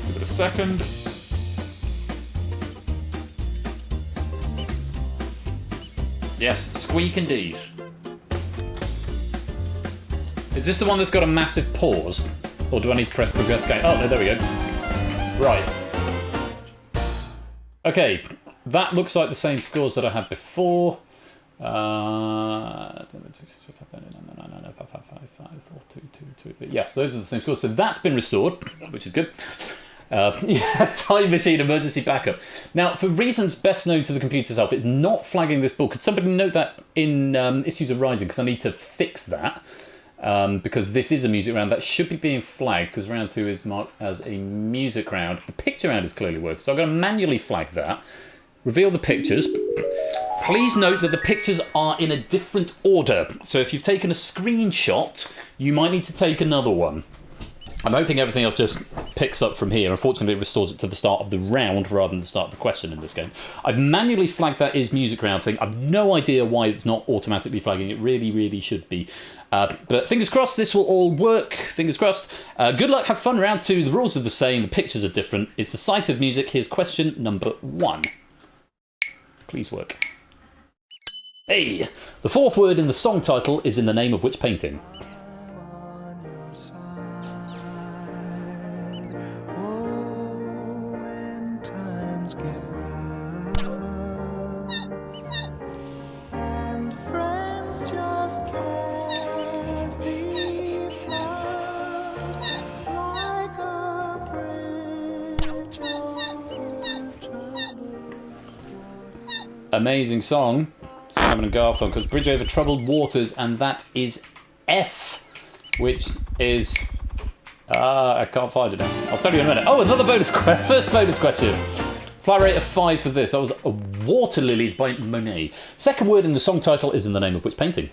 Give it a second. Yes, squeak indeed. Is this the one that's got a massive pause? Or do I need to press progress game? Oh, no, there we go. Right. Okay, that looks like the same scores that I had before. Yes, those are the same scores. So that's been restored, which is good. Yeah, time machine emergency backup. Now, for reasons best known to the computer itself, it's not flagging this board. Could somebody note that in issues arising? Because I need to fix that. Because this is a music round that should be being flagged because round 2 is marked as a music round. The picture round is clearly working, so I'm going to manually flag that. Reveal the pictures. Please note that the pictures are in a different order. So if you've taken a screenshot, you might need to take another one. I'm hoping everything else just picks up from here. Unfortunately, it restores it to the start of the round rather than the start of the question in this game. I've manually flagged that is music round thing. I've no idea why it's not automatically flagging. It really, really should be. But fingers crossed, this will all work. Fingers crossed. Good luck, have fun. Round 2, the rules are the same, the pictures are different. It's the sight of music. Here's question number 1. Please work. Hey! The 4th word in the song title is in the name of which painting? Amazing song, Simon and Garfunkel, because Bridge Over Troubled Waters, and that is F, which is... I can't find it now. I'll tell you in a minute. Oh, another bonus question. First bonus question. Flat rate of 5 for this. That was Water Lilies by Monet. Second word in the song title is in the name of which painting?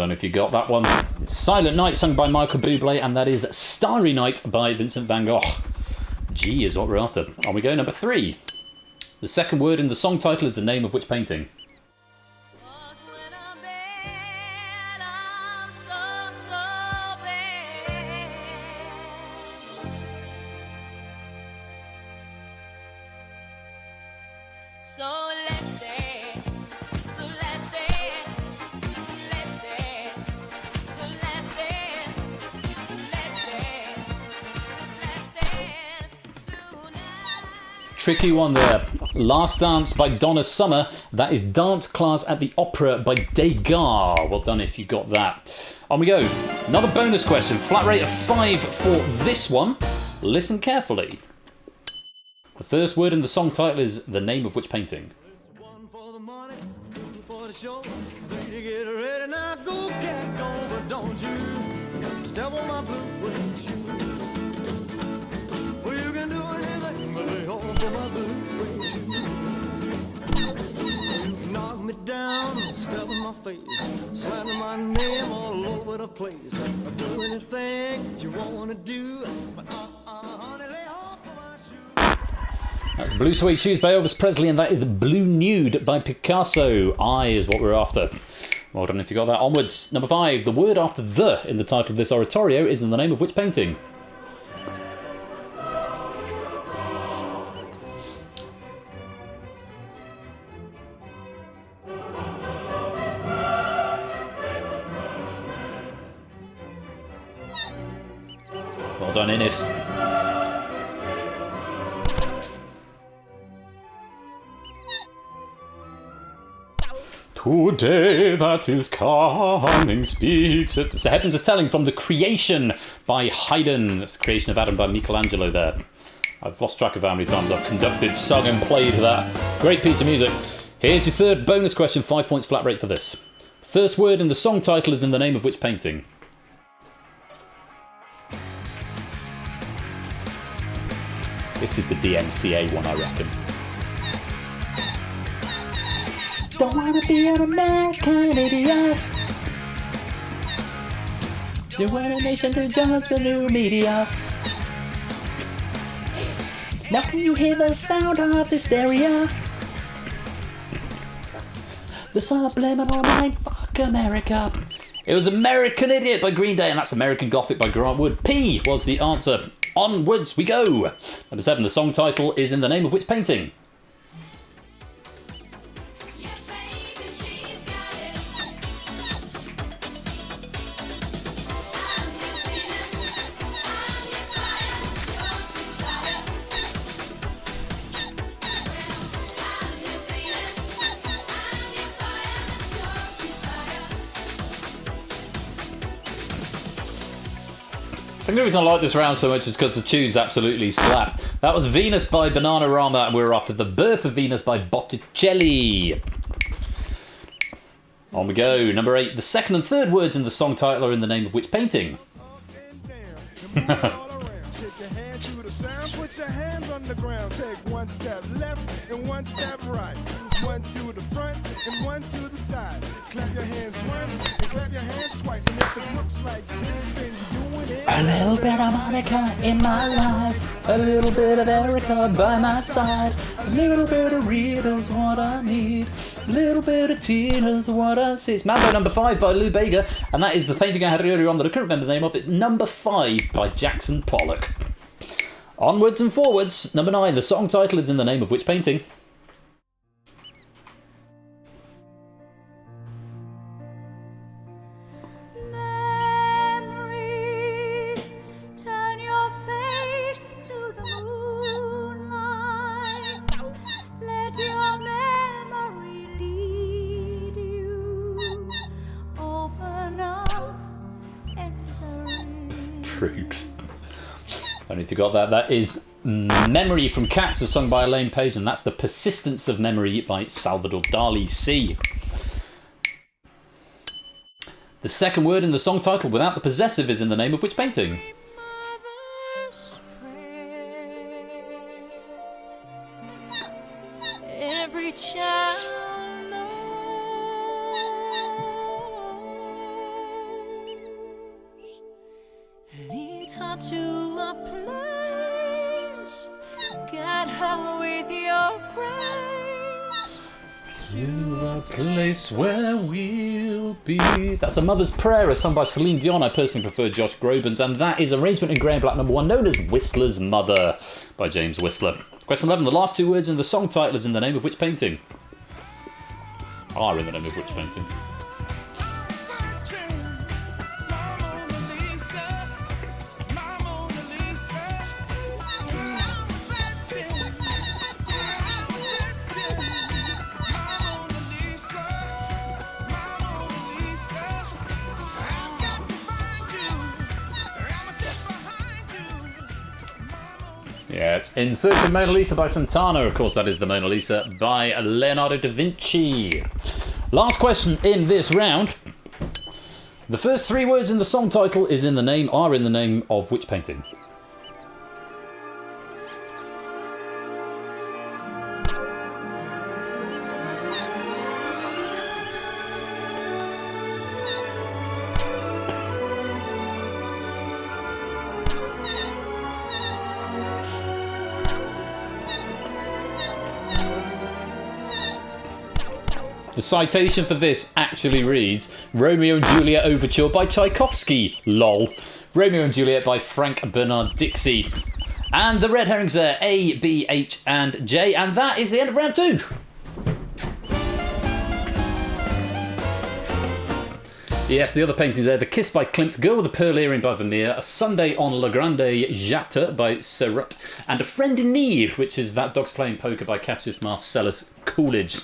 If you got that one. It's Silent Night, sung by Michael Bublé, and that is Starry Night by Vincent van Gogh. G is what we're after. On we go, number 3. The second word in the song title is the name of which painting? Tricky one there. Last Dance by Donna Summer. That is Dance Class at the Opera by Degas. Well done if you got that. On we go. Another bonus question. Flat rate of 5 for this one. Listen carefully. The first word in the song title is the name of which painting? One for the money, two for the show. Three to get ready, now go get going, but don't you step on my blue suede shoe. Well, you can do anything but lay off of my blue suede shoe. You knock me down, step in my face, slander my name all over the place. I do anything you wanna do, but honey, lay off of my shoe. That's Blue Suede Shoes by Elvis Presley, and that is Blue Nude by Picasso. I is what we're after. Well done if you got that. Onwards. Number 5. The word after the in the title of this oratorio is in the name of which painting? Well done, Innes. Today that is coming speaks. The heavens are telling from The Creation by Haydn. That's the creation of Adam by Michelangelo there. I've lost track of how many times I've conducted, sung and played that. Great piece of music. Here's your third bonus question, 5 points flat rate for this. First word in the song title is in the name of which painting? This is the DMCA one, I reckon. Don't wanna be an American idiot. You want a nation to judge the new media. Now can you hear the sound of hysteria? The subliminal mind, fuck America. It was American Idiot by Green Day, and that's American Gothic by Grant Wood. P was the answer. Onwards we go. Number 7, the song title is in the name of which painting? I think the reason I like this round so much is because the tunes absolutely slap. That was Venus by Bananarama, and we were after The Birth of Venus by Botticelli. On we go. Number 8. The second and third words in the song title are in the name of which painting? Put your hands on the ground, take one step left and one step right. One to the front and one to the side. Clap your hands once and clap your hands twice. And if it looks like this, then you're doing it. A little bit of Monica in my life, a little bit of Erica by my side, a little bit of Rita's what I need, a little bit of Tina's what I see. It's Mambo number 5 by Lou Bega, and that is the painting I had earlier on that I couldn't remember the name of. It's number 5 by Jackson Pollock. Onwards and forwards. Number 9, the song title is in the name of which painting? Memory, turn your face to the moonlight. Let your memory lead you. Open up and hurry. Troops. And if you got that, that is Memory from Cats, as sung by Elaine Page, and that's The Persistence of Memory by Salvador Dali C. The second word in the song title without the possessive is in the name of which painting? Mother's prayer. Every child knows. Lead her to a place. Guide her with your grace. To a place where we'll be. That's A Mother's Prayer, as sung by Celine Dion. I personally prefer Josh Groban's, and that is arrangement in grey and black number 1, known as Whistler's Mother by James Whistler. Question 11. The last two words in the song title is in the name of which painting? Are in the name of which painting? Yeah, it's In Search of Mona Lisa by Santana. Of course, that is the Mona Lisa by Leonardo da Vinci. Last question in this round. The first 3 words in the song title are in the name of which painting? The citation for this actually reads Romeo and Juliet Overture by Tchaikovsky, lol. Romeo and Juliet by Frank Bernard Dixie. And the red herrings there, A, B, H and J. And that is the end of round 2. Yes, the other paintings there. The Kiss by Klimt, Girl with a Pearl Earring by Vermeer, A Sunday on La Grande Jatte by Serut, and A Friend in Need, which is That Dog's Playing Poker by Cassius Marcellus Coolidge.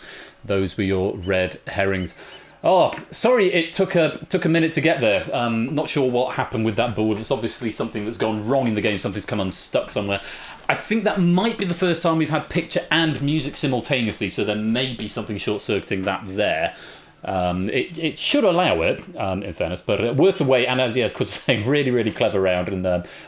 Those were your red herrings. Oh, sorry it took a minute to get there. Not sure what happened with that board. It's obviously something that's gone wrong in the game. Something's come unstuck somewhere. I think that might be the first time we've had picture and music simultaneously, so there may be something short-circuiting that there. It should allow it, in fairness, but worth the wait. And as Chris was saying, really, really clever round, and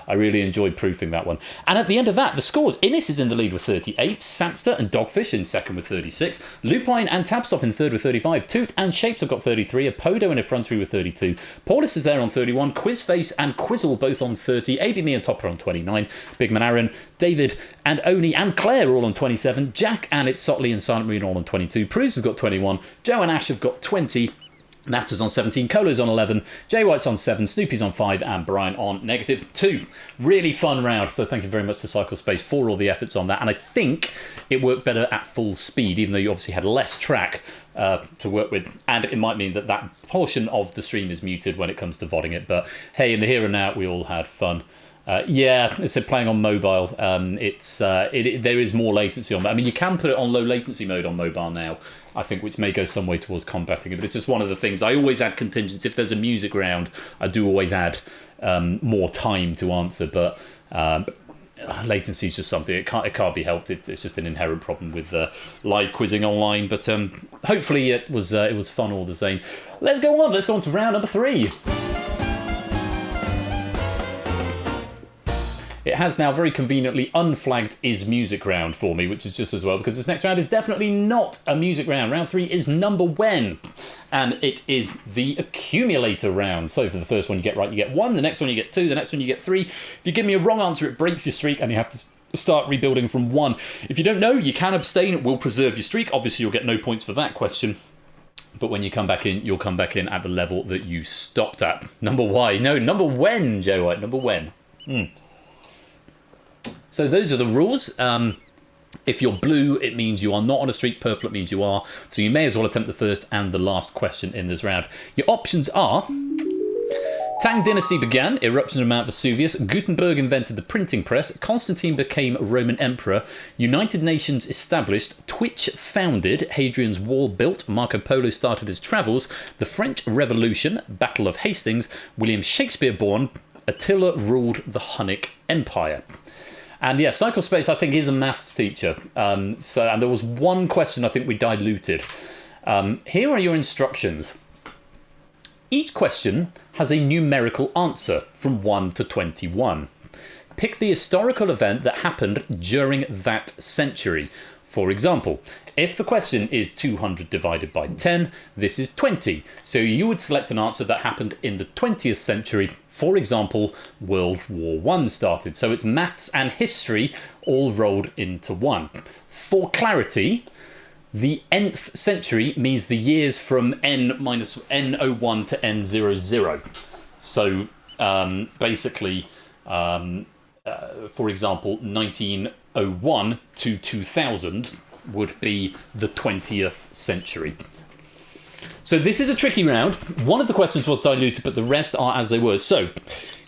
I really enjoyed proofing that one. And at the end of that, the scores: Innis is in the lead with 38, Samster and Dogfish in second with 36, Lupine and Tabstop in third with 35, Toot and Shapes have got 33, Apodo and Effrontery with 32, Paulus is there on 31, Quizface and Quizzle both on 30, AB Me and Topper on 29, Big Man Aaron, David and Oni and Claire all on 27, Jack and It's Sotley and Silent Marine all on 22, Pruse has got 21, Joe and Ash have got 20, Natter's on 17, Colo's on 11, Jay White's on 7, Snoopy's on 5, and Brian on -2. Really fun round, so thank you very much to Cyclespace for all the efforts on that. And I think it worked better at full speed, even though you obviously had less track to work with. And it might mean that that portion of the stream is muted when it comes to VODing it. But hey, in the here and now, we all had fun. It's playing on mobile. There is more latency on that. I mean, you can put it on low latency mode on mobile now, I think, which may go some way towards combating it. But it's just one of the things. I always add contingents. If there's a music round, I do always add more time to answer. But latency is just something. It can't be helped. It's just an inherent problem with live quizzing online. But hopefully it was fun all the same. Let's go on. Let's go on to round number 3. It has now very conveniently unflagged is music round for me, which is just as well, because this next round is definitely not a music round. Round 3 is number when, and it is the accumulator round. So for the first one you get right, you get 1. The next one you get 2. The next one you get 3. If you give me a wrong answer, it breaks your streak, and you have to start rebuilding from 1. If you don't know, you can abstain. It will preserve your streak. Obviously, you'll get no points for that question. But when you come back in, you'll come back in at the level that you stopped at. Number when, Joe White. Number when. So those are the rules. If you're blue, it means you are not on a streak. Purple, it means you are. So you may as well attempt the first and the last question in this round. Your options are: Tang Dynasty began, eruption of Mount Vesuvius, Gutenberg invented the printing press, Constantine became Roman Emperor, United Nations established, Twitch founded, Hadrian's Wall built, Marco Polo started his travels, the French Revolution, Battle of Hastings, William Shakespeare born, Attila ruled the Hunnic Empire. And yeah, Cyclespace, I think, is a maths teacher. And there was one question I think we diluted. Here are your instructions. Each question has a numerical answer from 1 to 21. Pick the historical event that happened during that century. For example, if the question is 200 divided by 10, this is 20. So you would select an answer that happened in the 20th century. For example, World War I started. So it's maths and history all rolled into one. For clarity, the nth century means the years from N-01 to N00. So basically, for example, 1901 to 2000 would be the 20th century. So this is a tricky round. One of the questions was diluted, but the rest are as they were. So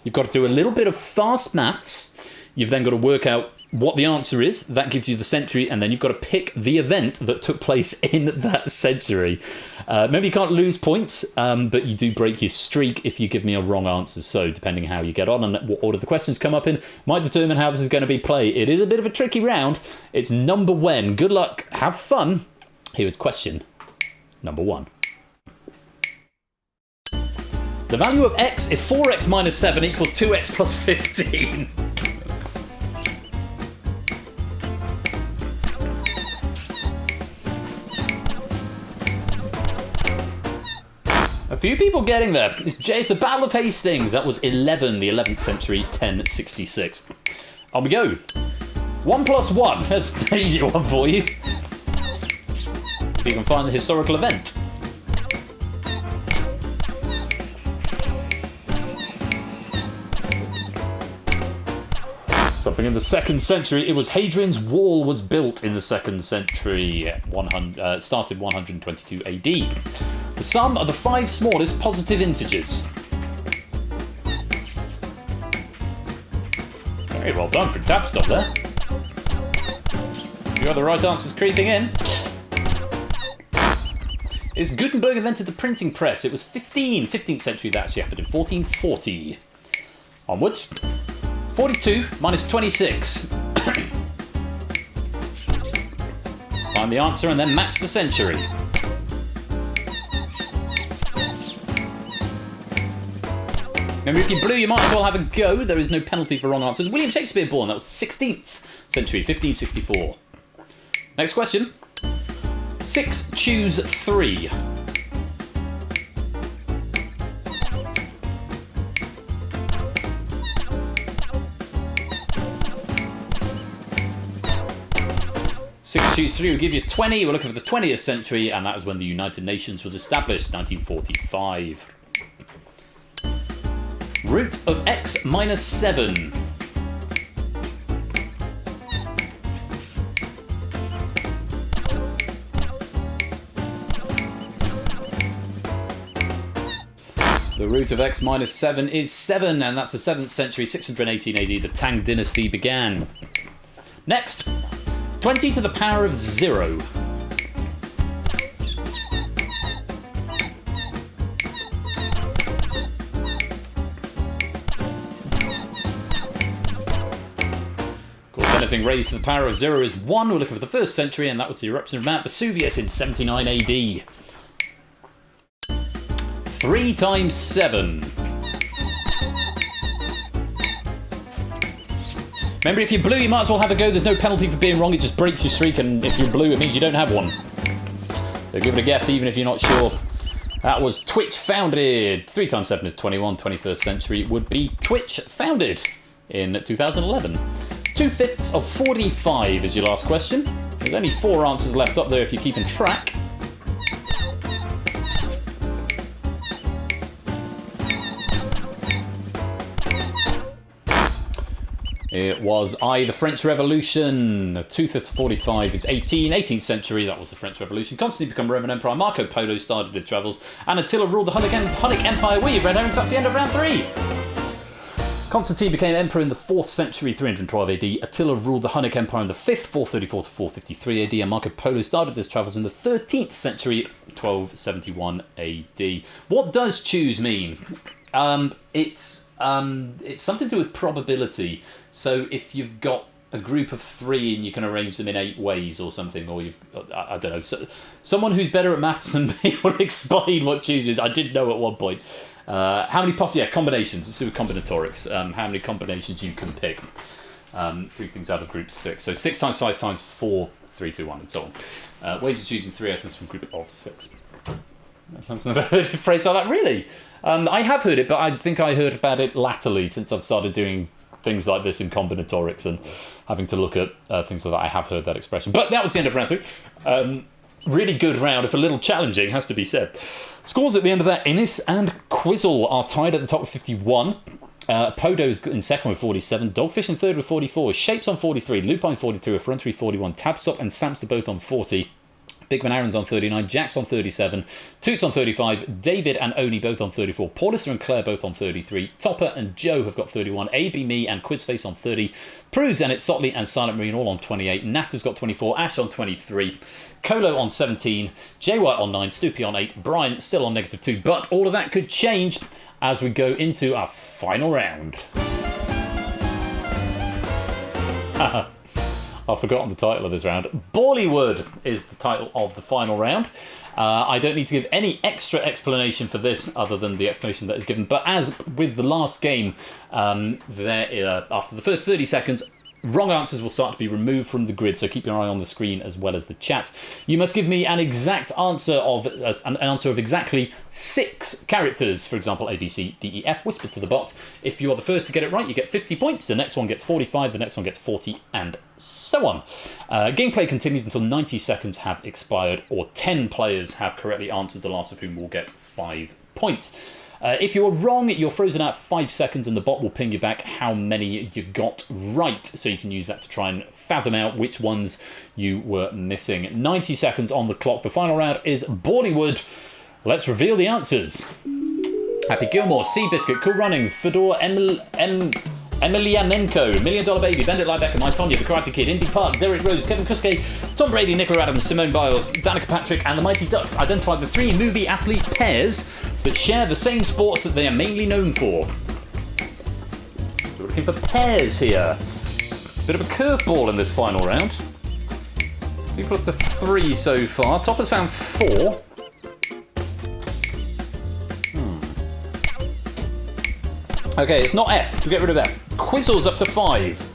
you've got to do a little bit of fast maths. You've then got to work out what the answer is. That gives you the century, and then you've got to pick the event that took place in that century. Maybe you can't lose points, but you do break your streak if you give me a wrong answer. So depending how you get on and what order the questions come up in, might determine how this is going to be played. It is a bit of a tricky round. It's number when. Good luck. Have fun. Here is question number 1. The value of x if 4x minus 7 equals 2x plus 15. A few people getting there. It's the Battle of Hastings. That was the 11th century, 1066. On we go. 1 plus 1. That's an easy one for you. If you can find the historical event. Something in the 2nd century. It was Hadrian's Wall was built in the 2nd century. Started 122 AD. The sum of the 5 smallest positive integers. Very well done for Tapstop there. You got the right answers creeping in. Is Gutenberg invented the printing press? It was 15th century. That actually happened in 1440. Onwards. 42 minus 26. Find the answer and then match the century. Remember, if you blew, you might as well have a go. There is no penalty for wrong answers. William Shakespeare born, that was 16th century, 1564. Next question. 6 choose 3. Choose 3 will give you 20. We're looking for the 20th century, and that is when the United Nations was established, 1945. Root of x minus 7. The root of x minus 7 is 7, and that's the 7th century, 618 AD. The Tang dynasty began. Next. 20 to the power of 0. Of course, anything raised to the power of 0 is 1. We're looking for the 1st century, and that was the eruption of Mount Vesuvius in 79 AD. 3 times 7. Remember, if you're blue, you might as well have a go. There's no penalty for being wrong. It just breaks your streak, and if you're blue, it means you don't have one. So give it a guess, even if you're not sure. That was Twitch founded. 3 times 7 is 21. 21st century would be Twitch founded in 2011. 2/5 of 45 is your last question. There's only 4 answers left up there if you're keeping track. It was the French Revolution. 2/5 45 is 18. 18th century, that was the French Revolution. Constantine became Roman Emperor. Marco Polo started his travels. And Attila ruled the Hunnic Empire. Red herrings, that's the end of round 3. Constantine became emperor in the 4th century, 312 AD. Attila ruled the Hunnic Empire in the 5th, 434 to 453 AD. And Marco Polo started his travels in the 13th century, 1271 AD. What does choose mean? It's something to do with probability. So if you've got a group of 3 and you can arrange them in 8 ways or something, or you've got, I don't know, so someone who's better at maths than me will explain what choose is. I didn't know at one point. How many combinations? Let's do with combinatorics. How many combinations you can pick. 3 things out of group 6. So 6 times 5 times 4, 3, 2, 1, and so on. Ways of choosing 3 items from a group of 6. I've never heard a phrase like that, really. I have heard it, but I think I heard about it latterly since I've started doing things like this in combinatorics and having to look at things like that. I have heard that expression. But that was the end of round 3. Really good round, if a little challenging, has to be said. Scores at the end of that, Innis and Quizzle are tied at the top with 51. Podo's in second with 47. Dogfish in third with 44. Shapes on 43. Lupine 42. Effrontery 41. Tabstop and Samster both on 40. Bigman Aaron's on 39, Jack's on 37, Toots on 35, David and Oni both on 34, Paulista and Claire both on 33, Topper and Joe have got 31, AB, me and Quizface on 30, Prugs, Ennett, Sotley and Silent Marine all on 28, Nat has got 24, Ash on 23, Colo on 17, Jay White on 9, Stoopy on 8, Brian still on -2, but all of that could change as we go into our final round. I've forgotten the title of this round. Bollywood is the title of the final round. I don't need to give any extra explanation for this other than the explanation that is given. But as with the last game, after the first 30 seconds, wrong answers will start to be removed from the grid, so keep your eye on the screen as well as the chat. You must give me an exact answer of exactly 6 characters. For example, A, B, C, D, E, F, whispered to the bot. If you are the first to get it right, you get 50 points. The next one gets 45, the next one gets 40, and so on. Gameplay continues until 90 seconds have expired, or 10 players have correctly answered, the last of whom will get 5 points. If you're wrong, you're frozen out for 5 seconds and the bot will ping you back how many you got right. So you can use that to try and fathom out which ones you were missing. 90 seconds on the clock. The final round is Bollywood. Let's reveal the answers. Happy Gilmore, Seabiscuit, Cool Runnings, Fedor, Emelianenko, $1 Million Baby, Bend It Like Beckham, I, Tonya, The Karate Kid, Indy Park, Derek Rose, Kevin Kuske, Tom Brady, Nicola Adams, Simone Biles, Danica Patrick, and the Mighty Ducks identify the 3 movie athlete pairs that share the same sports that they are mainly known for. We're looking for pairs here. Bit of a curveball in this final round. We've got up to 3 so far. Topper's found 4. Okay, it's not F. We get rid of F. Quizzle's up to 5.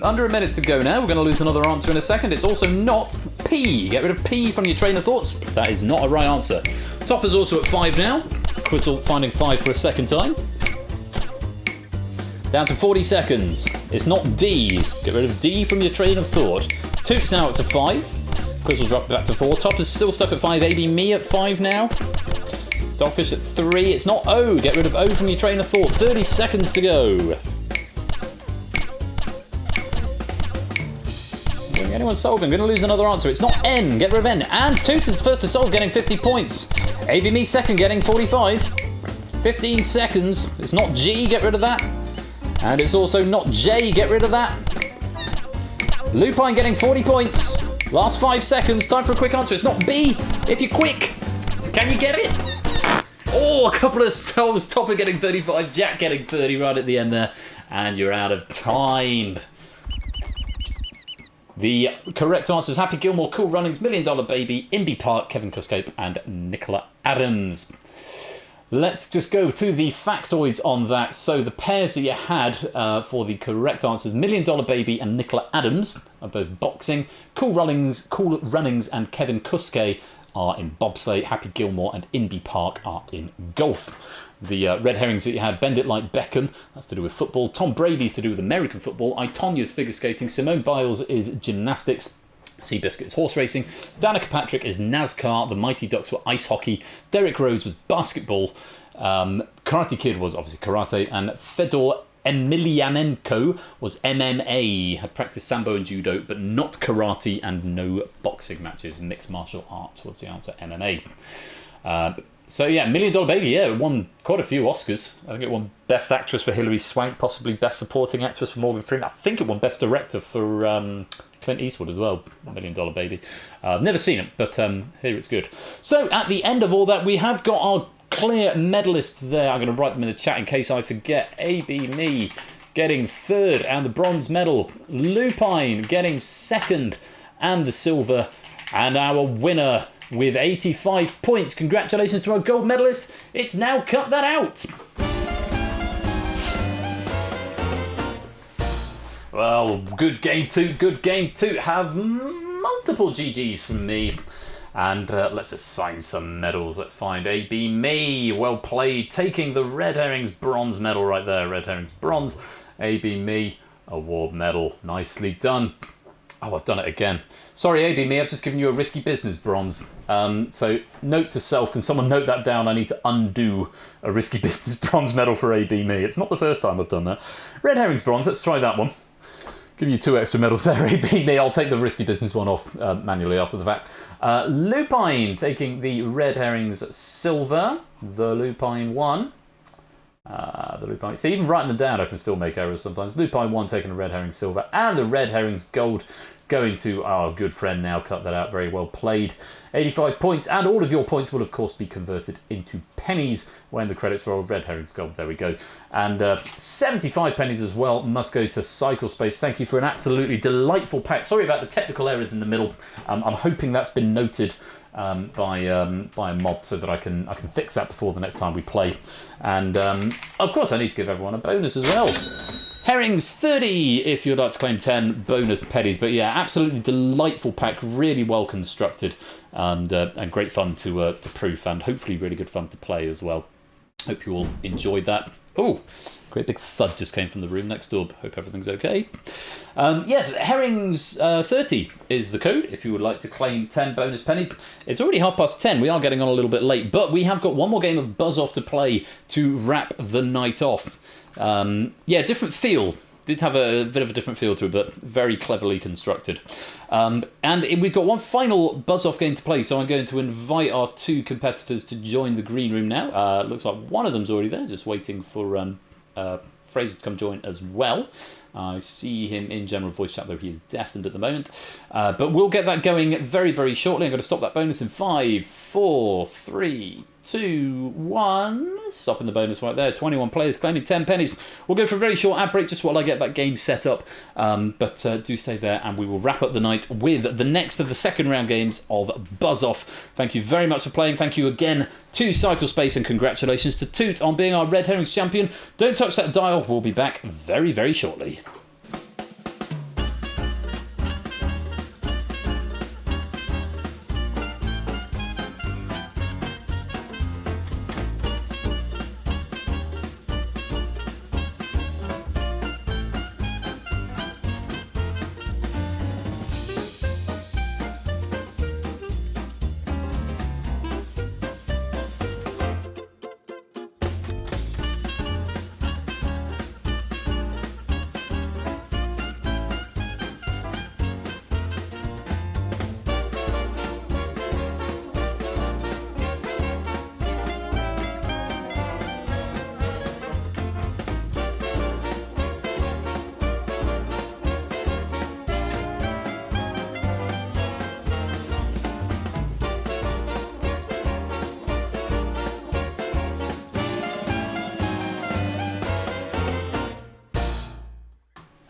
Under a minute to go now. We're going to lose another answer in a second. It's also not P. Get rid of P from your train of thoughts. That is not a right answer. Topper's also at 5 now. Quizzle finding 5 for a second time. Down to 40 seconds. It's not D. Get rid of D from your train of thought. Toot's now up to 5. Quizzle dropped back to 4. Topper's still stuck at 5. AB Me at 5 now. Dogfish at 3. It's not O. Get rid of O from your train of thought. 30 seconds to go. Anyone solving? Going to lose another answer. It's not N. Get rid of N. And Toot is first to solve, getting 50 points. AB Me second, getting 45. 15 seconds. It's not G. Get rid of that. And it's also not J. Get rid of that. Lupine getting 40 points. Last 5 seconds. Time for a quick answer. It's not B. If you're quick. Can you get it? Oh, a couple of solves. Topper getting 35. Jack getting 30 right at the end there. And you're out of time. The correct answers: Happy Gilmore, Cool Runnings, $1 Million Baby, Inby Park, Kevin Cuscape, and Nicola Adams. Let's just go to the factoids on that. So the pairs that you had for the correct answers: $1 Million Baby and Nicola Adams are both boxing. Cool Runnings, and Kevin Cuscape are in bobsleigh. Happy Gilmore and Inby Park are in golf. The red herrings that you had: Bend It Like Beckham, that's to do with football. Tom Brady's to do with American football. I, Tonya's figure skating. Simone Biles is gymnastics. Seabiscuit is horse racing. Danica Patrick is NASCAR. The Mighty Ducks were ice hockey. Derek Rose was basketball. Karate Kid was obviously karate. And Fedor Emelianenko was MMA. Had practiced sambo and judo, but not karate, and no boxing matches. Mixed martial arts was the answer, MMA. So yeah, $1 Million Baby, yeah, it won quite a few Oscars. I think it won Best Actress for Hilary Swank, possibly Best Supporting Actress for Morgan Freeman. I think it won Best Director for Clint Eastwood as well, $1 Million Baby. I've never seen it, but here it's good. So at the end of all that, we have got our clear medalists there. I'm going to write them in the chat in case I forget. AB Me getting 3rd and the bronze medal. Lupine getting 2nd and the silver. And our winner with 85 points. Congratulations to our gold medalist. It's now cut that out. Well, good game two. Good game two. Have multiple GGs from me. And let's assign some medals. Let's find AB Me. Well played. Taking the Red Herrings bronze medal right there. Red Herrings bronze. AB Me award medal. Nicely done. Oh, I've done it again. Sorry, AB Me, I've just given you a risky business bronze. So, note to self, can someone note that down? I need to undo a risky business bronze medal for AB Me. It's not the first time I've done that. Red Herrings bronze, let's try that one. Give you 2 extra medals there, AB Me. I'll take the risky business one off manually after the fact. Lupine taking the Red Herrings silver. The Lupine 1. The Lupine. So even writing them down, I can still make errors sometimes. Lupine 1 taking the Red Herring silver, and the Red Herrings gold going to our good friend now. Cut that out. Very well played. 85 points, and all of your points will of course be converted into pennies when the credits roll. Red Herrings gold. There we go. And 75 pennies as well must go to Cycle Space. Thank you for an absolutely delightful pack. Sorry about the technical errors in the middle. I'm hoping that's been noted by a mod so that I can fix that before the next time we play. And of course I need to give everyone a bonus as well. Herrings 30 if you'd like to claim 10 bonus pennies. But yeah, absolutely delightful pack, really well constructed, and great fun to proof, and hopefully really good fun to play as well. Hope you all enjoyed that. Oh, great big thud just came from the room next door. Hope everything's okay. Yes, Herrings 30 is the code if you would like to claim 10 bonus pennies. It's already 10:30. We are getting on a little bit late, but we have got one more game of Buzz Off to play to wrap the night off. Yeah, different feel. Did have a bit of a different feel to it, but very cleverly constructed. And we've got one final buzz-off game to play, so I'm going to invite our 2 competitors to join the green room now. Looks like one of them's already there, just waiting for Fraser to come join as well. I see him in general voice chat, though he is deafened at the moment. But we'll get that going very, very shortly. I'm going to stop that bonus in 5, 4, 3, 2, 1. Stopping the bonus right there. 21 players claiming 10 pennies. We'll go for a very short ad break just while I get that game set up. But do stay there and we will wrap up the night with the next of the second round games of Buzz Off. Thank you very much for playing. Thank you again to Cyclespace and congratulations to Toot on being our Red Herrings champion. Don't touch that dial. We'll be back very, very shortly.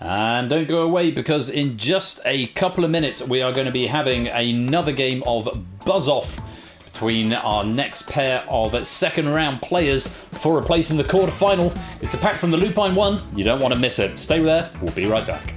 And don't go away because in just a couple of minutes we are going to be having another game of Buzz Off between our next pair of second round players for a place in the quarterfinal. It's a pack from the Lupine one. You don't want to miss it. Stay there. We'll be right back.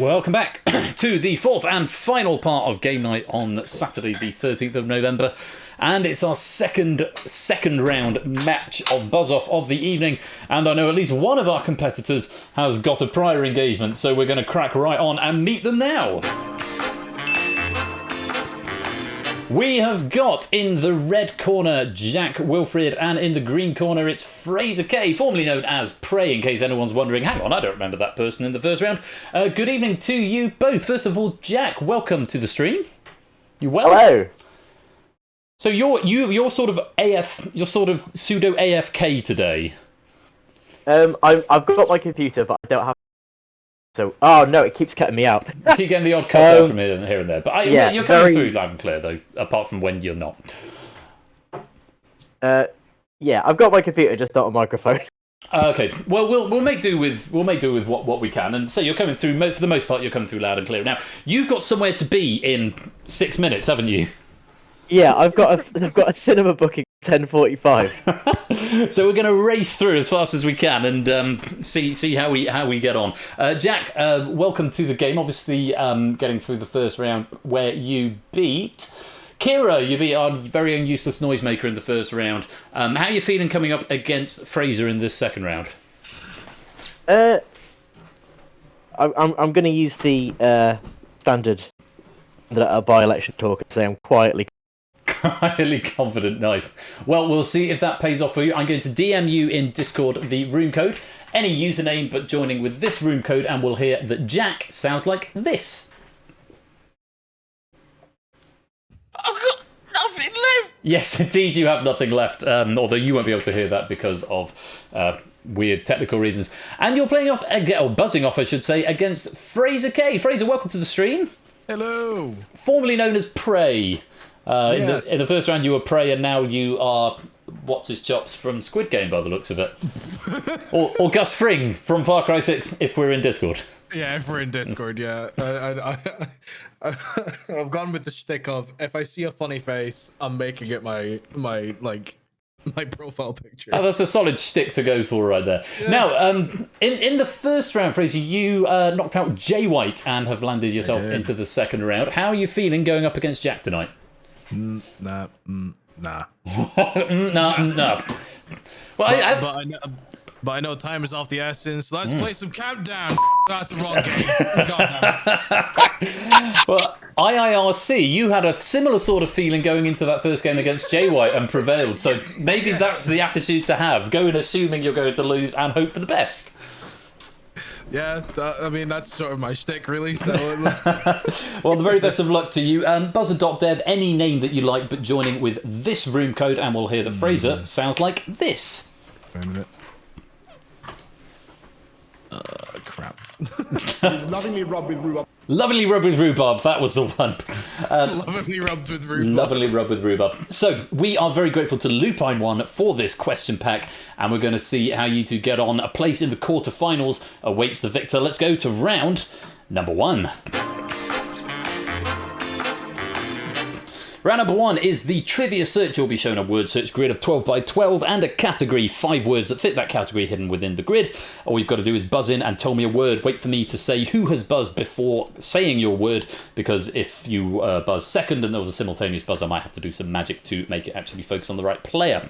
Welcome back to the fourth and final part of game night on Saturday, the 13th of November. And it's our second round match of Buzz Off of the evening. And I know at least one of our competitors has got a prior engagement, so we're going to crack right on and meet them now. We have got in the red corner Jack Wilfred, and in the green corner it's Fraser K, formerly known as Prey, in case anyone's wondering. Hang on, I don't remember that person in the first round. Good evening to you both. First of all, Jack, welcome to the stream. You well? Hello. So you're sort of pseudo AFK today. I've got my computer, but I don't have. So, oh no, it keeps cutting me out. You keep getting the odd cut out from here and there. But yeah, you're coming through loud and clear, though, apart from when you're not. Yeah, I've got my computer, just not a microphone. Okay, well, we'll make do with what we can, and so you're coming through. For the most part, you're coming through loud and clear. Now, you've got somewhere to be in 6 minutes, haven't you? Yeah, I've got a cinema booking at 10:45. So we're going to race through as fast as we can and see how we get on. Jack, welcome to the game. Obviously, getting through the first round where you beat Kira. You beat our very own useless noisemaker in the first round. How are you feeling coming up against Fraser in this second round? I'm going to use the standard by-election talk and say I'm quietly confident. Nice. Well, we'll see if that pays off for you. I'm going to DM you in Discord the room code, any username but joining with this room code, and we'll hear that Jack sounds like this. I've got nothing left. Yes, indeed, you have nothing left. Although you won't be able to hear that because of weird technical reasons. And you're playing off, or buzzing off, I should say, against Fraser K. Fraser, welcome to the stream. Hello. Formerly known as Prey. In the first round you were Prey, and now you are what's his chops from Squid Game by the looks of it. or Gus Fring from Far Cry 6 if we're in Discord. Yeah, if we're in Discord, yeah. I've gone with the shtick of if I see a funny face, I'm making it my profile picture. Oh, that's a solid stick to go for right there. Yeah. Now, in the first round, Fraser, you knocked out Jay White and have landed yourself into the second round. How are you feeling going up against Jack tonight? Nah. Nah. Well, but I know time is off the essence. Let's play some Countdown. That's the wrong game. Well, IIRC, you had a similar sort of feeling going into that first game against Jay White and prevailed. So maybe that's the attitude to have. Go in assuming you're going to lose and hope for the best. Yeah, that's sort of my shtick, really. So, well, the very best of luck to you. Buzzer.dev, any name that you like, but joining with this room code, and we'll hear that Fraser sounds like this. Wait a minute. Crap. It's lovingly rubbed with rhubarb. Lovingly rubbed with rhubarb, that was the one. Lovingly rubbed with rhubarb. Lovingly rubbed with rhubarb. So, we are very grateful to Lupine One for this question pack, and we're going to see how you two get on. A place in the quarterfinals awaits the victor. Let's go to round number 1. Round number 1 is the trivia search. You'll be shown a word search grid of 12 by 12 and a category, 5 words that fit that category hidden within the grid. All you've got to do is buzz in and tell me a word. Wait for me to say who has buzzed before saying your word, because if you buzz second and there was a simultaneous buzz, I might have to do some magic to make it actually focus on the right player.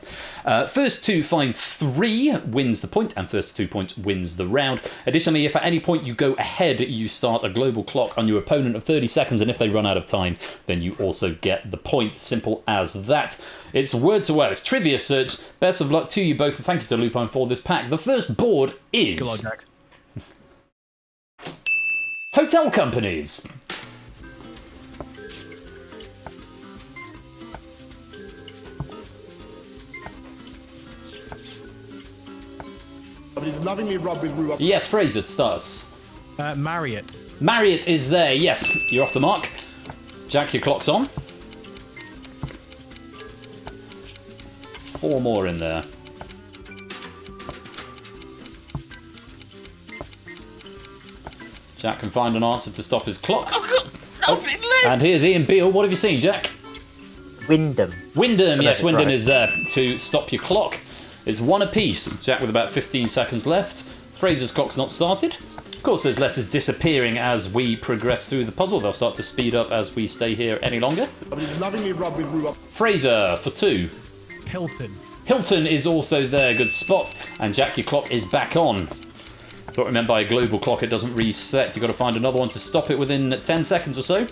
First to find 3 wins the point, and first to 2 points wins the round. Additionally, if at any point you go ahead, you start a global clock on your opponent of 30 seconds, and if they run out of time, then you also get the point. Simple as that. It's word to word. It's trivia search. Best of luck to you both, and thank you to Lupine for this pack. The first board is Good luck, Jack. Hotel companies. But it's lovingly rubbed with rhubarb. Yes, Fraser, it starts. Marriott. Marriott is there. Yes, you're off the mark. Jack, your clock's on. 4 more in there. Jack can find an answer to stop his clock. I've got nothing left. And here's Ian Beale. What have you seen, Jack? Wyndham. Wyndham, yes, Wyndham right. is there to stop your clock. It's 1 apiece. Jack with about 15 seconds left. Fraser's clock's not started. course, there's letters disappearing as we progress through the puzzle. They'll start to speed up as we stay here any longer. But he's lovingly rubbed with rhubarb. Fraser for 2. Hilton. Hilton is also there. Good spot. And Jack, your clock is back on. Don't remember, by a global clock, it doesn't reset. You've got to find another one to stop it within 10 seconds or so.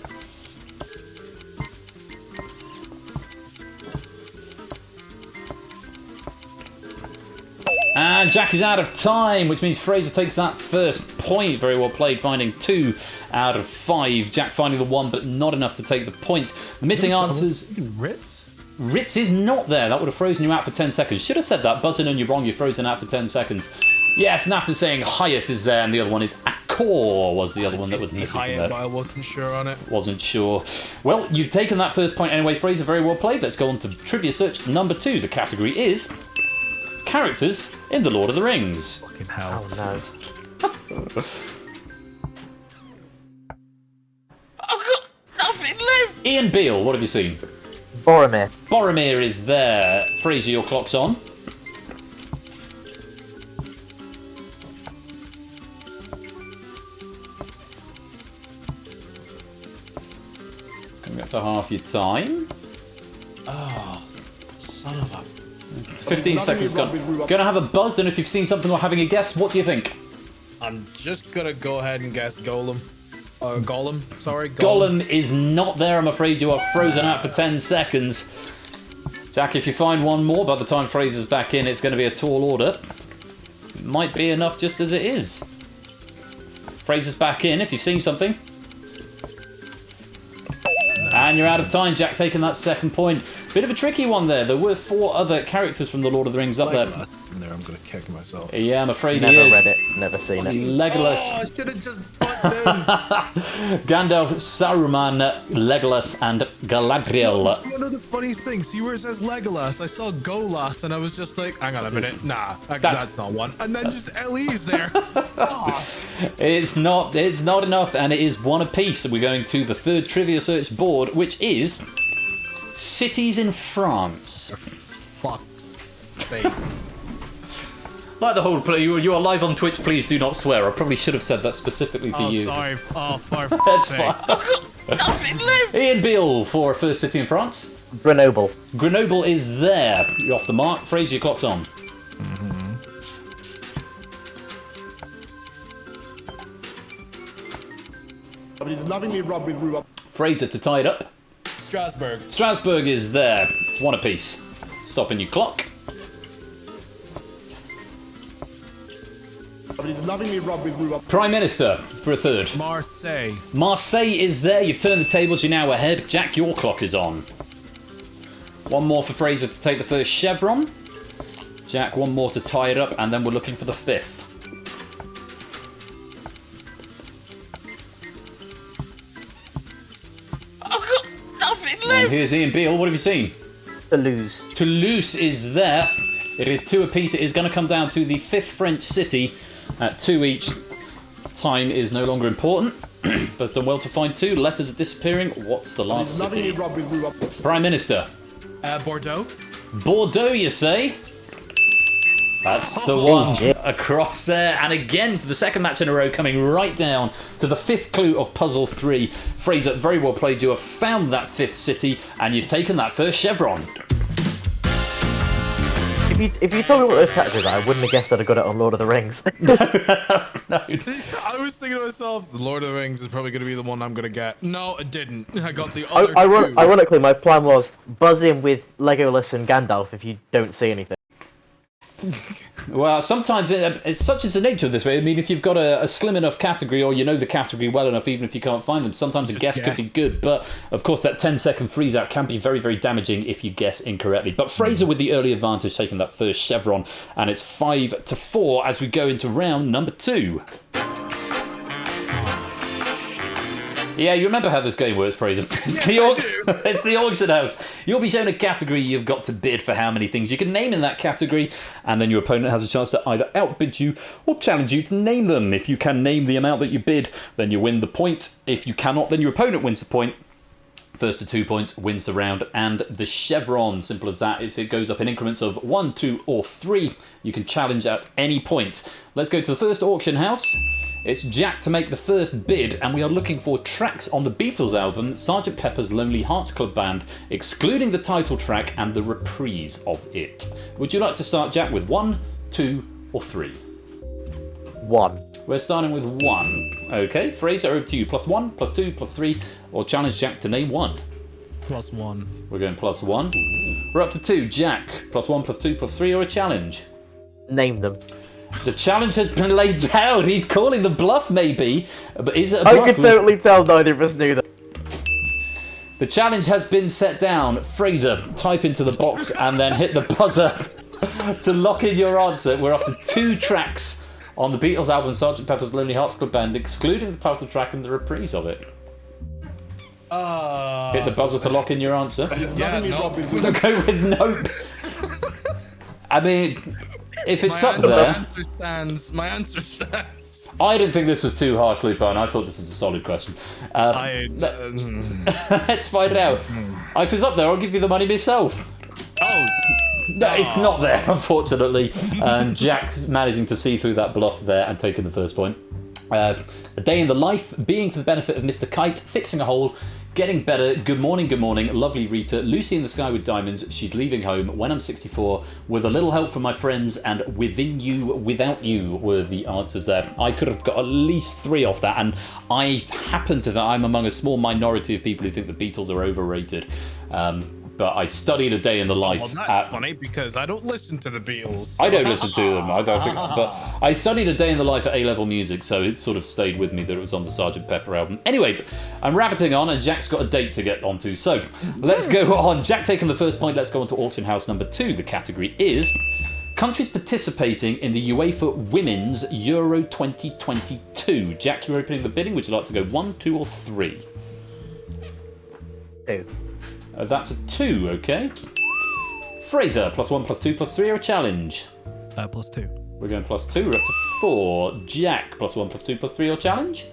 And Jack is out of time, which means Fraser takes that first point. Very well played, finding 2 out of 5. Jack finding the 1, but not enough to take the point. The missing answers... Ritz? Ritz is not there. That would have frozen you out for 10 seconds. Should have said that. Buzzing and you're wrong. You're frozen out for 10 seconds. Yes, Nat is saying Hyatt is there, and the other one is Accor was the other one that was missing from there. But I wasn't sure on it. Wasn't sure. Well, you've taken that first point anyway, Fraser. Very well played. Let's go on to trivia search number 2. The category is characters in The Lord of the Rings. Fucking hell. Oh no. I've got nothing left. Ian Beale, what have you seen? Boromir. Boromir is there. Fraser, your clock's on. Coming up to half your time. Oh, son of a... 15 seconds gone. Gonna have a buzz. Don't know if you've seen something or having a guess. What do you think? I'm just gonna go ahead and guess Gollum. Gollum, sorry. Gollum is not there, I'm afraid. You are frozen out for 10 seconds. Jack, if you find one more by the time Fraser's back in, it's going to be a tall order. Might be enough just as it is. Fraser's back in, if you've seen something. And you're out of time, Jack, taking that second point. Bit of a tricky one there. There were 4 other characters from The Lord of the Rings up there. In there, I'm going to kick myself. Yeah, I'm afraid Never he is. read it, never seen it. Legolas. Oh, I should have just buzzed in. Gandalf, Saruman, Legolas, and Galadriel. One of the funniest things, see where it says Legolas, I saw Golas and I was just like, hang on a minute, nah, that's not one. And then just Le's there. It's not enough, and it is one apiece. We're going to the third trivia search board, which is cities in France. For fuck's sake. Like the whole play, you are live on Twitch, please do not swear. I probably should have said that specifically for you. Sorry. Oh, for That's sake. fine. Nothing left. Ian Beale for first city in France. Grenoble. Grenoble is there. You're off the mark. Fraser, your clock's on. But he's lovingly rubbed with rhubarb. Fraser to tie it up. Strasbourg. Strasbourg is there. It's one apiece. Stopping your clock. But he's lovingly rubbed with rhubarb. Prime Minister for a third. Marseille. Marseille is there. You've turned the tables. You're now ahead. Jack, your clock is on. One more for Fraser to take the first chevron. Jack, one more to tie it up, and then we're looking for the 5th. I've got nothing And left. here's Ian Beale. What have you seen? Toulouse. Toulouse is there. It is 2 apiece. It is going to come down to the 5th French city at 2 each. Time is no longer important. Both done well to find 2. Letters are disappearing. What's the last He's lovingly city? rubbed with rhubarb. Prime Minister. Bordeaux. Bordeaux, you say? That's the one across there. And again, for the second match in a row, coming right down to the 5th clue of Puzzle 3. Fraser, very well played. You have found that 5th city, and you've taken that first chevron. If you told me what those categories are, I wouldn't have guessed I'd have got it on Lord of the Rings. No. I was thinking to myself, the Lord of the Rings is probably going to be the one I'm going to get. No, it didn't. I got the other two. Ironically, my plan was buzz in with Legolas and Gandalf if you don't see anything. Well, sometimes it's such is the nature of this way. I mean, if you've got a slim enough category, or you know the category well enough, even if you can't find them, sometimes a guess could be good. But of course, that 10-second freeze out can be very, very damaging if you guess incorrectly. But Fraser with the early advantage, taking that first chevron, and it's 5-4 as we go into round number 2. Yeah, you remember how this game works, Fraser. It's the auction house. You'll be shown a category. You've got to bid for how many things you can name in that category, and then your opponent has a chance to either outbid you or challenge you to name them. If you can name the amount that you bid, then you win the point. If you cannot, then your opponent wins the point. First to 2 points wins the round and the chevron. Simple as that. It goes up in increments of 1, 2, or 3. You can challenge at any point. Let's go to the first auction house. It's Jack to make the first bid, and we are looking for tracks on the Beatles album Sgt. Pepper's Lonely Hearts Club Band, excluding the title track and the reprise of it. Would you like to start, Jack, with 1, 2, or 3? 1. We're starting with 1. Okay, Fraser, over to you. +1, +2, +3, or challenge Jack to name 1. +1. We're going +1. We're up to 2. Jack, +1, +2, +3, or a challenge? Name them. The challenge has been laid down. He's calling the bluff, maybe. But is it a I bluff? could totally tell neither of us knew that. The challenge has been set down. Fraser, type into the box and then hit the buzzer to lock in your answer. We're up to 2 tracks on the Beatles album Sgt. Pepper's Lonely Hearts Club Band, excluding the title track and the reprise of it. Hit the buzzer to lock in your answer. Yeah, no. So go with nope. I mean, if it's up there... My answer stands. I didn't think this was too harsh, Lupin. I thought this was a solid question. Let's find it out. If it's up there, I'll give you the money myself. Oh. No, it's not there, unfortunately. Jack's managing to see through that bluff there and taking the first point. A day in the life, being for the benefit of Mr. Kite, fixing a hole, getting better, good morning, lovely Rita, Lucy in the sky with diamonds, she's leaving home, when I'm 64, with a little help from my friends, and within you, without you were the answers there. I could have got at least 3 off that, and I happen to that I'm among a small minority of people who think the Beatles are overrated. But I studied A Day in the Life. Well, that's funny because I don't listen to the Beatles. So. I don't listen to them. I don't think, but I studied A Day in the Life at A-level music, so it sort of stayed with me that it was on the Sgt. Pepper album. Anyway, I'm rabbiting on, and Jack's got a date to get onto. So let's go on. Jack taking the first point. Let's go on to auction house number 2. The category is countries participating in the UEFA Women's Euro 2022. Jack, you're opening the bidding. Would you like to go 1, 2, or 3? 2. That's a 2, okay. Fraser, +1, +2, +3, or a challenge? +2. We're going +2, we're up to 4. Jack, +1, +2, +3, or challenge?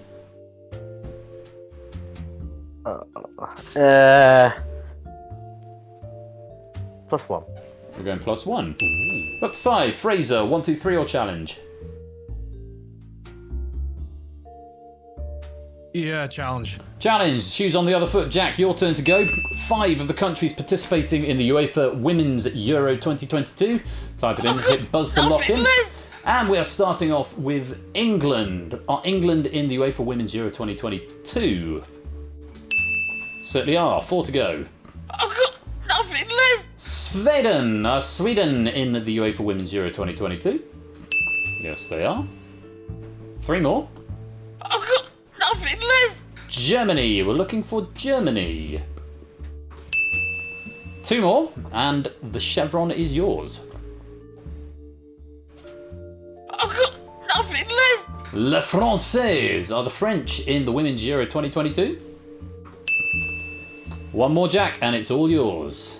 +1. We're going +1. We're up to 5. Fraser, 1, 2, 3, or challenge? Yeah, challenge. Challenge. Shoes on the other foot. Jack, your turn to go. 5 of the countries participating in the UEFA Women's Euro 2022. Type it in, hit buzz to lock in. And we are starting off with England. Are England in the UEFA Women's Euro 2022? Certainly are. 4 to go. I've got nothing left. Sweden. Are Sweden in the UEFA Women's Euro 2022? Yes, they are. 3 more. I've got nothing left. Germany. We're looking for Germany. 2 more, and the chevron is yours. I've got nothing left. Les Français. Are the French in the Women's Euro 2022? 1 more, Jack, and it's all yours.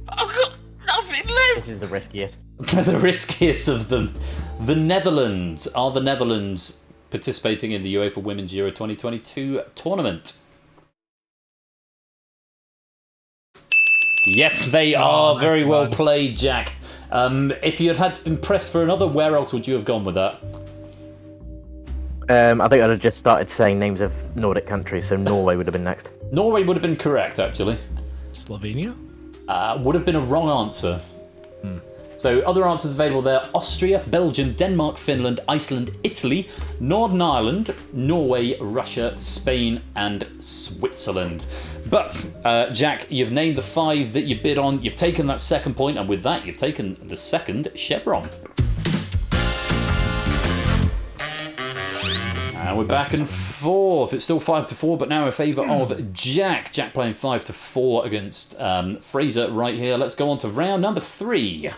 I've got nothing left. This is the riskiest. The riskiest of them. The Netherlands. Are the Netherlands participating in the UEFA Women's Euro 2022 tournament? Yes, they are. Very well played, Jack. If you had been pressed for another, where else would you have gone with that? I think I'd have just started saying names of Nordic countries, so Norway would have been next. Norway would have been correct, actually. Slovenia? Would have been a wrong answer. So other answers available there: Austria, Belgium, Denmark, Finland, Iceland, Italy, Northern Ireland, Norway, Russia, Spain, and Switzerland. But, Jack, you've named the 5 that you bid on. You've taken that second point, and with that, you've taken the second chevron. And we're back and forth. It's still 5-4, but now in favour of Jack. Jack playing 5-4 against Fraser right here. Let's go on to round number 3.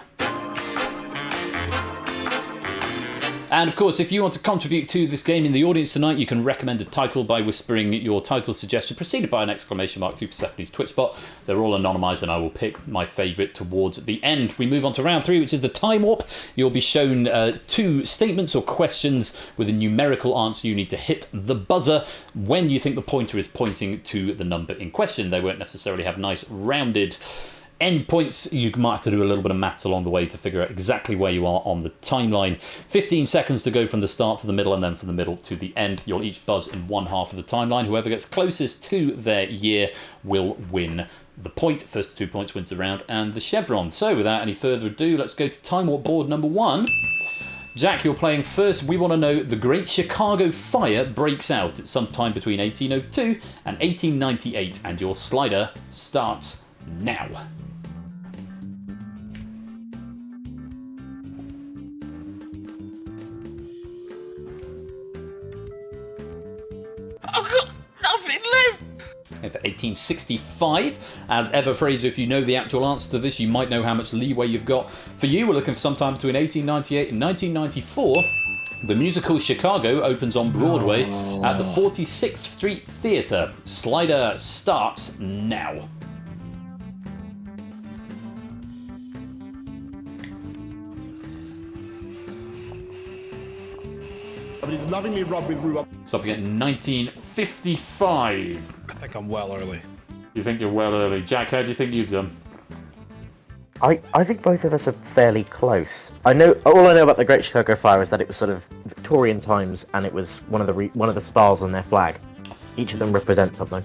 And of course, if you want to contribute to this game in the audience tonight, you can recommend a title by whispering your title suggestion, preceded by an exclamation mark to Persephone's Twitch bot. They're all anonymised, and I will pick my favourite towards the end. We move on to round 3, which is the time warp. You'll be shown 2 statements or questions with a numerical answer. You need to hit the buzzer when you think the pointer is pointing to the number in question. They won't necessarily have nice rounded endpoints, you might have to do a little bit of maths along the way to figure out exactly where you are on the timeline. 15 seconds to go from the start to the middle, and then from the middle to the end. You'll each buzz in one half of the timeline. Whoever gets closest to their year will win the point. First 2 points wins the round and the chevron. So without any further ado, let's go to Time Warp board number 1. Jack, you're playing first. We want to know the Great Chicago Fire breaks out at sometime between 1802 and 1898, and your slider starts now. I've got nothing left. And for 1865, as ever, Fraser, if you know the actual answer to this, you might know how much leeway you've got. For you, we're looking for sometime between 1898 and 1994. The musical Chicago opens on Broadway at the 46th Street Theatre. Slider starts now. But he's lovingly rubbed with rhubarb. Stopping at 1955. I think I'm well early. You think you're well early. Jack, how do you think you've done? I think both of us are fairly close. All I know about the Great Chicago Fire is that it was sort of Victorian times, and it was one of the stars on their flag. Each of them represents something.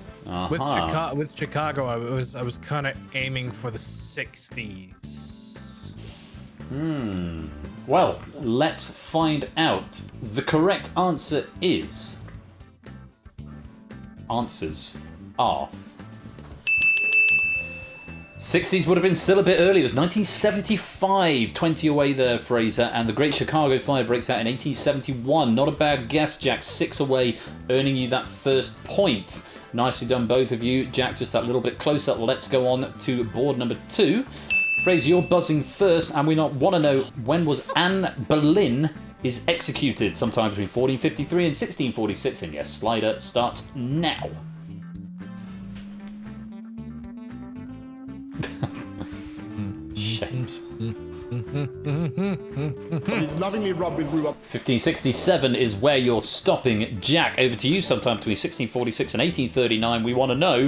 With Chicago, I was kind of aiming for the 60s. Well, let's find out. The correct answer is... Answers are... 60s would have been still a bit early. It was 1975. 20 away there, Fraser. And the Great Chicago Fire breaks out in 1871. Not a bad guess, Jack. 6 away, earning you that first point. Nicely done, both of you. Jack, just that little bit closer. Let's go on to board number 2. Fraser, you're buzzing first, and we want to know, when was Anne Boleyn is executed? Sometime between 1453 and 1646. And yes, slider starts now. Shames. But he's lovingly rubbed with rhubarb. 1567 is where you're stopping. Jack, over to you. Sometime between 1646 and 1839. We want to know,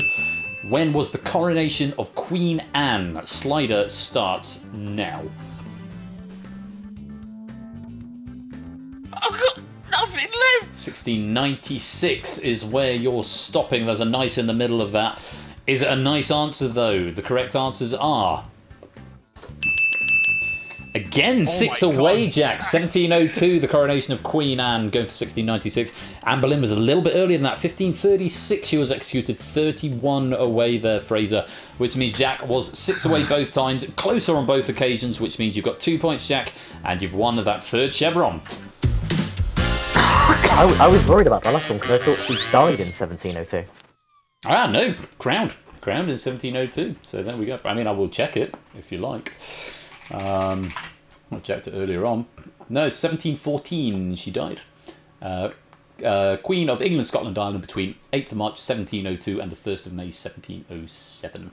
when was the coronation of Queen Anne? Slider starts now. I've got nothing left. 1696 is where you're stopping. There's a nice in the middle of that. Is it a nice answer, though? The correct answers are... Again, 6 away, God. Jack. 1702, the coronation of Queen Anne, going for 1696. Anne Boleyn was a little bit earlier than that. 1536, she was executed. 31 away there, Fraser, which means Jack was 6 away both times. Closer on both occasions, which means you've got 2 points, Jack, and you've won that third chevron. I was worried about the last one because I thought she died in 1702. Ah, no. Crowned in 1702. So there we go. I mean, I will check it, if you like. I checked it earlier on. No, 1714 she died. Queen of England, Scotland, Ireland between 8th of March 1702 and the 1st of May 1707.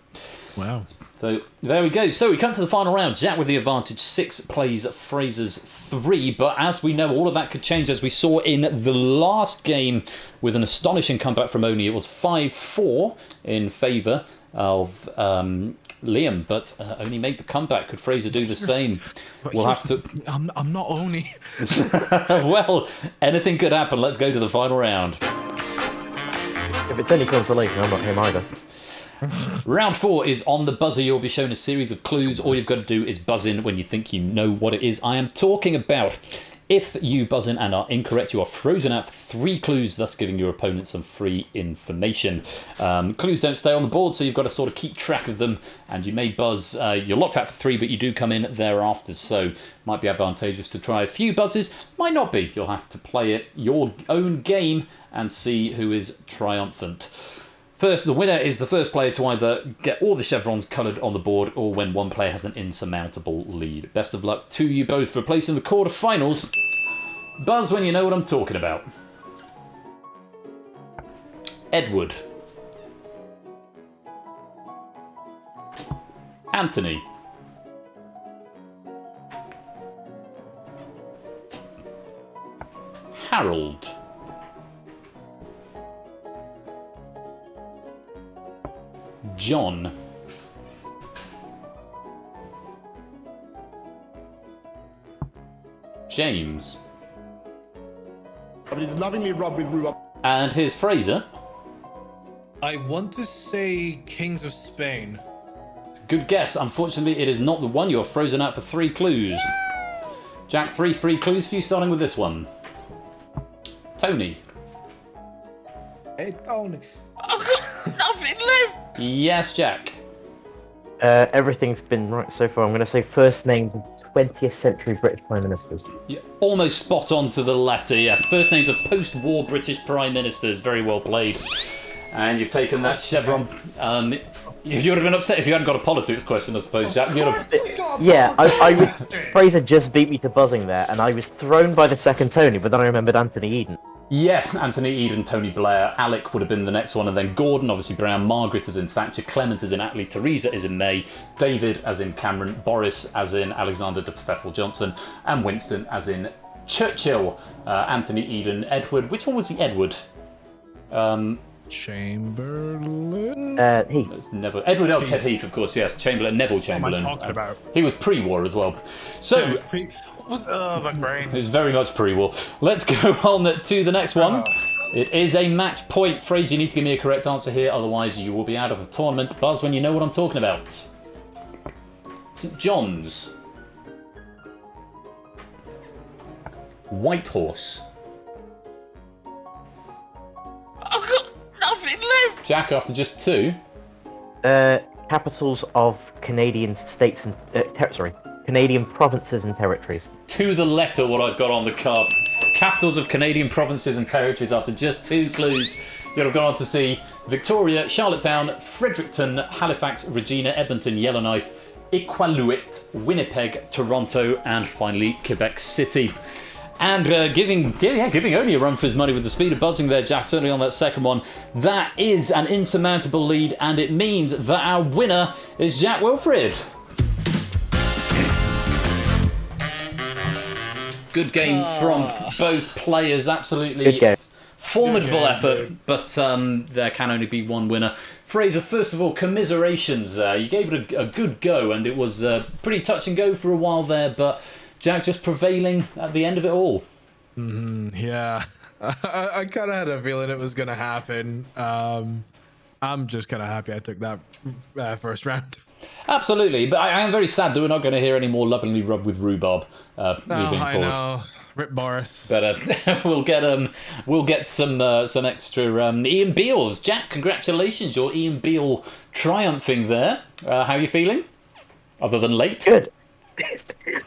Wow. So there we go. So we come to the final round. Jack with the advantage. 6 plays Fraser's 3. But as we know, all of that could change, as we saw in the last game with an astonishing comeback from Oni. It was 5-4 in favour of Liam, but only made the comeback. Could Fraser do the same? We'll have to... I'm not Oni. Well, anything could happen. Let's go to the final round. If it's any consolation, I'm not him either. Round 4 is on the buzzer. You'll be shown a series of clues. All you've got to do is buzz in when you think you know what it is I am talking about. If you buzz in and are incorrect, you are frozen out for 3 clues, thus giving your opponent some free information. Clues don't stay on the board, so you've got to sort of keep track of them, and you may buzz. You're locked out for 3, but you do come in thereafter, so might be advantageous to try a few buzzes. Might not be. You'll have to play it your own game and see who is triumphant. First, the winner is the first player to either get all the chevrons coloured on the board or when one player has an insurmountable lead. Best of luck to you both for placing the quarterfinals. Buzz when you know what I'm talking about. Edward. Anthony. Harold. John. James. But he's lovingly rubbed with rhubarb. And here's Fraser. I want to say Kings of Spain. Good guess. Unfortunately, it is not the one. You're frozen out for 3 clues. Jack, 3 free clues for you, starting with this one. Tony. Hey, Tony. I've got nothing left. Yes, Jack. Everything's been right so far. I'm going to say first names of 20th century British Prime Ministers. You're almost spot on to the letter, yeah. First names of post-war British Prime Ministers. Very well played. And you've taken that chevron. You would have been upset if you hadn't got a politics question, I suppose, Jack. Yeah, Fraser just beat me to buzzing there, and I was thrown by the second Tony, but then I remembered Anthony Eden. Yes, Anthony Eden, Tony Blair, Alec would have been the next one, and then Gordon, obviously Brown, Margaret as in Thatcher, Clement as in Attlee, Theresa as in May, David as in Cameron, Boris as in Alexander de Pfeffel Johnson, and Winston as in Churchill. Anthony Eden, Edward. Which one was the Edward? Chamberlain? Heath. It's never Edward L. Ted Heath, of course, yes. Chamberlain, Neville Chamberlain. What am I talking about? He was pre-war as well. So, my brain. It was very much pre-war. Let's go on to the next one. It is a match point. Fraser, you need to give me a correct answer here, otherwise you will be out of the tournament. Buzz when you know what I'm talking about. St John's. Whitehorse. I've got nothing left. Jack, after just 2. Capitals of Canadian states and Canadian provinces and territories. To the letter, what I've got on the card. Capitals of Canadian provinces and territories. After just 2 clues, you'll have gone on to see Victoria, Charlottetown, Fredericton, Halifax, Regina, Edmonton, Yellowknife, Iqaluit, Winnipeg, Toronto, and finally Quebec City. And giving only a run for his money with the speed of buzzing there, Jack, certainly on that second one. That is an insurmountable lead, and it means that our winner is Jack Wilfred. Good game from both players, absolutely Good game. formidable effort, but there can only be one winner. Fraser, first of all, commiserations. You gave it a good go, and it was pretty touch and go for a while there, but Jack just prevailing at the end of it all. Yeah, I kind of had a feeling it was going to happen. I'm just kind of happy I took that first round. Absolutely, but I am very sad that we're not going to hear any more lovingly rubbed with rhubarb moving forward. I know. Rip Boris. But we'll get some extra Ian Beals. Jack, congratulations, you're Ian Beale triumphing there. How are you feeling? Other than late? Good.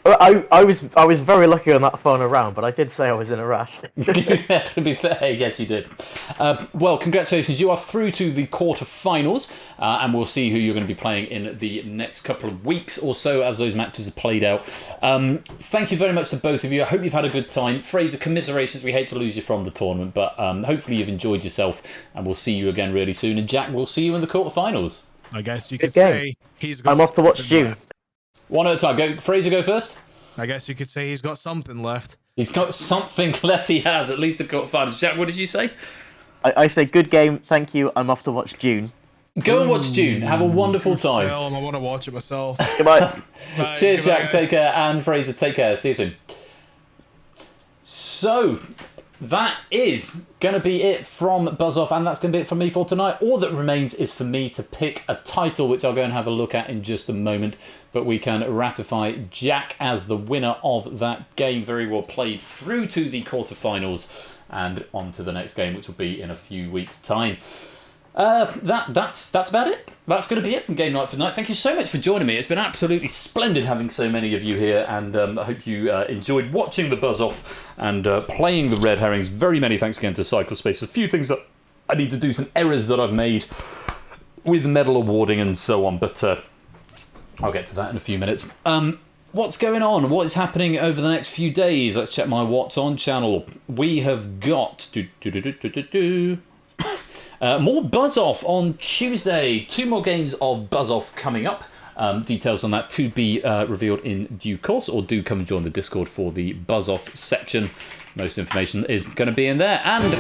Well, I was very lucky on that final round, but I did say I was in a rush. To be fair, yes, you did. Well, congratulations. You are through to the quarter-finals, and we'll see who you're going to be playing in the next couple of weeks or so as those matches are played out. Thank you very much to both of you. I hope you've had a good time. Fraser, commiserations. We hate to lose you from the tournament, but hopefully you've enjoyed yourself, and we'll see you again really soon. And Jack, we'll see you in the quarter-finals. I guess you could say he's got I'm off to watch June. One at a time. Go, Fraser, go first. I guess you could say he's got something left. He's got something left. He has at least a quarterfinals. Jack, what did you say? I say good game. Thank you. I'm off to watch June. Go and watch June. Have a wonderful time. I want to watch it myself. Goodbye. Bye. Cheers, Goodbye, Jack. guys. Take care. And Fraser, take care. See you soon. So, that is going to be it from Buzz Off, and that's going to be it from me for tonight. All that remains is for me to pick a title, which I'll go and have a look at in just a moment. But we can ratify Jack as the winner of that game. Very well played through to the quarterfinals and on to the next game, which will be in a few weeks' time. That's about it. That's going to be it from Game Night for Tonight. Thank you so much for joining me. It's been absolutely splendid having so many of you here, and I hope you enjoyed watching the Buzz Off and playing the Red Herrings. Very many thanks again to Cyclespace. A few things that I need to do, some errors that I've made with medal awarding and so on, but I'll get to that in a few minutes. What's going on? What is happening over the next few days? Let's check my What's On channel. We have got more Buzz Off on Tuesday. 2 more games of Buzz Off coming up. Details on that to be revealed in due course, or do come and join the Discord for the Buzz Off section. Most information is going to be in there. And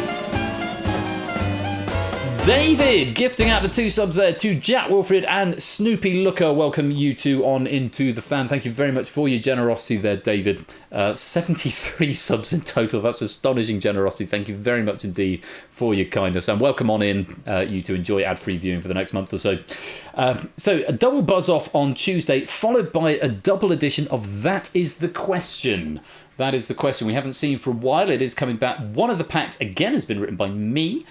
David gifting out the 2 subs there to Jack Wilfred and Snoopy Looker. Welcome you two on into the fan. Thank you very much for your generosity there, David. 73 subs in total. That's astonishing generosity. Thank you very much indeed for your kindness. And welcome on in, you to enjoy ad-free viewing for the next month or so. So a double buzz off on Tuesday, followed by a double edition of That Is the Question. That is the question we haven't seen for a while. It is coming back. One of the packs, again, has been written by me,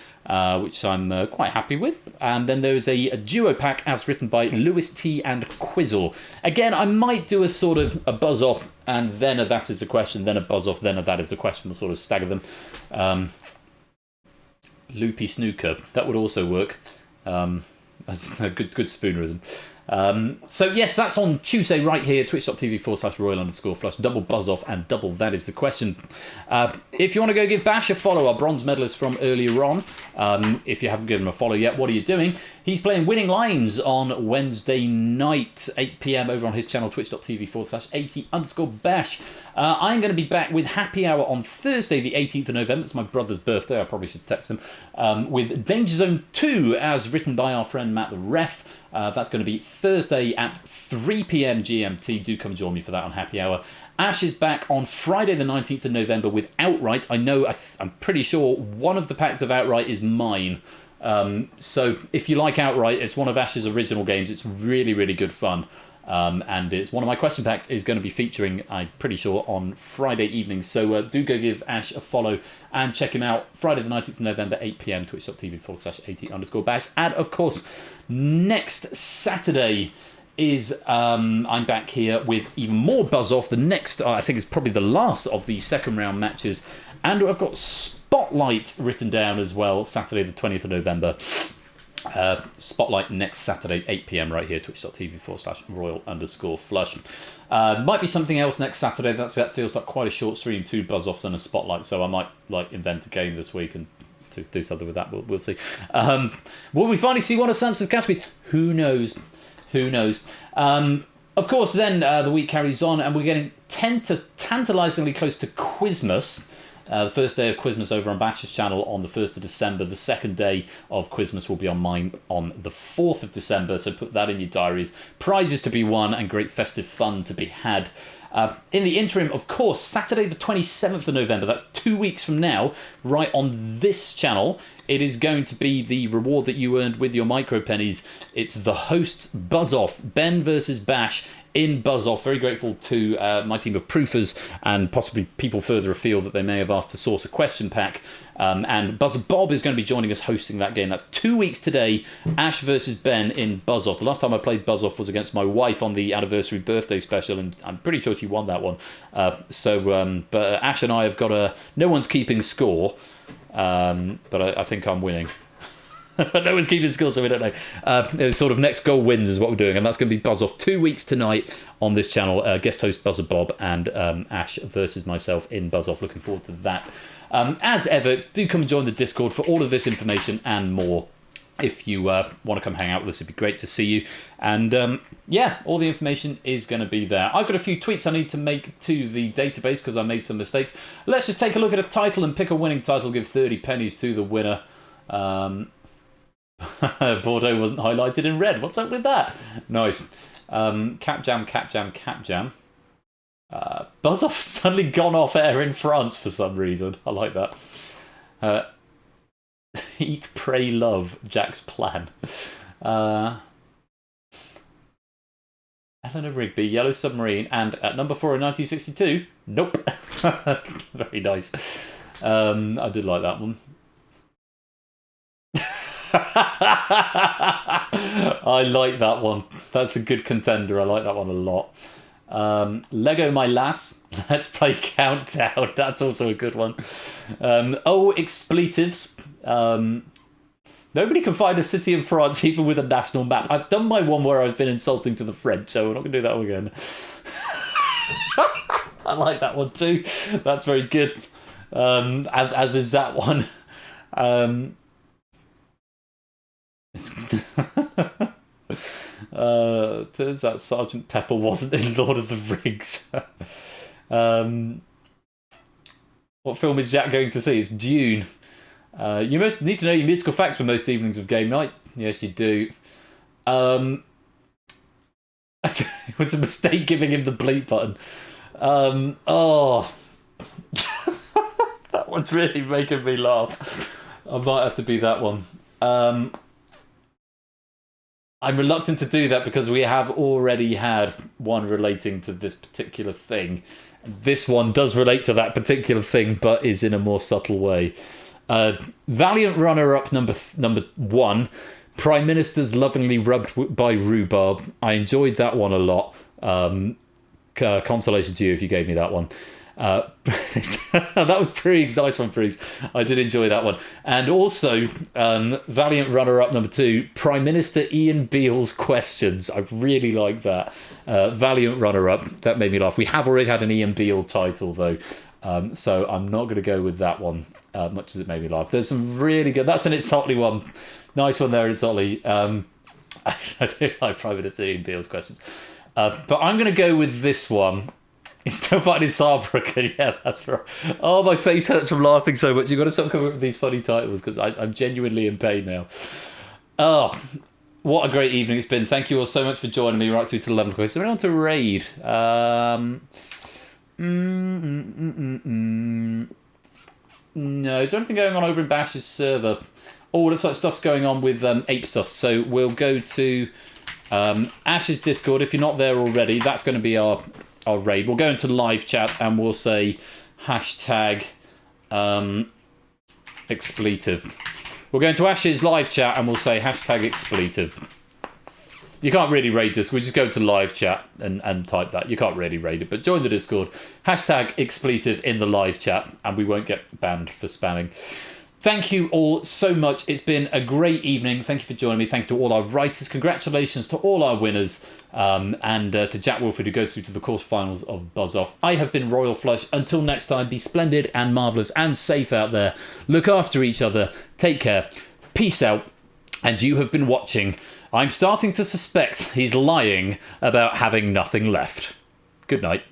which I'm quite happy with. And then there is a duo pack as written by Lewis T and Quizzle. Again, I might do a sort of a buzz off and then a That Is the Question, then a buzz off, then a That Is the Question. We'll sort of stagger them. Loopy Snooker, that would also work. That's a good spoonerism. So yes, that's on Tuesday right here, twitch.tv/royal_flush, double buzz off and double That Is the Question. If you want to go give Bash a follow, our bronze medalist from earlier on, if you haven't given him a follow yet, what are you doing? He's playing Winning Lines on Wednesday night, 8 PM over on his channel, twitch.tv/80_bash. I'm going to be back with Happy Hour on Thursday, the 18th of November. It's my brother's birthday. I probably should text him. With Danger Zone 2, as written by our friend Matt the Ref. That's going to be Thursday at 3 PM GMT. Do come join me for that on Happy Hour. Ash is back on Friday the 19th of November with Outright. I know, I'm pretty sure one of the packs of Outright is mine. So if you like Outright, it's one of Ash's original games. It's really, really good fun. And it's one of my question packs is going to be featuring, I'm pretty sure, on Friday evening. So do go give Ash a follow and check him out. Friday the 19th of November, 8 PM, twitch.tv/80_bash. And of course, next Saturday is I'm back here with even more buzz off. The next, I think, is probably the last of the second round matches. And I've got Spotlight written down as well, Saturday the 20th of November. Spotlight next Saturday, 8 PM right here, twitch.tv/royal_flush. Might be something else next Saturday. That feels like quite a short stream, 2 buzz offs and a spotlight. So I might invent a game this week and to do something with that. We'll see. Will we finally see one of Samson's categories? Who knows? Who knows? Of course, then the week carries on, and we're getting tantalisingly close to Quizmas. The first day of Quizmas over on Bash's channel on the 1st of December. The second day of Quizmas will be on mine on the 4th of December, so put that in your diaries. Prizes to be won and great festive fun to be had. In the interim, of course, Saturday the 27th of November, that's 2 weeks from now, right on this channel, it is going to be the reward that you earned with your micro pennies. It's the host's Buzz Off, Ben versus Bash in Buzz Off. Very grateful to my team of proofers and possibly people further afield that they may have asked to source a question pack. And Buzzer Bob is going to be joining us hosting that game. That's 2 weeks today. Ash versus Ben in Buzz Off. The last time I played Buzz Off was against my wife on the anniversary birthday special, and I'm pretty sure she won that one. But Ash and I have got no one's keeping score, but I think I'm winning. No one's keeping score, so we don't know. It was sort of next goal wins is what we're doing, and that's going to be Buzz Off 2 weeks tonight on this channel. Guest host Buzzer Bob and Ash versus myself in Buzz Off. Looking forward to that. As ever, do come and join the Discord for all of this information and more. If you want to come hang out with us, it'd be great to see you. And yeah, all the information is going to be there. I've got a few tweaks I need to make to the database because I made some mistakes. Let's just take a look at a title and pick a winning title. Give 30 pennies to the winner. Bordeaux wasn't highlighted in red. What's up with that? Nice. Cap Jam. Buzz Off suddenly gone off air in France for some reason. I like that. Eat, Pray, Love, Jack's plan. Eleanor Rigby, Yellow Submarine, and at number 4 in 1962, nope. Very nice. I did like that one. I like that one. That's a good contender. I like that one a lot. Lego My Lass. Let's Play Countdown. That's also a good one. Expletives. Nobody can find a city in France even with a national map. I've done my one where I've been insulting to the French, so we're not going to do that one again. I like that one too. That's very good. As is that one. Turns out Sergeant Pepper wasn't in Lord of the Rings. What film is Jack going to see? It's Dune. You must need to know your musical facts for most evenings of game night. Yes, you do. It was a mistake giving him the bleep button. That one's really making me laugh. I might have to be that one. I'm reluctant to do that because we have already had one relating to this particular thing. This one does relate to that particular thing, but is in a more subtle way. Valiant runner-up number 1, Prime Minister's lovingly rubbed by rhubarb. I enjoyed that one a lot. Consolation to you if you gave me that one. That was Priegs. Nice one, Priegs. I did enjoy that one. And also, Valiant runner-up number 2, Prime Minister Ian Beale's questions. I really like that. Valiant runner-up. That made me laugh. We have already had an Ian Beale title, though. So I'm not going to go with that one, much as it made me laugh. There's some really good... That's an It's Hotly one. Nice one there, It's Hotly. I do like Prime Minister Ian Beale's questions. But I'm going to go with this one. He's still fighting Saarbrücken. Yeah, that's right. Oh, my face hurts from laughing so much. You've got to stop coming up with these funny titles because I'm genuinely in pain now. Oh, what a great evening it's been. Thank you all so much for joining me right through to 11 o'clock. So we're on to raid. No, is there anything going on over in Bash's server? Oh, it looks like stuff's going on with ape stuff. So we'll go to Ash's Discord. If you're not there already, that's going to be our raid. We'll go into live chat and we'll say hashtag expletive. We'll go into Ash's live chat and we'll say hashtag expletive. You can't really raid this. We just go to live chat and type that. You can't really raid it, but join the Discord. Hashtag expletive in the live chat and we won't get banned for spamming. Thank you all so much. It's been a great evening. Thank you for joining me. Thank you to all our writers. Congratulations to all our winners. And to Jack Wilford, who goes through to the quarterfinals of Buzz Off. I have been Royal Flush. Until next time, be splendid and marvellous and safe out there. Look after each other. Take care. Peace out. And you have been watching. I'm starting to suspect he's lying about having nothing left. Good night.